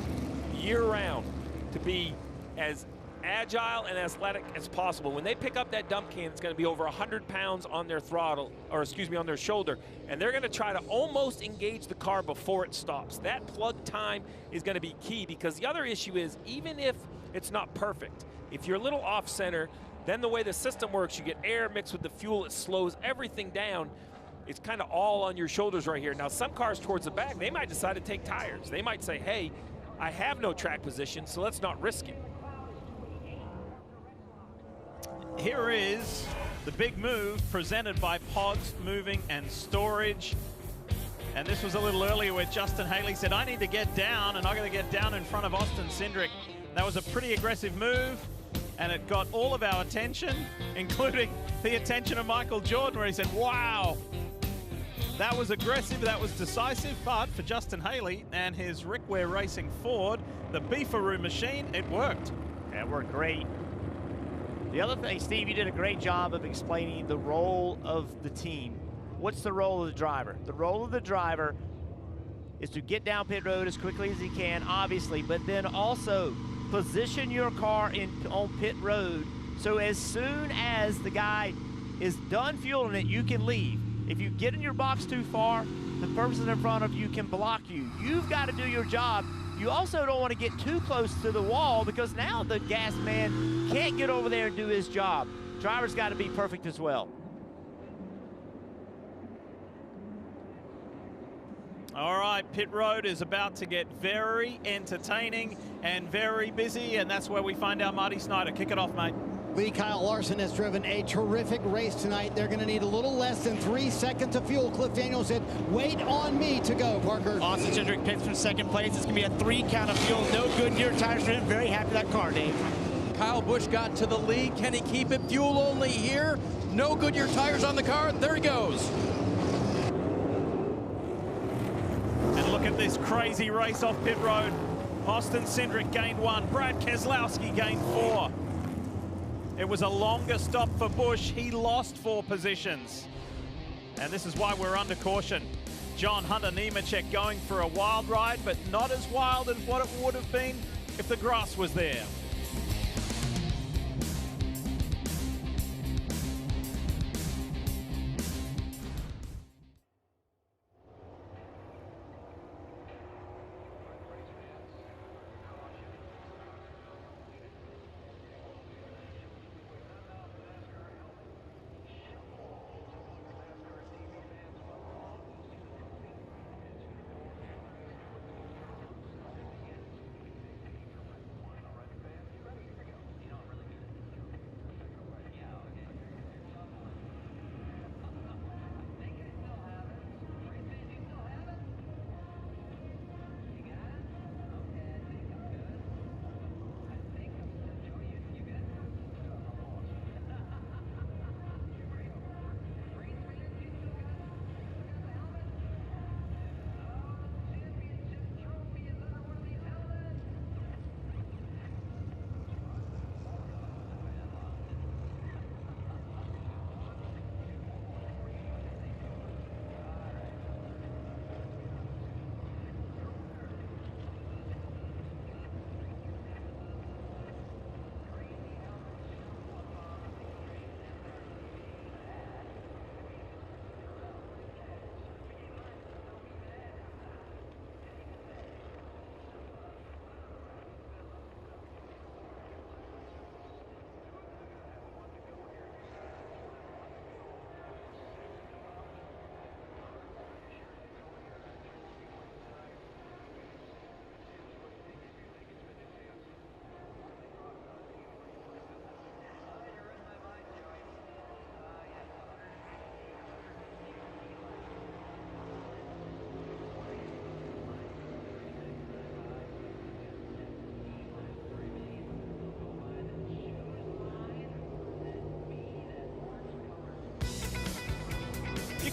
year-round to be as agile and athletic as possible. When they pick up that dump can, it's going to be over 100 pounds on their throttle, or excuse me, on their shoulder, and they're going to try to almost engage the car before it stops. That plug time is going to be key, because the other issue is, even if it's not perfect, if you're a little off center, then the way the system works, you get air mixed with the fuel, it slows everything down. It's kind of all on your shoulders right here. Now, some cars towards the back, they might decide to take tires. They might say, hey, I have no track position, so let's not risk it. Here is the big move presented by Pods Moving and Storage. And this was a little earlier where Justin Haley said, I need to get down, and I got to get down in front of Austin Cindric. That was a pretty aggressive move, and it got all of our attention, including the attention of Michael Jordan, where he said, wow, that was aggressive, that was decisive. But for Justin Haley and his Rickware Racing Ford, the Beefaroo machine, it worked. Yeah, it worked great. The other thing, Steve, you did a great job of explaining the role of the team. What's the role of the driver? The role of the driver is to get down pit road as quickly as he can, obviously, but then also position your car on pit road so as soon as the guy is done fueling it, you can leave. If you get in your box too far, the person in front of you can block you. You've got to do your job. You also don't want to get too close to the wall, because now the gas man can't get over there and do his job. Driver's got to be perfect as well. All right, pit road is about to get very entertaining and very busy, and that's where we find our Marty Snyder. Kick it off, mate. Lee Kyle Larson has driven a terrific race tonight. They're going to need a little less than 3 seconds of fuel. Cliff Daniels said, wait on me to go, Parker. Austin Cindric pits from second place. It's going to be a 3 count of fuel. No Goodyear tires for him. Very happy with that car, Dave. Kyle Busch got to the lead. Can he keep it? Fuel only here. No Goodyear tires on the car. There he goes. And look at this crazy race off pit road. Austin Cindric gained 1. Brad Keselowski gained 4. It was a longer stop for Busch. He lost 4 positions. And this is why we're under caution. John Hunter Nemechek going for a wild ride, but not as wild as what it would have been if the grass was there.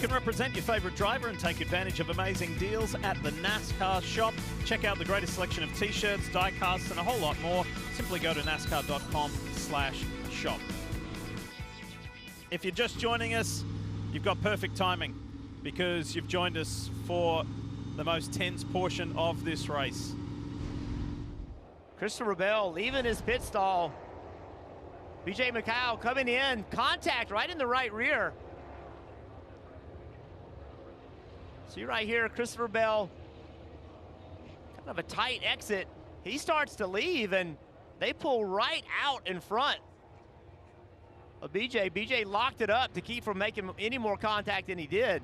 can represent your favorite driver and take advantage of amazing deals at the NASCAR shop. Check out the greatest selection of t-shirts, die casts, and a whole lot more. Simply go to NASCAR.com/shop. If you're just joining us, you've got perfect timing because you've joined us for the most tense portion of this race. Christopher Bell leaving his pit stall. BJ McCall coming in, contact right in the right rear. See right here, Christopher Bell, kind of a tight exit. He starts to leave and they pull right out in front of BJ. BJ locked it up to keep from making any more contact than he did.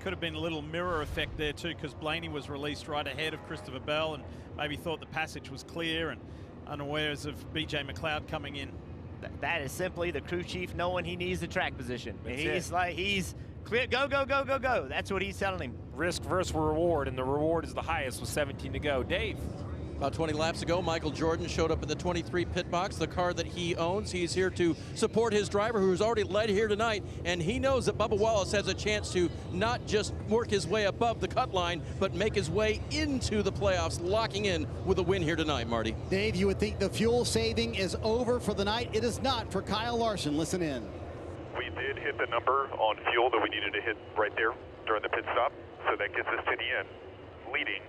Could have been a little mirror effect there too, because Blaney was released right ahead of Christopher Bell and maybe thought the passage was clear and unawares of BJ McLeod coming in. That is simply the crew chief knowing he needs the track position. That's He's clear, go, go, go, go, go. That's what he's telling him. Risk versus reward, and the reward is the highest with 17 to go. Dave. About 20 laps ago, Michael Jordan showed up in the 23 pit box, the car that he owns. He's here to support his driver who's already led here tonight, and he knows that Bubba Wallace has a chance to not just work his way above the cut line, but make his way into the playoffs, locking in with a win here tonight, Marty. Dave, you would think the fuel saving is over for the night. It is not for Kyle Larson. Listen in. We did hit the number on fuel that we needed to hit right there during the pit stop, so that gets us to the end, leading.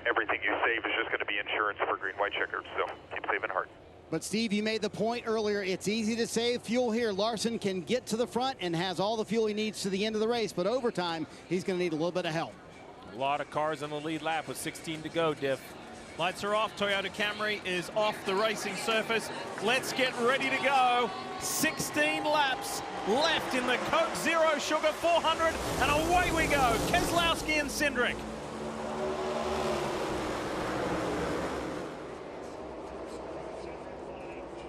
Everything you save is just going to be insurance for green-white checkers, so keep saving hard. But Steve, you made the point earlier, it's easy to save fuel here. Larson can get to the front and has all the fuel he needs to the end of the race, but over time, he's going to need a little bit of help. A lot of cars on the lead lap with 16 to go, Diff. Lights are off. Toyota Camry is off the racing surface. Let's get ready to go. 16 laps left in the Coke Zero Sugar 400, and away we go. Keselowski and Cindric.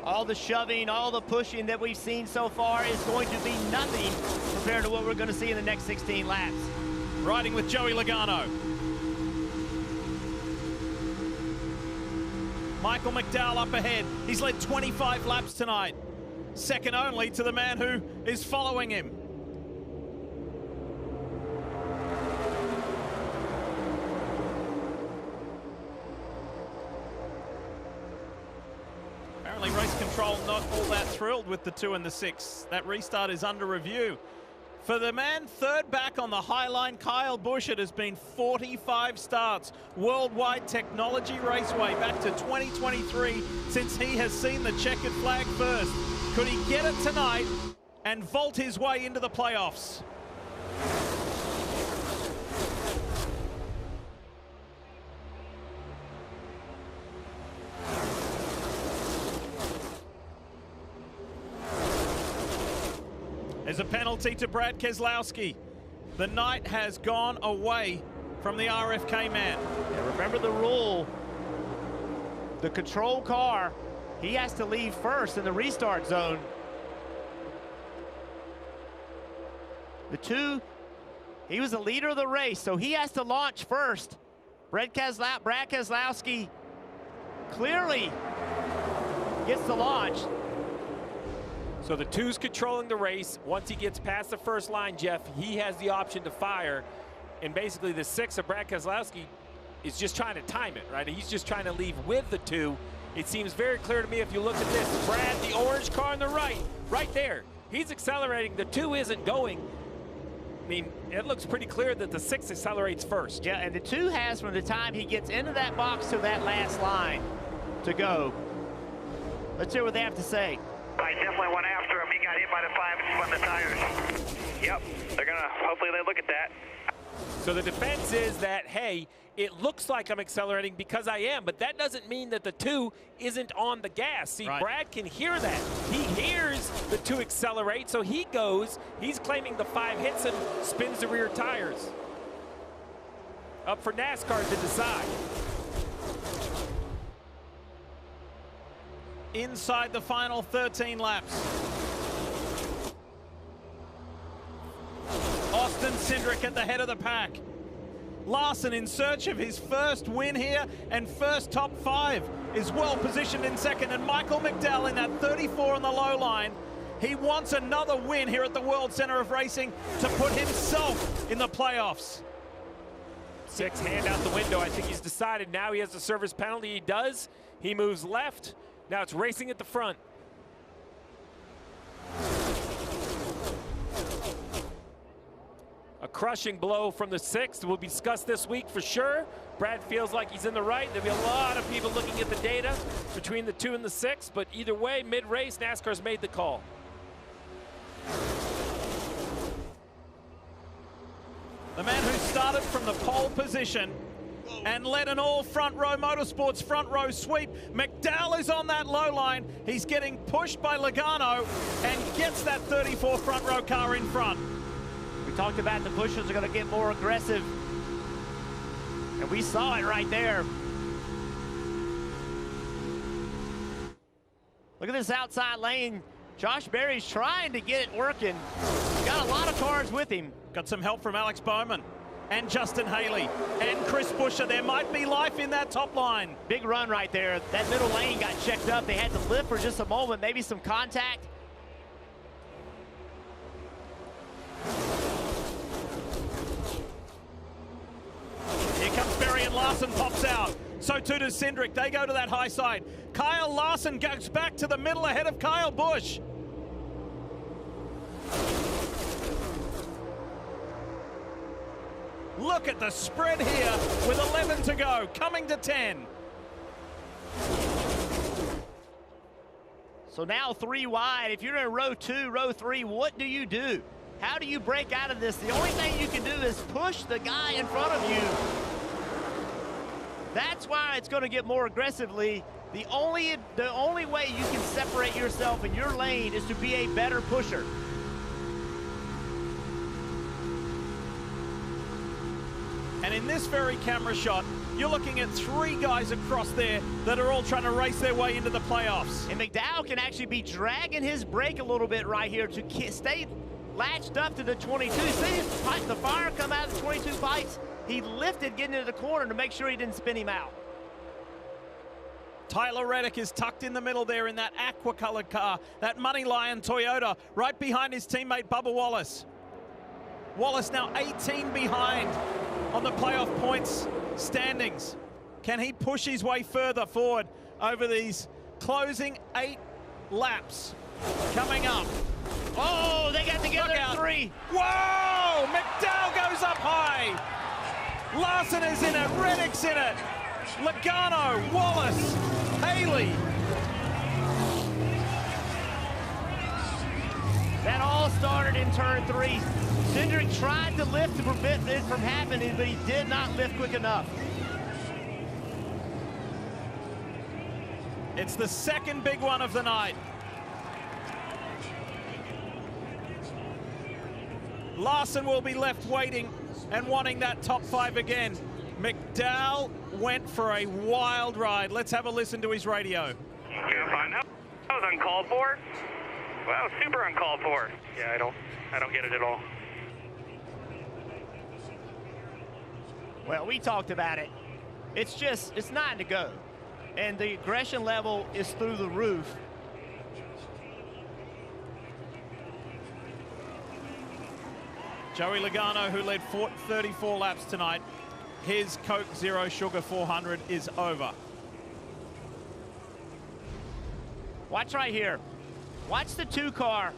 All the shoving, all the pushing that we've seen so far is going to be nothing compared to what we're going to see in the next 16 laps. Riding with Joey Logano. Michael McDowell up ahead. He's led 25 laps tonight. Second only to the man who is following him. Apparently race control not all that thrilled with the 2 and the 6. That restart is under review. For the man third back on the high line, Kyle Busch, it has been 45 starts. Worldwide Technology Raceway back to 2023 since he has seen the checkered flag first. Could he get it tonight and vault his way into the playoffs? There's a penalty to Brad Keselowski. The night has gone away from the RFK man. Yeah, remember the rule. The control car, he has to leave first in the restart zone. The 2, he was the leader of the race, so he has to launch first. Brad Keselowski clearly gets the launch. So the 2's controlling the race. Once he gets past the first line, Jeff, he has the option to fire. And basically the 6 of Brad Keselowski is just trying to time it, right? He's just trying to leave with the 2. It seems very clear to me if you look at this. Brad, the orange car on the right there. He's accelerating. The 2 isn't going. I mean, it looks pretty clear that the 6 accelerates first. Yeah, and the 2 has from the time he gets into that box to that last line to go. Let's hear what they have to say. I definitely went after him. He got hit by the 5 and spun the tires. Yep, they're gonna, hopefully they look at that. So the defense is that, hey, it looks like I'm accelerating because I am, but that doesn't mean that the 2 isn't on the gas. See, right. Brad can hear that. He hears the 2 accelerate, so he goes, he's claiming the 5 hits and spins the rear tires. Up for NASCAR to decide. Inside the final 13 laps. Austin Cindric at the head of the pack. Larson in search of his first win here and first top 5 is well positioned in second, and Michael McDowell in that 34 on the low line. He wants another win here at the World Center of Racing to put himself in the playoffs. 6 hand out the window. I think he's decided now he has a service penalty. He does. He moves left. Now it's racing at the front. A crushing blow from the 6th will be discussed this week for sure. Brad feels like he's in the right. There'll be a lot of people looking at the data between the 2 and the 6, but either way, mid-race, NASCAR's made the call. The man who started from the pole position and led an all front row motorsports front row sweep. McDowell is on that low line. He's getting pushed by Logano and gets that 34 front row car in front. We talked about the pushers are going to get more aggressive. And we saw it right there. Look at this outside lane. Josh Berry's trying to get it working. Got a lot of cars with him. Got some help from Alex Bowman and Justin Haley and Chris Buescher. There might be life in that top line. Big run right there. That middle lane got checked up. They had to lift for just a moment, maybe some contact. Here comes Berry and Larson pops out. So too does Cindric. They go to that high side. Kyle Larson goes back to the middle ahead of Kyle Busch. Look at the spread here with 11 to go, coming to 10. So now 3 wide. If you're in row 2, row 3, what do you do? How do you break out of this? The only thing you can do is push the guy in front of you. That's why it's going to get more aggressively. The only way you can separate yourself in your lane is to be a better pusher. And in this very camera shot, you're looking at 3 guys across there that are all trying to race their way into the playoffs. And McDowell can actually be dragging his brake a little bit right here to stay latched up to the 22. See the fire come out of the 22 pipes? He lifted getting into the corner to make sure he didn't spin him out. Tyler Reddick is tucked in the middle there in that aqua-colored car, that Money Lion Toyota, right behind his teammate Bubba Wallace. Wallace now 18 behind on the playoff points standings. Can he push his way further forward over these closing 8 laps coming up? Oh, they got together at 3. Whoa! McDowell goes up high. Larson is in it. Reddick's in it. Logano, Wallace, Haley. That all started in turn 3. Cindric tried to lift to prevent it from happening, but he did not lift quick enough. It's the second big one of the night. Larson will be left waiting and wanting that top 5 again. McDowell went for a wild ride. Let's have a listen to his radio. That was uncalled for. Well, that was super uncalled for. Yeah, I don't get it at all. Well, we talked about it. It's 9 to go. And the aggression level is through the roof. Joey Logano, who led 34 laps tonight, his Coke Zero Sugar 400 is over. Watch right here. Watch the 2 car.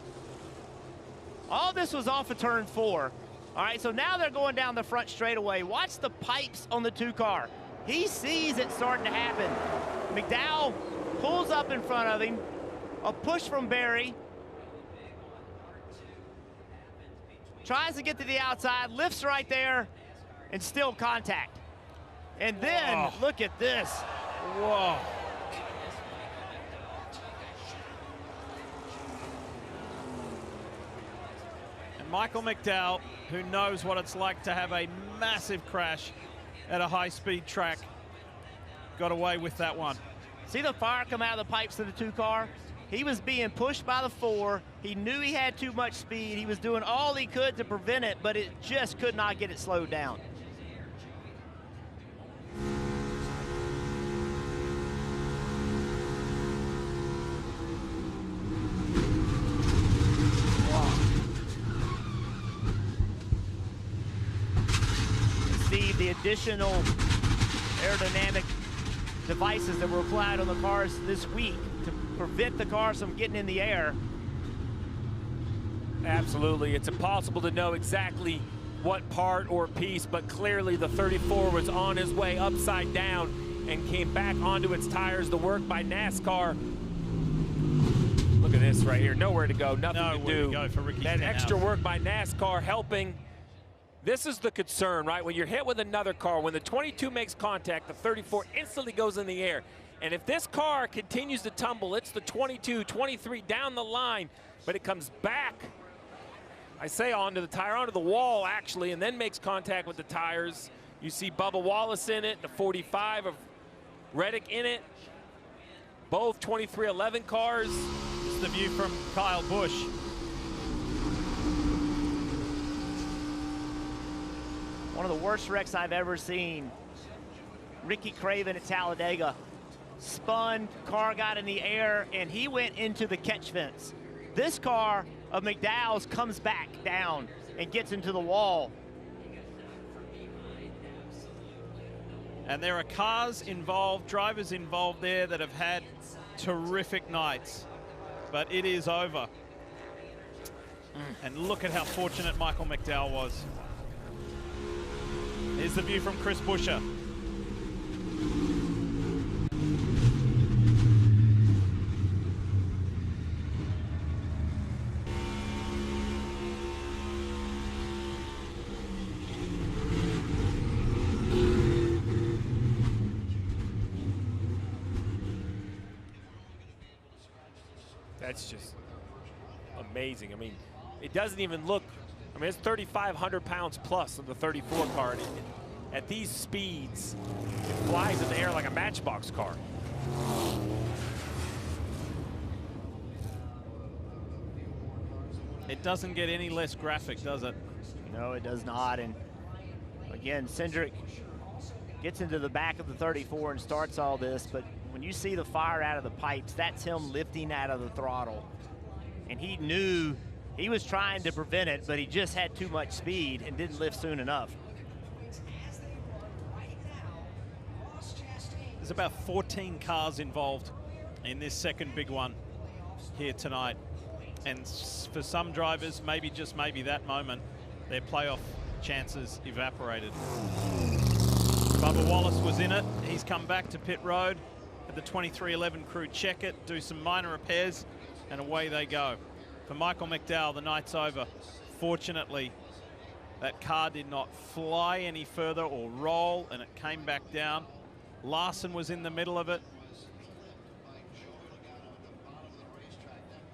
All this was off of turn 4. All right, so now they're going down the front straightaway. Watch the pipes on the 2 car. He sees it starting to happen. McDowell pulls up in front of him. A push from Berry. Tries to get to the outside, lifts right there, and still contact. And then, look at this. Whoa. And Michael McDowell, who knows what it's like to have a massive crash at a high-speed track, got away with that one. See the fire come out of the pipes of the 2 car? He was being pushed by the 4. He knew he had too much speed. He was doing all he could to prevent it, but it just could not get it slowed down. the additional aerodynamic devices that were applied on the cars this week to prevent the cars from getting in the air. Absolutely. It's impossible to know exactly what part or piece, but clearly the 34 was on his way upside down and came back onto its tires. The work by NASCAR. Look at this right here. Nowhere to go, nothing to do. Go for Ricky that Stenhouse. extra work by NASCAR helping. This is the concern, right? When you're hit with another car, when the 22 makes contact, the 34 instantly goes in the air. And if this car continues to tumble, it's the 22, 23 down the line, but it comes back, I say onto the tire, onto the wall actually, and then makes contact with the tires. You see Bubba Wallace in it, the 45 of Reddick in it. Both 2311 cars. This is the view from Kyle Busch. One of the worst wrecks I've ever seen. Ricky Craven at Talladega. Spun, car got in the air, and he went into the catch fence. This car of McDowell's comes back down and gets into the wall. And there are cars involved, drivers involved there that have had terrific nights, but it is over. And look at how fortunate Michael McDowell was. Here's the view from Chris Buescher. That's just amazing. I mean, it doesn't even look, I mean, it's 3,500 pounds plus of the 34 car. And at these speeds, it flies in the air like a Matchbox car. It doesn't get any less graphic, does it? No, it does not. And again, Cindric gets into the back of the 34 and starts all this, but when you see the fire out of the pipes, that's him lifting out of the throttle. And he knew he was trying to prevent it, but he just had too much speed and didn't lift soon enough. There's about 14 cars involved in this second big one here tonight. And for some drivers, maybe just maybe that moment, their playoff chances evaporated. Bubba Wallace was in it. He's come back to pit road. The 2311 crew check it, do some minor repairs, and away they go. For Michael McDowell, the night's over. Fortunately, that car did not fly any further or roll, and it came back down. Larson was in the middle of it.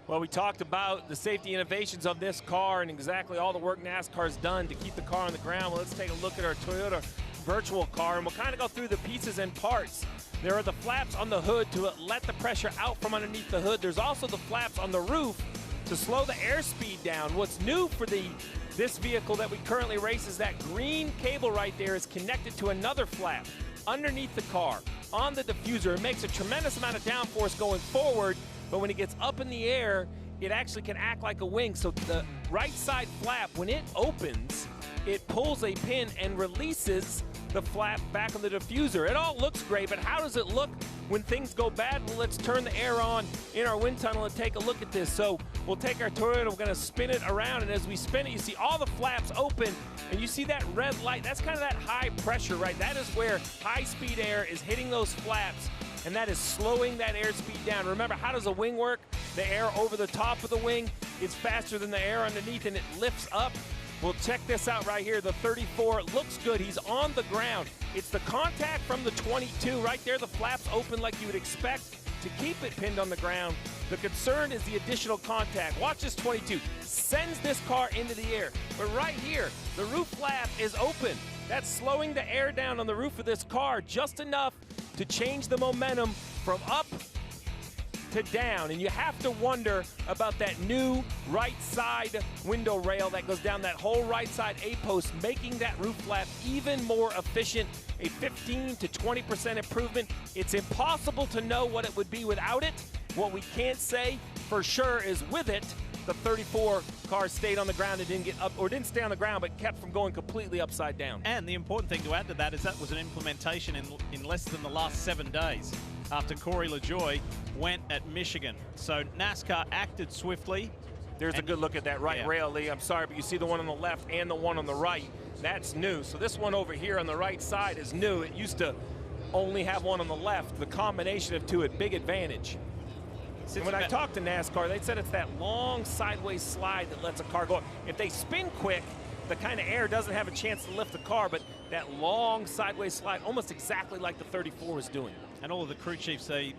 Well, we talked about the safety innovations of this car and exactly all the work NASCAR's done to keep the car on the ground. Well, let's take a look at our Toyota virtual car, and we'll kind of go through the pieces and parts. There are the flaps on the hood to let the pressure out from underneath the hood. There's also the flaps on the roof to slow the airspeed down. What's new for this vehicle that we currently race is that green cable right there is connected to another flap underneath the car on the diffuser. It makes a tremendous amount of downforce going forward, but when it gets up in the air, it actually can act like a wing. So the right side flap, when it opens, it pulls a pin and releases the flap back on the diffuser. It all looks great, but how does it look when things go bad? Well, let's turn the air on in our wind tunnel and take a look at this. So we'll take our Toyota, we're gonna spin it around, and as we spin it, you see all the flaps open, and you see that red light. That's kind of that high pressure, right? That is where high-speed air is hitting those flaps, and that is slowing that airspeed down. Remember, how does a wing work? The air over the top of the wing is faster than the air underneath, and it lifts up. Well, check this out right here. The 34 looks good. He's on the ground. It's the contact from the 22 right there. The flaps open like you would expect to keep it pinned on the ground. The concern is the additional contact. Watch this 22. Sends this car into the air. But right here, the roof flap is open. That's slowing the air down on the roof of this car just enough to change the momentum from up to down. And you have to wonder about that new right side window rail that goes down that whole right side A-post, making that roof flap even more efficient, a 15 to 20% improvement. It's impossible to know what it would be without it. What we can't say for sure is with it, the 34 car stayed on the ground and didn't get up, or didn't stay on the ground, but kept from going completely upside down. And the important thing to add to that is that was an implementation in less than the last 7 days after Corey LaJoie went at Michigan. So NASCAR acted swiftly. There's a good look at that right rail, Lee. I'm sorry, but you see the one on the left and the one on the right. That's new. So this one over here on the right side is new. It used to only have one on the left. The combination of two, a big advantage. And when I talked to NASCAR, they said it's that long sideways slide that lets a car go up. If they spin quick, the kind of air doesn't have a chance to lift the car, but that long sideways slide, almost exactly like the 34 was doing. And all of the crew chiefs, they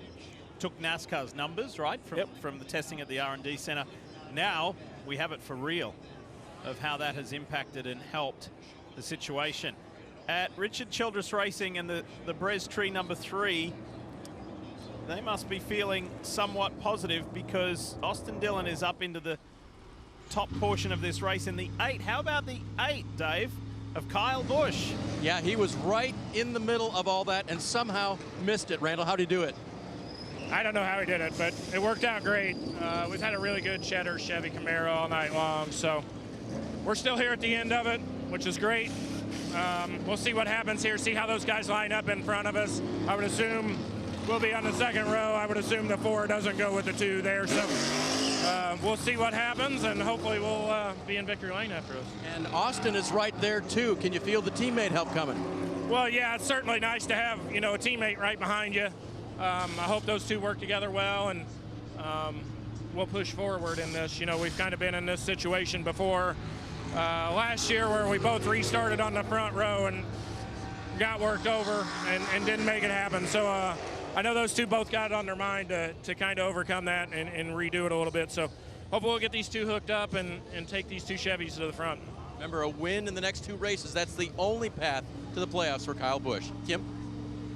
took NASCAR's numbers, right, from the testing at the R&D Center. Now we have it for real of how that has impacted and helped the situation. At Richard Childress Racing and the Brez Tree number 3, they must be feeling somewhat positive because Austin Dillon is up into the top portion of this race in the 8. How about the 8, Dave, of Kyle Busch? Yeah, he was right in the middle of all that and somehow missed it. Randall, how'd he do it? I don't know how he did it, but it worked out great. We've had a really good Cheddar Chevy Camaro all night long, so we're still here at the end of it, which is great. We'll see what happens here, see how those guys line up in front of us. I would assume we'll be on the second row. I would assume the 4 doesn't go with the 2 there, so we'll see what happens, and hopefully we'll be in victory lane after us. And Austin is right there, too. Can you feel the teammate help coming? Well, yeah, it's certainly nice to have, a teammate right behind you. I hope those 2 work together well, and we'll push forward in this. We've kind of been in this situation before last year where we both restarted on the front row and got worked over and didn't make it happen. So I know those 2 both got it on their mind to kind of overcome that and redo it a little bit. So hopefully we'll get these 2 hooked up and take these 2 Chevys to the front. Remember, a win in the next 2 races, that's the only path to the playoffs for Kyle Busch. Kim?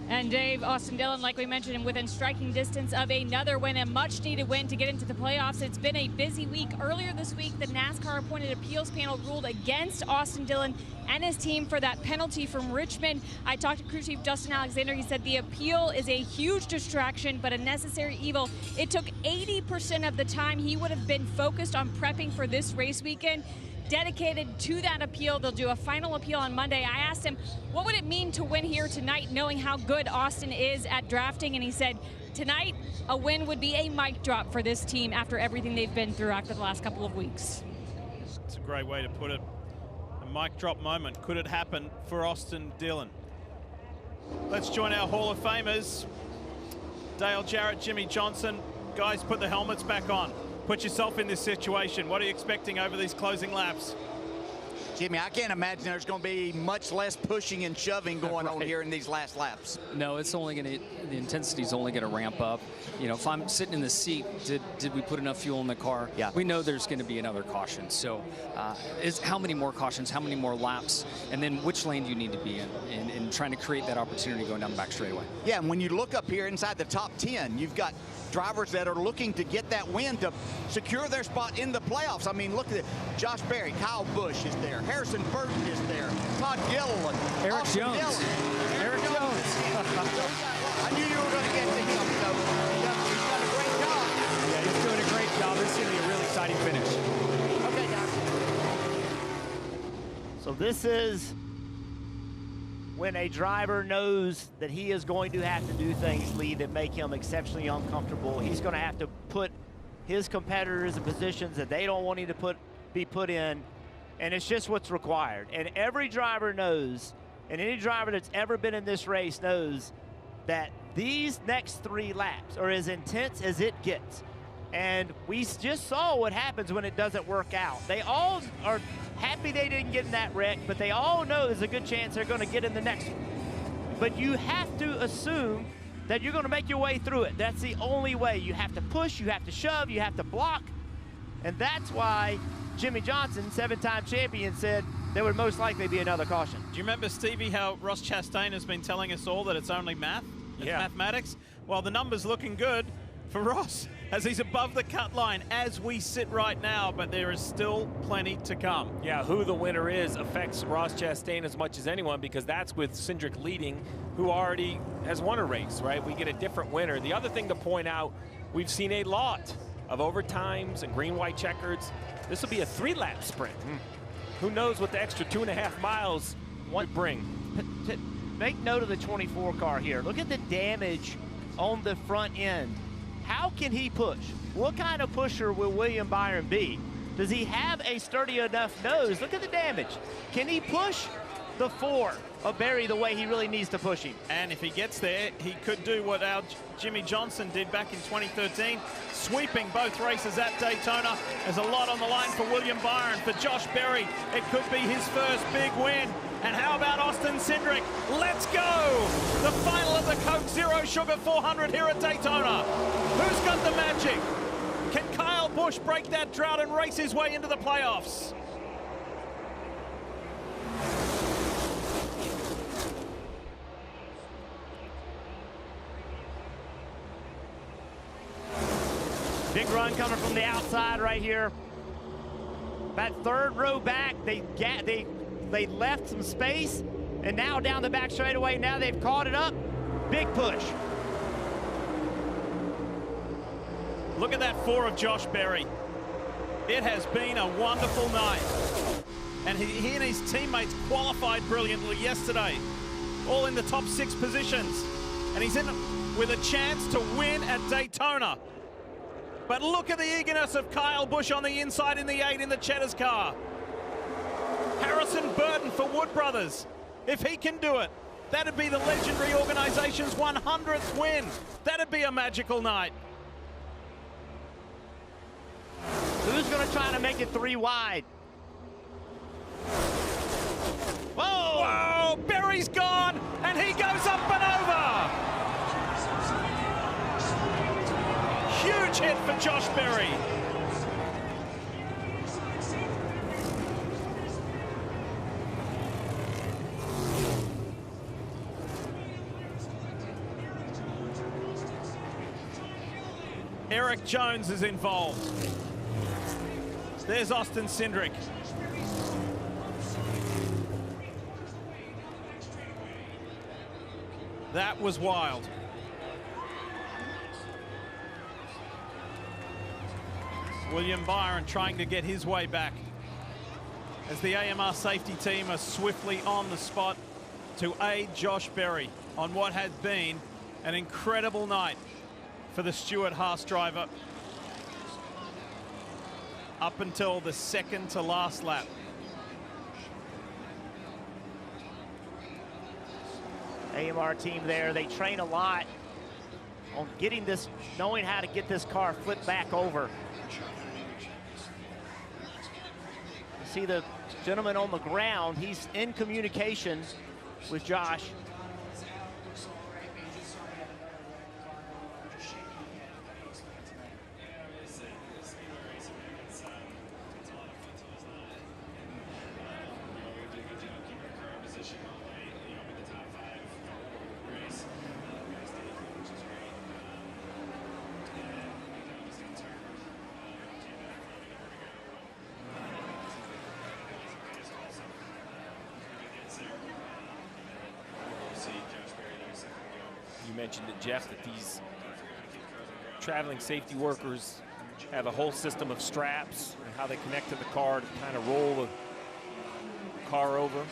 And Dave, Austin Dillon, like we mentioned, within striking distance of another win, a much-needed win to get into the playoffs. It's been a busy week. Earlier this week, the NASCAR appointed appeals panel ruled against Austin Dillon and his team for that penalty from Richmond. I talked to crew chief Justin Alexander. He said the appeal is a huge distraction, but a necessary evil. It took 80% of the time he would have been focused on prepping for this race weekend, dedicated to that appeal. They'll do a final appeal on Monday. I asked him, what would it mean to win here tonight, knowing how good Austin is at drafting? And he said, tonight, a win would be a mic drop for this team after everything they've been through after the last couple of weeks. It's a great way to put it. A mic drop moment. Could it happen for Austin Dillon? Let's join our Hall of Famers. Dale Jarrett, Jimmy Johnson. Guys, put the helmets back on. Put yourself in this situation. What are you expecting over these closing laps? Jimmy, I can't imagine there's going to be much less pushing and shoving going on here in these last laps. No, it's only going to, the intensity is only going to ramp up. If I'm sitting in the seat, did we put enough fuel in the car? Yeah. We know there's going to be another caution. So how many more cautions, how many more laps, and then which lane do you need to be in trying to create that opportunity going down the back straightaway? Yeah, and when you look up here inside the top 10, you've got drivers that are looking to get that win to secure their spot in the playoffs. I mean, look at it. Josh Berry, Kyle Busch is there. Harrison Burton is there. Todd Gilliland. Eric Austin Jones. Dillon. Eric Jones. I knew you were going to get to him, so he's done a great job. Yeah, he's doing a great job. This is going to be a really exciting finish. Okay, guys. So this is when a driver knows that he is going to have to do things, Lee, that make him exceptionally uncomfortable. He's going to have to put his competitors in positions that they don't want him to be put in, and it's just what's required. And every driver knows, and any driver that's ever been in this race knows, that these next 3 laps are as intense as it gets. And we just saw what happens when it doesn't work out. They all are happy they didn't get in that wreck, but they all know there's a good chance they're going to get in the next one. But you have to assume that you're going to make your way through it. That's the only way. You have to push, you have to shove, you have to block. And that's why Jimmy Johnson, 7-time champion, said there would most likely be another caution. Do you remember, Stevie, how Ross Chastain has been telling us all that it's only math? It's mathematics? Well, the number's looking good for Ross as he's above the cut line as we sit right now, but there is still plenty to come. Yeah, who the winner is affects Ross Chastain as much as anyone, because that's with Cindric leading, who already has won a race, right? We get a different winner. The other thing to point out, we've seen a lot of overtimes and green-white checkers. This will be a 3-lap sprint. Who knows what the extra 2.5 miles would bring. Make note of the 24 car here. Look at the damage on the front end. How can he push? What kind of pusher will William Byron be? Does he have a sturdy enough nose? Look at the damage. Can he push the 4 of Berry the way he really needs to push him? And if he gets there, he could do what our Jimmy Johnson did back in 2013, sweeping both races at Daytona. There's a lot on the line for William Byron. For Josh Berry, it could be his first big win. And how about Austin Cindric? Let's go! The final of the Coke Zero Sugar 400 here at Daytona. Who's got the magic? Can Kyle Busch break that drought and race his way into the playoffs? Big run coming from the outside right here. That third row back, they left some space, and now down the back straightaway, now they've caught it up. Big push. Look at that 4 of Josh Berry. It has been a wonderful night. And he and his teammates qualified brilliantly yesterday, all in the top 6 positions. And he's in with a chance to win at Daytona. But look at the eagerness of Kyle Busch on the inside in the 8 in the Cheddar's car. Harrison Burton for Wood Brothers. If he can do it, that'd be the legendary organization's 100th win. That'd be a magical night. Who's going to try to make it 3 wide? Whoa! Whoa! Berry's gone, and he goes up and over. Huge hit for Josh Berry. Eric Jones is involved. There's Austin Cindric. That was wild. William Byron trying to get his way back as the AMR safety team are swiftly on the spot to aid Josh Berry on what had been an incredible night for the Stewart Haas driver up until the second to last lap. AMR team there, they train a lot on getting this, knowing how to get this car flipped back over. You see the gentleman on the ground, he's in communication with Josh. You mentioned it, Jeff, that these traveling safety workers have a whole system of straps and how they connect to the car to kind of roll the car over.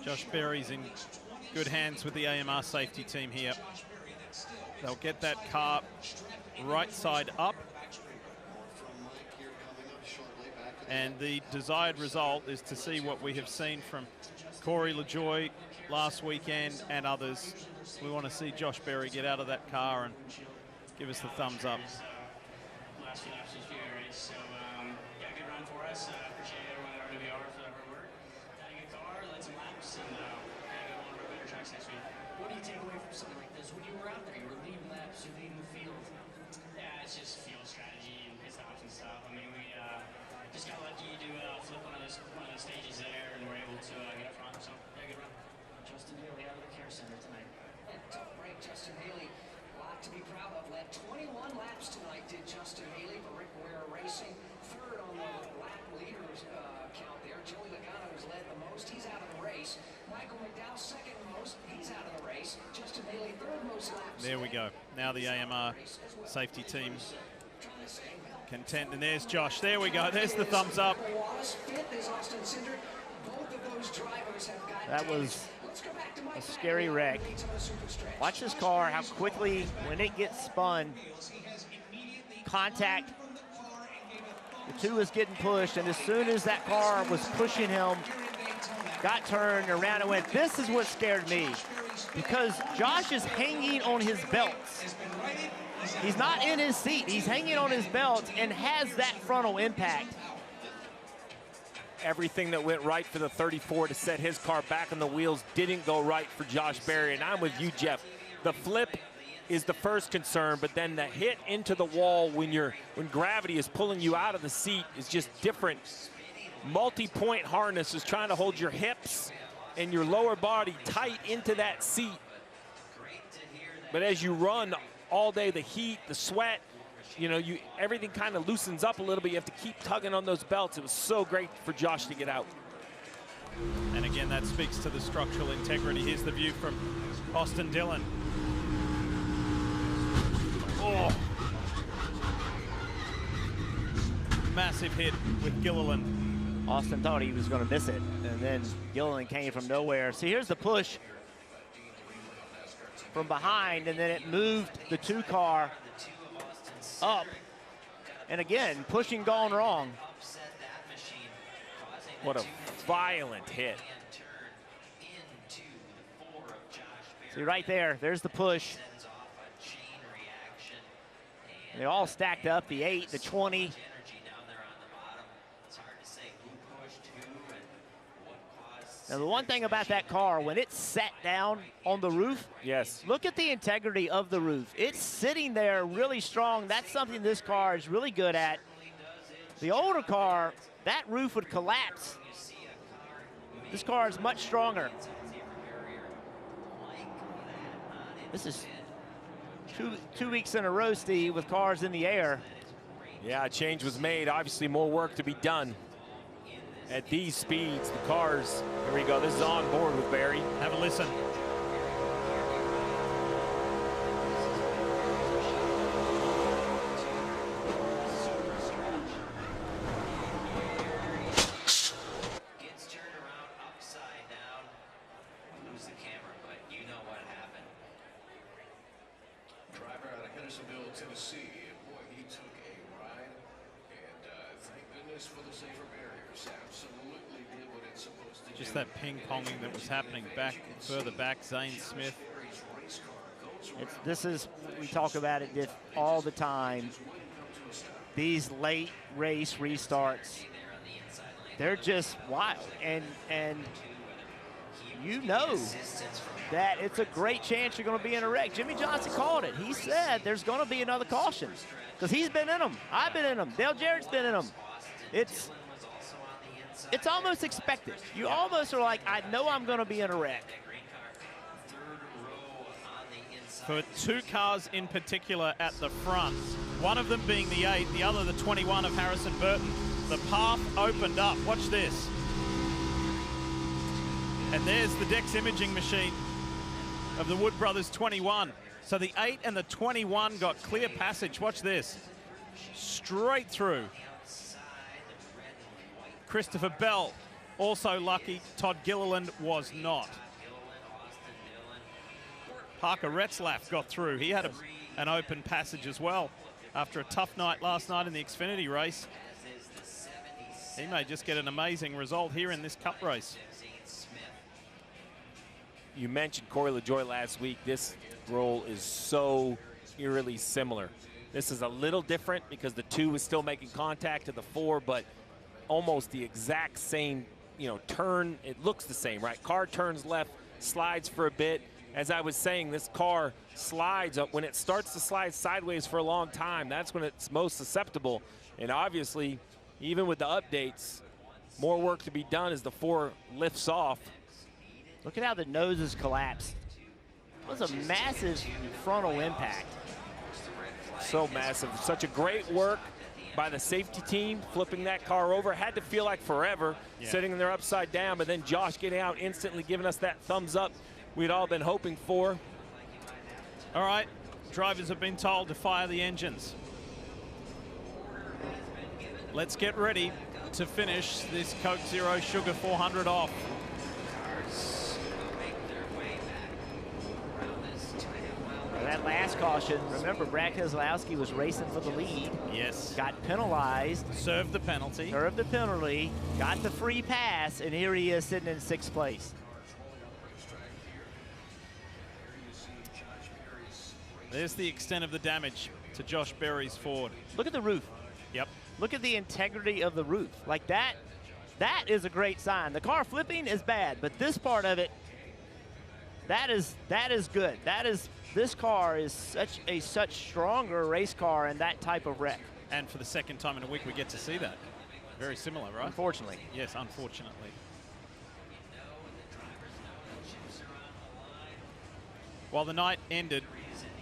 Josh Berry's in good hands with the AMR safety team here. They'll get that car right side up. And the desired result is to see what we have seen from Corey LaJoie last weekend and others. We want to see Josh Berry get out of that car and give us the thumbs up. Last few laps this year, right? So, yeah, good run for us. Appreciate everyone at RWR for that hard work. Had a good car, led some laps, and go on to better tracks next week. What do you take away from something like this? When you were out there, you were leading laps, you're leading the field. Yeah, it's just field strategy and pit stops and stuff. I mean, we Just got lucky to flip one of those stages there, and we're able to get up front. So, yeah, good run. Justin Haley out of the care center tonight. Tough break, Justin Haley. A lot to be proud of. Led 21 laps tonight, did Justin Haley for Rick Ware Racing. Third on the lap leaders count there. Joey Logano has led the most. He's out of the race. Michael McDowell second most. He's out of the race. Justin Haley third most laps. There we go. Now the AMR safety team content. And there's Josh. There we go. There's the thumbs up. That was a scary wreck. Watch this car, how quickly, when it gets spun, contact. The 2 is getting pushed, and as soon as that car was pushing him, got turned around and went. This is what scared me, because Josh is hanging on his belts. He's not in his seat. He's hanging on his belt and has that frontal impact. Everything that went right for the 34 to set his car back on the wheels didn't go right for Josh Berry. And I'm with you, Jeff. The flip is the first concern, but then the hit into the wall when gravity is pulling you out of the seat is just different. Multi-point harness is trying to hold your hips and your lower body tight into that seat. But as you run all day, the heat, the sweat, everything kind of loosens up a little bit. You have to keep tugging on those belts. It was so great for Josh to get out. And again, that speaks to the structural integrity. Here's the view from Austin Dillon. Oh. Massive hit with Gilliland. Austin thought he was going to miss it, and then Gilliland came from nowhere. See, here's the push from behind, and then it moved the 2 car up. And again, pushing gone wrong. What a violent hit. See, right there, there's the push. And they all stacked up, the 8, the 20. Now, the one thing about that car, when it's sat down on the roof, yes, look at the integrity of the roof. It's sitting there really strong. That's something this car is really good at. The older car, that roof would collapse. This car is much stronger. This is two weeks in a row, Steve, with cars in the air. Yeah, a change was made. Obviously, more work to be done. At these speeds, the cars, here we go, this is on board with Barry. Have a listen. Gets turned around upside down. Lose the camera, but you know what happened. Driver out of Hendersonville, Tennessee. Boy, he took a ride. And thank goodness for the safer barriers. Absolutely did what it's supposed to do. Just that ping-ponging that was happening further back, Zane Smith. This is, we talk about it all the time. These late race restarts, they're just wild. And you know that it's a great chance you're going to be in a wreck. Jimmy Johnson called it. He said there's going to be another caution because he's been in them. I've been in them. Dale Jarrett's been in them. It's almost expected. You almost are like, I know I'm going to be in a wreck. For 2 cars in particular at the front, one of them being the 8, the other the 21 of Harrison Burton, the path opened up. Watch this. And there's the Dex imaging machine of the Wood Brothers 21. So the 8 and the 21 got clear passage. Watch this. Straight through. Christopher Bell, also lucky. Todd Gilliland was not. Parker Retzlaff got through. He had an open passage as well after a tough night last night in the Xfinity race. He may just get an amazing result here in this Cup race. You mentioned Corey LaJoie last week. This role is so eerily similar. This is a little different because the 2 is still making contact to the 4, but almost the exact same, turn. It looks the same, right? Car turns left, slides for a bit. As I was saying, this car slides up. When it starts to slide sideways for a long time, that's when it's most susceptible. And obviously, even with the updates, more work to be done as the 4 lifts off. Look at how the noses collapsed. It was a massive frontal impact. So massive. Such a great work by the safety team, flipping that car over. Had to feel like forever, sitting there upside down, but then Josh getting out instantly, giving us that thumbs up we'd all been hoping for. All right, drivers have been told to fire the engines. Let's get ready to finish this Coke Zero Sugar 400 off. That last caution, remember Brad Keselowski was racing for the lead. Yes. Got penalized. Served the penalty. Served the penalty, got the free pass, and here he is sitting in 6th place. There's the extent of the damage to Josh Berry's Ford. Look at the roof. Yep. Look at the integrity of the roof. Like that is a great sign. The car flipping is bad, but this part of it, that is good. This car is such stronger race car in that type of wreck. And for the second time in a week, we get to see that. Very similar, right? Unfortunately. Yes, unfortunately. While the night ended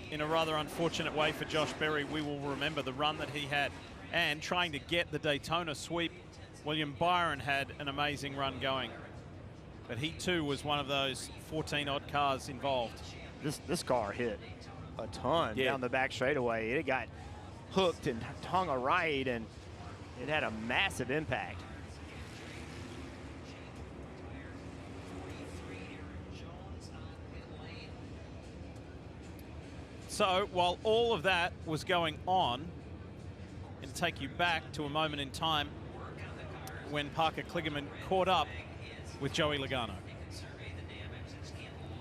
in a rather unfortunate way for Josh Berry, we will remember the run that he had. And trying to get the Daytona sweep, William Byron had an amazing run going. But he too was one of those 14-odd cars involved. This car hit a ton down the back straightaway. It got hooked and hung a right, and it had a massive impact. So while all of that was going on, and take you back to a moment in time when Parker Kligerman caught up with Joey Logano.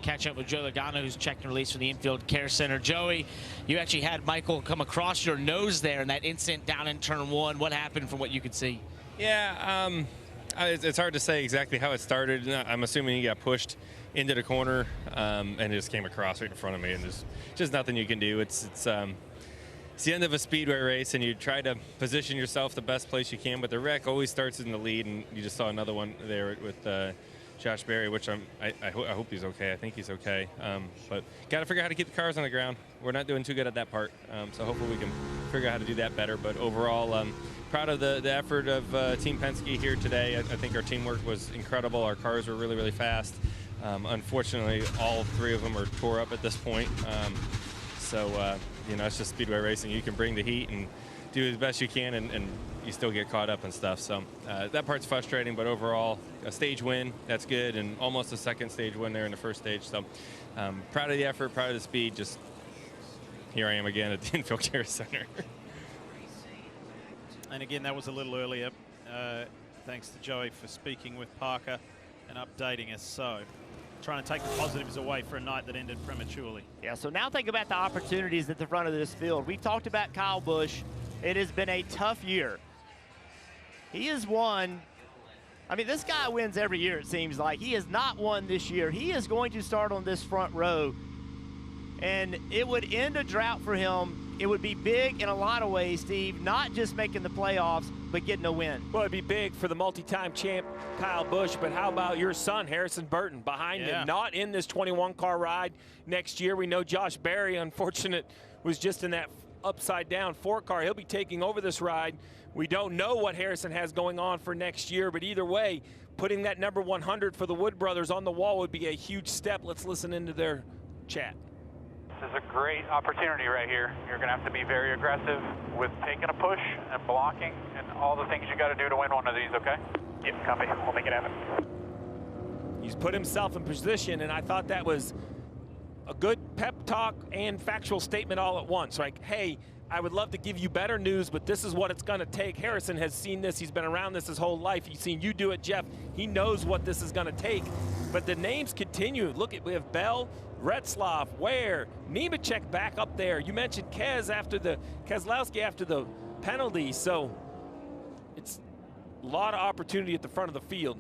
Catch up with Joey Logano, who's checked and released from the infield care center. Joey, you actually had Michael come across your nose there in that instant down in turn 1. What happened from what you could see? Yeah, it's hard to say exactly how it started. I'm assuming he got pushed into the corner and it just came across right in front of me, and there's just nothing you can do. It's the end of a speedway race, and you try to position yourself the best place you can, but the wreck always starts in the lead, and you just saw another one there with Josh Berry, which I hope he's okay. I think he's okay. But got to figure out how to keep the cars on the ground. We're not doing too good at that part, so hopefully we can figure out how to do that better. But overall, proud of the effort of Team Penske here today. I think our teamwork was incredible. Our cars were really, really fast. Unfortunately, all 3 of them are tore up at this point. You know, it's just speedway racing. You can bring the heat and do as best you can, and you still get caught up and stuff. So that part's frustrating, but overall, a stage win, that's good, and almost a second stage win there in the first stage. So proud of the effort, proud of the speed. Just here I am again at the infield care center. And again, that was a little earlier. Thanks to Joey for speaking with Parker and updating us. So trying to take the positives away for a night that ended prematurely. Yeah, so now think about the opportunities at the front of this field. We've talked about Kyle Busch. It has been a tough year. He has won. I mean, this guy wins every year, it seems like. He has not won this year. He is going to start on this front row, and it would end a drought for him. It would be big in a lot of ways, Steve, not just making the playoffs, but getting a win. Well, it'd be big for the multi-time champ Kyle Busch, but how about your son, Harrison Burton, behind him, not in this 21-car ride next year? We know Josh Berry, unfortunate, was just in that upside-down 4-car. He'll be taking over this ride. We don't know what Harrison has going on for next year, but either way, putting that number 100 for the Wood brothers on the wall would be a huge step. Let's listen into their chat. This is a great opportunity right here. You're going to have to be very aggressive with taking a push and blocking and all the things you got to do to win one of these, okay? Yep, copy. We'll make it happen. He's put himself in position, and I thought that was a good pep talk and factual statement all at once. Like, hey, I would love to give you better news, but this is what it's going to take. Harrison has seen this. He's been around this his whole life. He's seen you do it, Jeff. He knows what this is going to take. But the names continue. Look, we have Bell, Retzlaff, Ware, Nemechek back up there. You mentioned Keselowski after the penalty. So it's a lot of opportunity at the front of the field.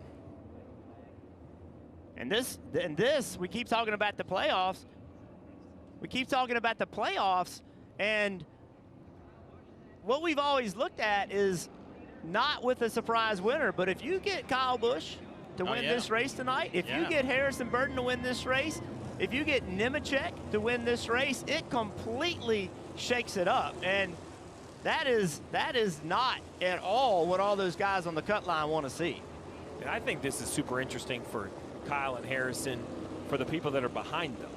And this, we keep talking about the playoffs. We keep talking about the playoffs, and what we've always looked at is not with a surprise winner, but if you get Kyle Busch to win this race tonight, if you get Harrison Burton to win this race, if you get Nemechek to win this race, it completely shakes it up. And that is not at all what all those guys on the cut line want to see. And I think this is super interesting for Kyle and Harrison, for the people that are behind them,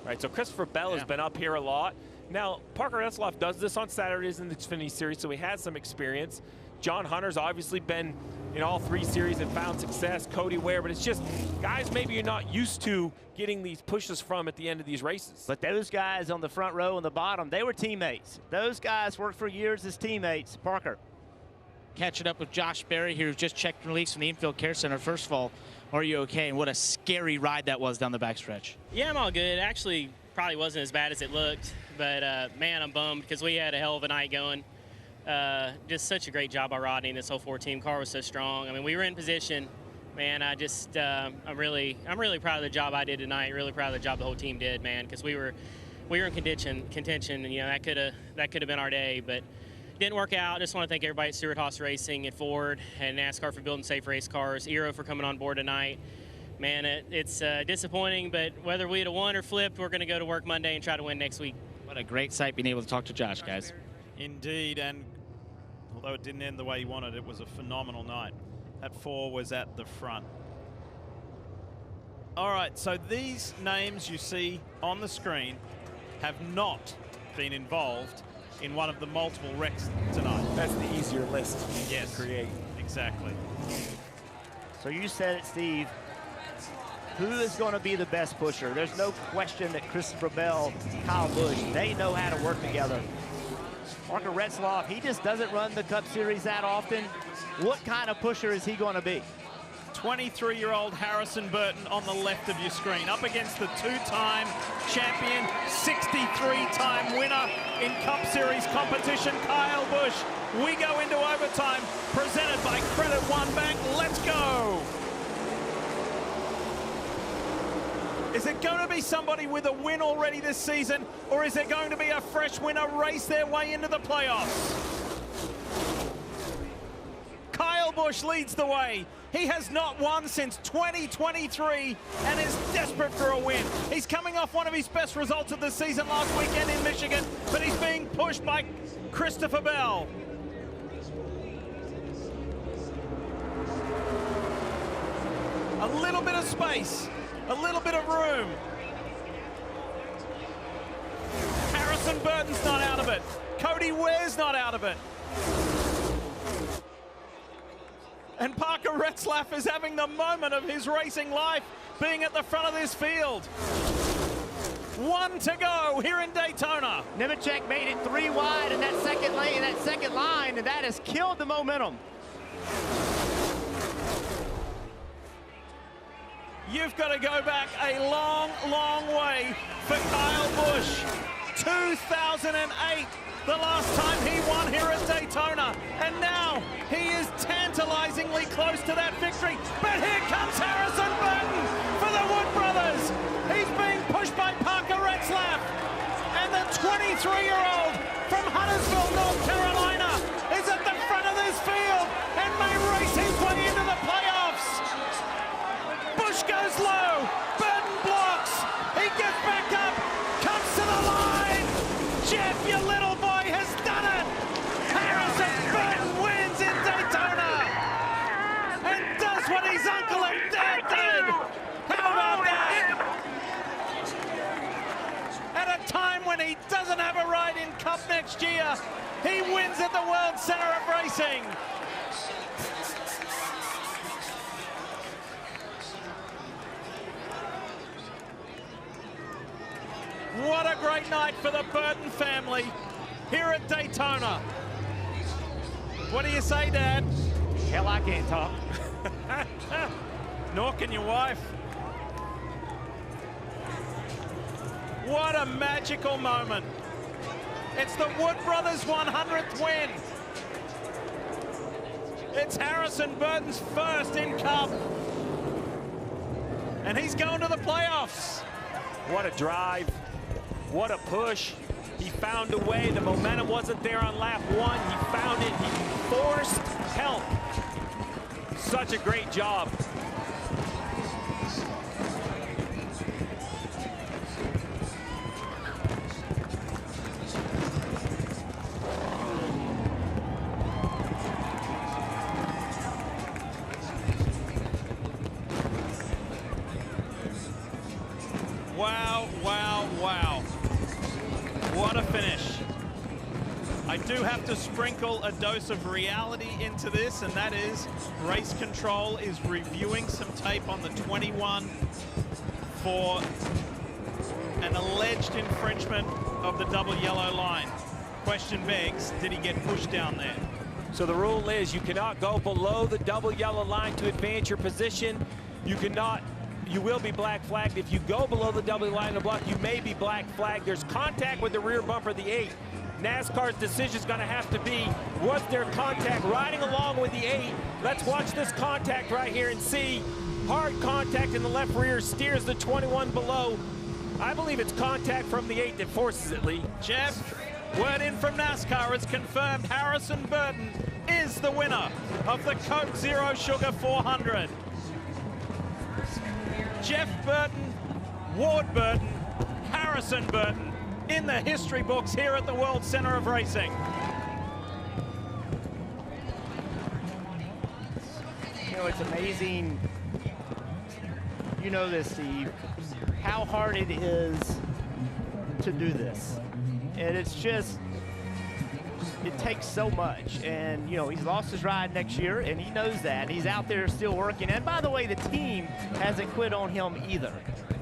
right? So Christopher Bell has been up here a lot. Now, Parker Retzlaff does this on Saturdays in the Xfinity Series, so he has some experience. John Hunter's obviously been in all 3 series and found success. Cody Ware, but it's just guys maybe you're not used to getting these pushes from at the end of these races. But those guys on the front row and the bottom, they were teammates. Those guys worked for years as teammates. Parker. Catching up with Josh Berry here, who just checked release from the infield care center. First of all, are you okay? And what a scary ride that was down the backstretch. Yeah, I'm all good. Actually, probably wasn't as bad as it looked. But, man, I'm bummed because we had a hell of a night going. Just such a great job by Rodney and this whole 4-team. Car was so strong. I mean, we were in position. Man, I just, I'm really proud of the job I did tonight. Really proud of the job the whole team did, man, because we were in contention, and, you know, that could have been our day, but didn't work out. Just want to thank everybody at Stewart Haas Racing and Ford and NASCAR for building safe race cars, Eero for coming on board tonight. Man, it's disappointing, but whether we'd have won or flipped, we're going to go to work Monday and try to win next week. What a great sight being able to talk to Josh, guys. Indeed, and although it didn't end the way he wanted, it was a phenomenal night. That 4 was at the front. All right, so these names you see on the screen have not been involved in one of the multiple wrecks tonight. That's the easier list to create. Exactly. So you said it, Steve. Who is going to be the best pusher? There's no question that Christopher Bell, Kyle Busch, they know how to work together. Parker Retzlaff, he just doesn't run the Cup Series that often. What kind of pusher is he going to be? 23-year-old Harrison Burton on the left of your screen, up against the 2-time champion, 63-time winner in Cup Series competition, Kyle Busch. We go into overtime, presented by Credit One Bank. Let's go! Is it going to be somebody with a win already this season, or is it going to be a fresh winner race their way into the playoffs? Kyle Busch leads the way. He has not won since 2023 and is desperate for a win. He's coming off one of his best results of the season last weekend in Michigan, but he's being pushed by Christopher Bell. A little bit of space, a little bit of room. Harrison Burton's not out of it. Cody Ware's not out of it. And Parker Retzlaff is having the moment of his racing life, being at the front of this field. 1 to go here in Daytona. Nemechek made it 3 wide in that second lane, that second line, and that has killed the momentum. You've got to go back a long, long way for Kyle Busch. 2008, the last time he won here at Daytona. And now he is tantalizingly close to that victory. But here comes Harrison Burton for the Wood Brothers. He's being pushed by Parker Retzlaff. And the 23-year-old from Huntersville, North Carolina is at the front of this field and may race his way into the playoffs. Busch goes low. Burton blocks. He gets back up. Comes to the line. Jeff, your little boy, has done it. Harrison Burton wins in Daytona and does what his uncle and dad did. How about that? At a time when he doesn't have a ride in Cup next year, he wins at the World Center of Racing. What a great night for the Burton family here at Daytona. What do you say, Dad? Hell, I can't talk. Nor can your wife. What a magical moment. It's the Wood Brothers 100th win. It's Harrison Burton's first in Cup. And he's going to the playoffs. What a drive. What a push. He found a way. The momentum wasn't there on lap 1. He found it. He forced help. Such a great job. Wow, wow, wow. What a finish. I do have to sprinkle a dose of reality into this, and that is race control is reviewing some tape on the 21 for an alleged infringement of the double yellow line. Question begs, did he get pushed down there? So the rule is you cannot go below the double yellow line to advance your position. You will be black flagged. If you go below the double line of block, you may be black flagged. There's contact with the rear bumper of the 8. NASCAR's decision is going to have to be, was there contact riding along with the 8? Let's watch this contact right here and see. Hard contact in the left rear steers the 21 below. I believe it's contact from the 8 that forces it, Lee. Jeff, word in from NASCAR, it's confirmed Harrison Burton is the winner of the Coke Zero Sugar 400. Jeff Burton, Ward Burton, Harrison Burton in the history books here at the World Center of Racing. You know, it's amazing, you know this, Steve, how hard it is to do this. And it's just, it takes so much. And, you know, he's lost his ride next year, and he knows that. He's out there still working. And by the way, the team hasn't quit on him either.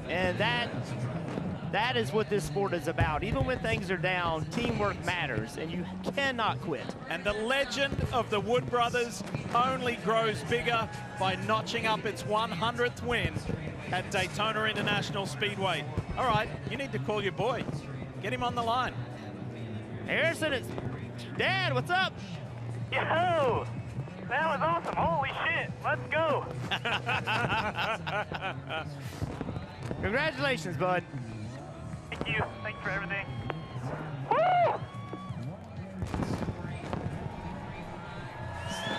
And that is what this sport is about. Even when things are down, teamwork matters, and you cannot quit. And the legend of the Wood Brothers only grows bigger by notching up its 100th win at Daytona International Speedway. All right, you need to call your boy. Get him on the line. Harrison, it's Dad, what's up? Yo, that was awesome. Holy shit, let's go. Congratulations, bud. Thank you. Thanks for everything. Woo!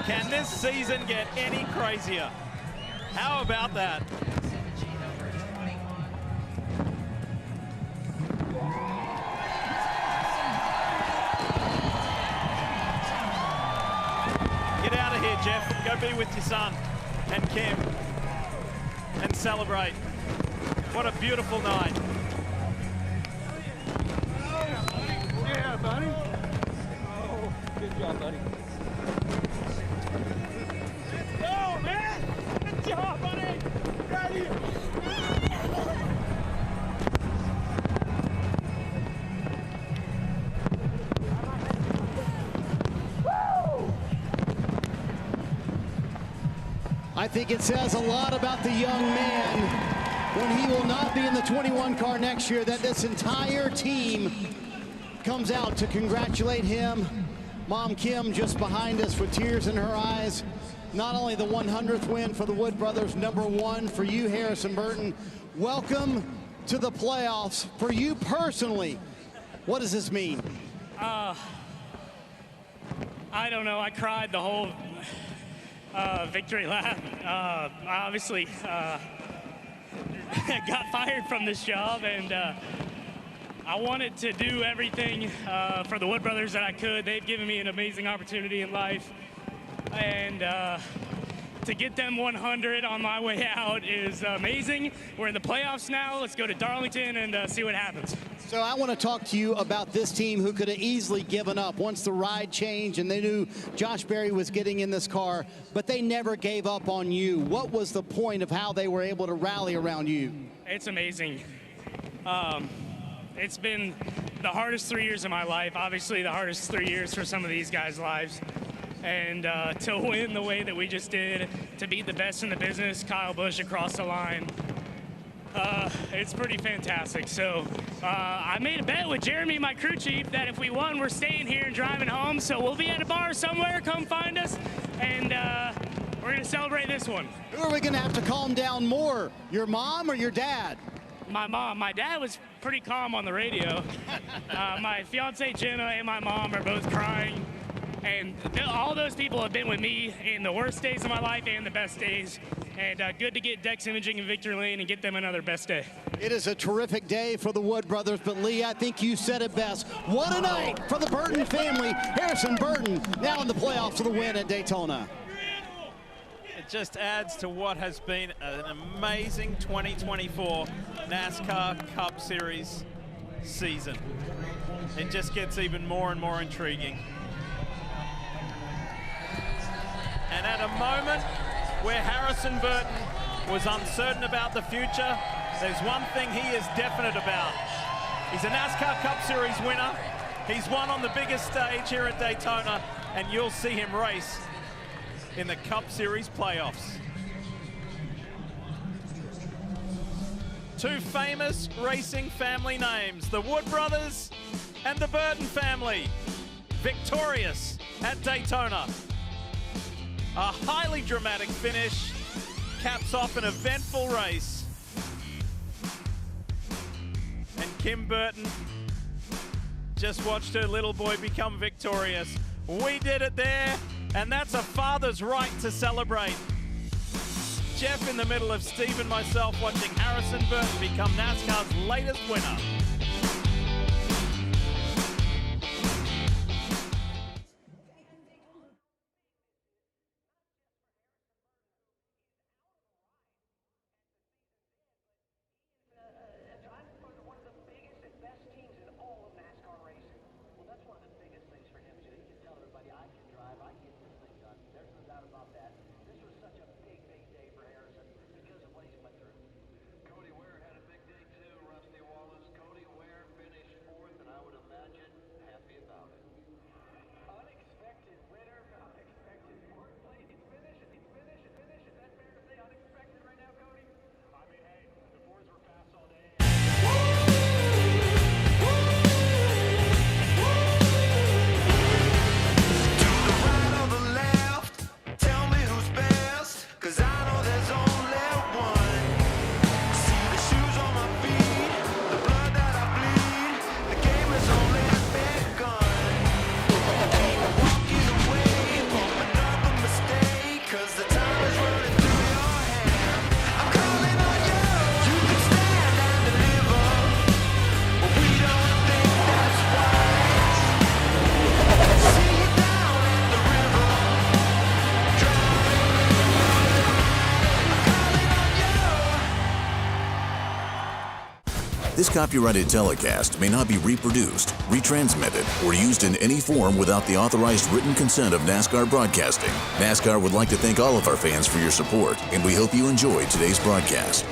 Can this season get any crazier? How about that? Get out of here, Jeff. Go be with your son and Kim and celebrate. What a beautiful night. Yeah, buddy. Oh, good job, buddy. Go, man! Good job, buddy! Ready? I think it says a lot about the young man when he will not be in the 21 car next year, that this entire team comes out to congratulate him. Mom Kim just behind us with tears in her eyes. Not only the 100th win for the Wood Brothers, #1 for you, Harrison Burton. Welcome to the playoffs. For you personally, what does this mean? I don't know. I cried the whole victory lap. Obviously, got fired from this job, and I wanted to do everything for the Wood Brothers that I could. They've given me an amazing opportunity in life, and to get them 100 on my way out is amazing. We're in the playoffs now. Let's go to Darlington and see what happens. So I want to talk to you about this team who could have easily given up once the ride changed and they knew Josh Berry was getting in this car, but they never gave up on you. What was the point of how they were able to rally around you? It's amazing. It's been the hardest 3 years of my life, obviously the hardest 3 years for some of these guys' lives. And to win the way that we just did, to beat the best in the business, Kyle Busch across the line, it's pretty fantastic. So I made a bet with Jeremy, my crew chief, that if we won, we're staying here and driving home. So we'll be at a bar somewhere. Come find us, and we're going to celebrate this one. Who are we going to have to calm down more, your mom or your dad? My mom. My dad was pretty calm on the radio. My fiance Jenna and my mom are both crying. And all those people have been with me in the worst days of my life and the best days. And good to get Dex Imaging and Victory Lane and get them another best day. It is a terrific day for the Wood brothers, but Lee, I think you said it best. What a night for the Burton family. Harrison Burton now in the playoffs for the win at Daytona. It just adds to what has been an amazing 2024 NASCAR Cup Series season. It just gets even more and more intriguing. And at a moment where Harrison Burton was uncertain about the future, there's one thing he is definite about. He's a NASCAR Cup Series winner. He's won on the biggest stage here at Daytona, and you'll see him race in the Cup Series playoffs. Two famous racing family names, the Wood brothers and the Burton family, victorious at Daytona. A highly dramatic finish caps off an eventful race. And Kim Burton just watched her little boy become victorious. We did it there, and that's a father's right to celebrate. Jeff in the middle of Steve and myself watching Harrison Burton become NASCAR's latest winner. This copyrighted telecast may not be reproduced, retransmitted, or used in any form without the authorized written consent of NASCAR Broadcasting. NASCAR would like to thank all of our fans for your support, and we hope you enjoyed today's broadcast.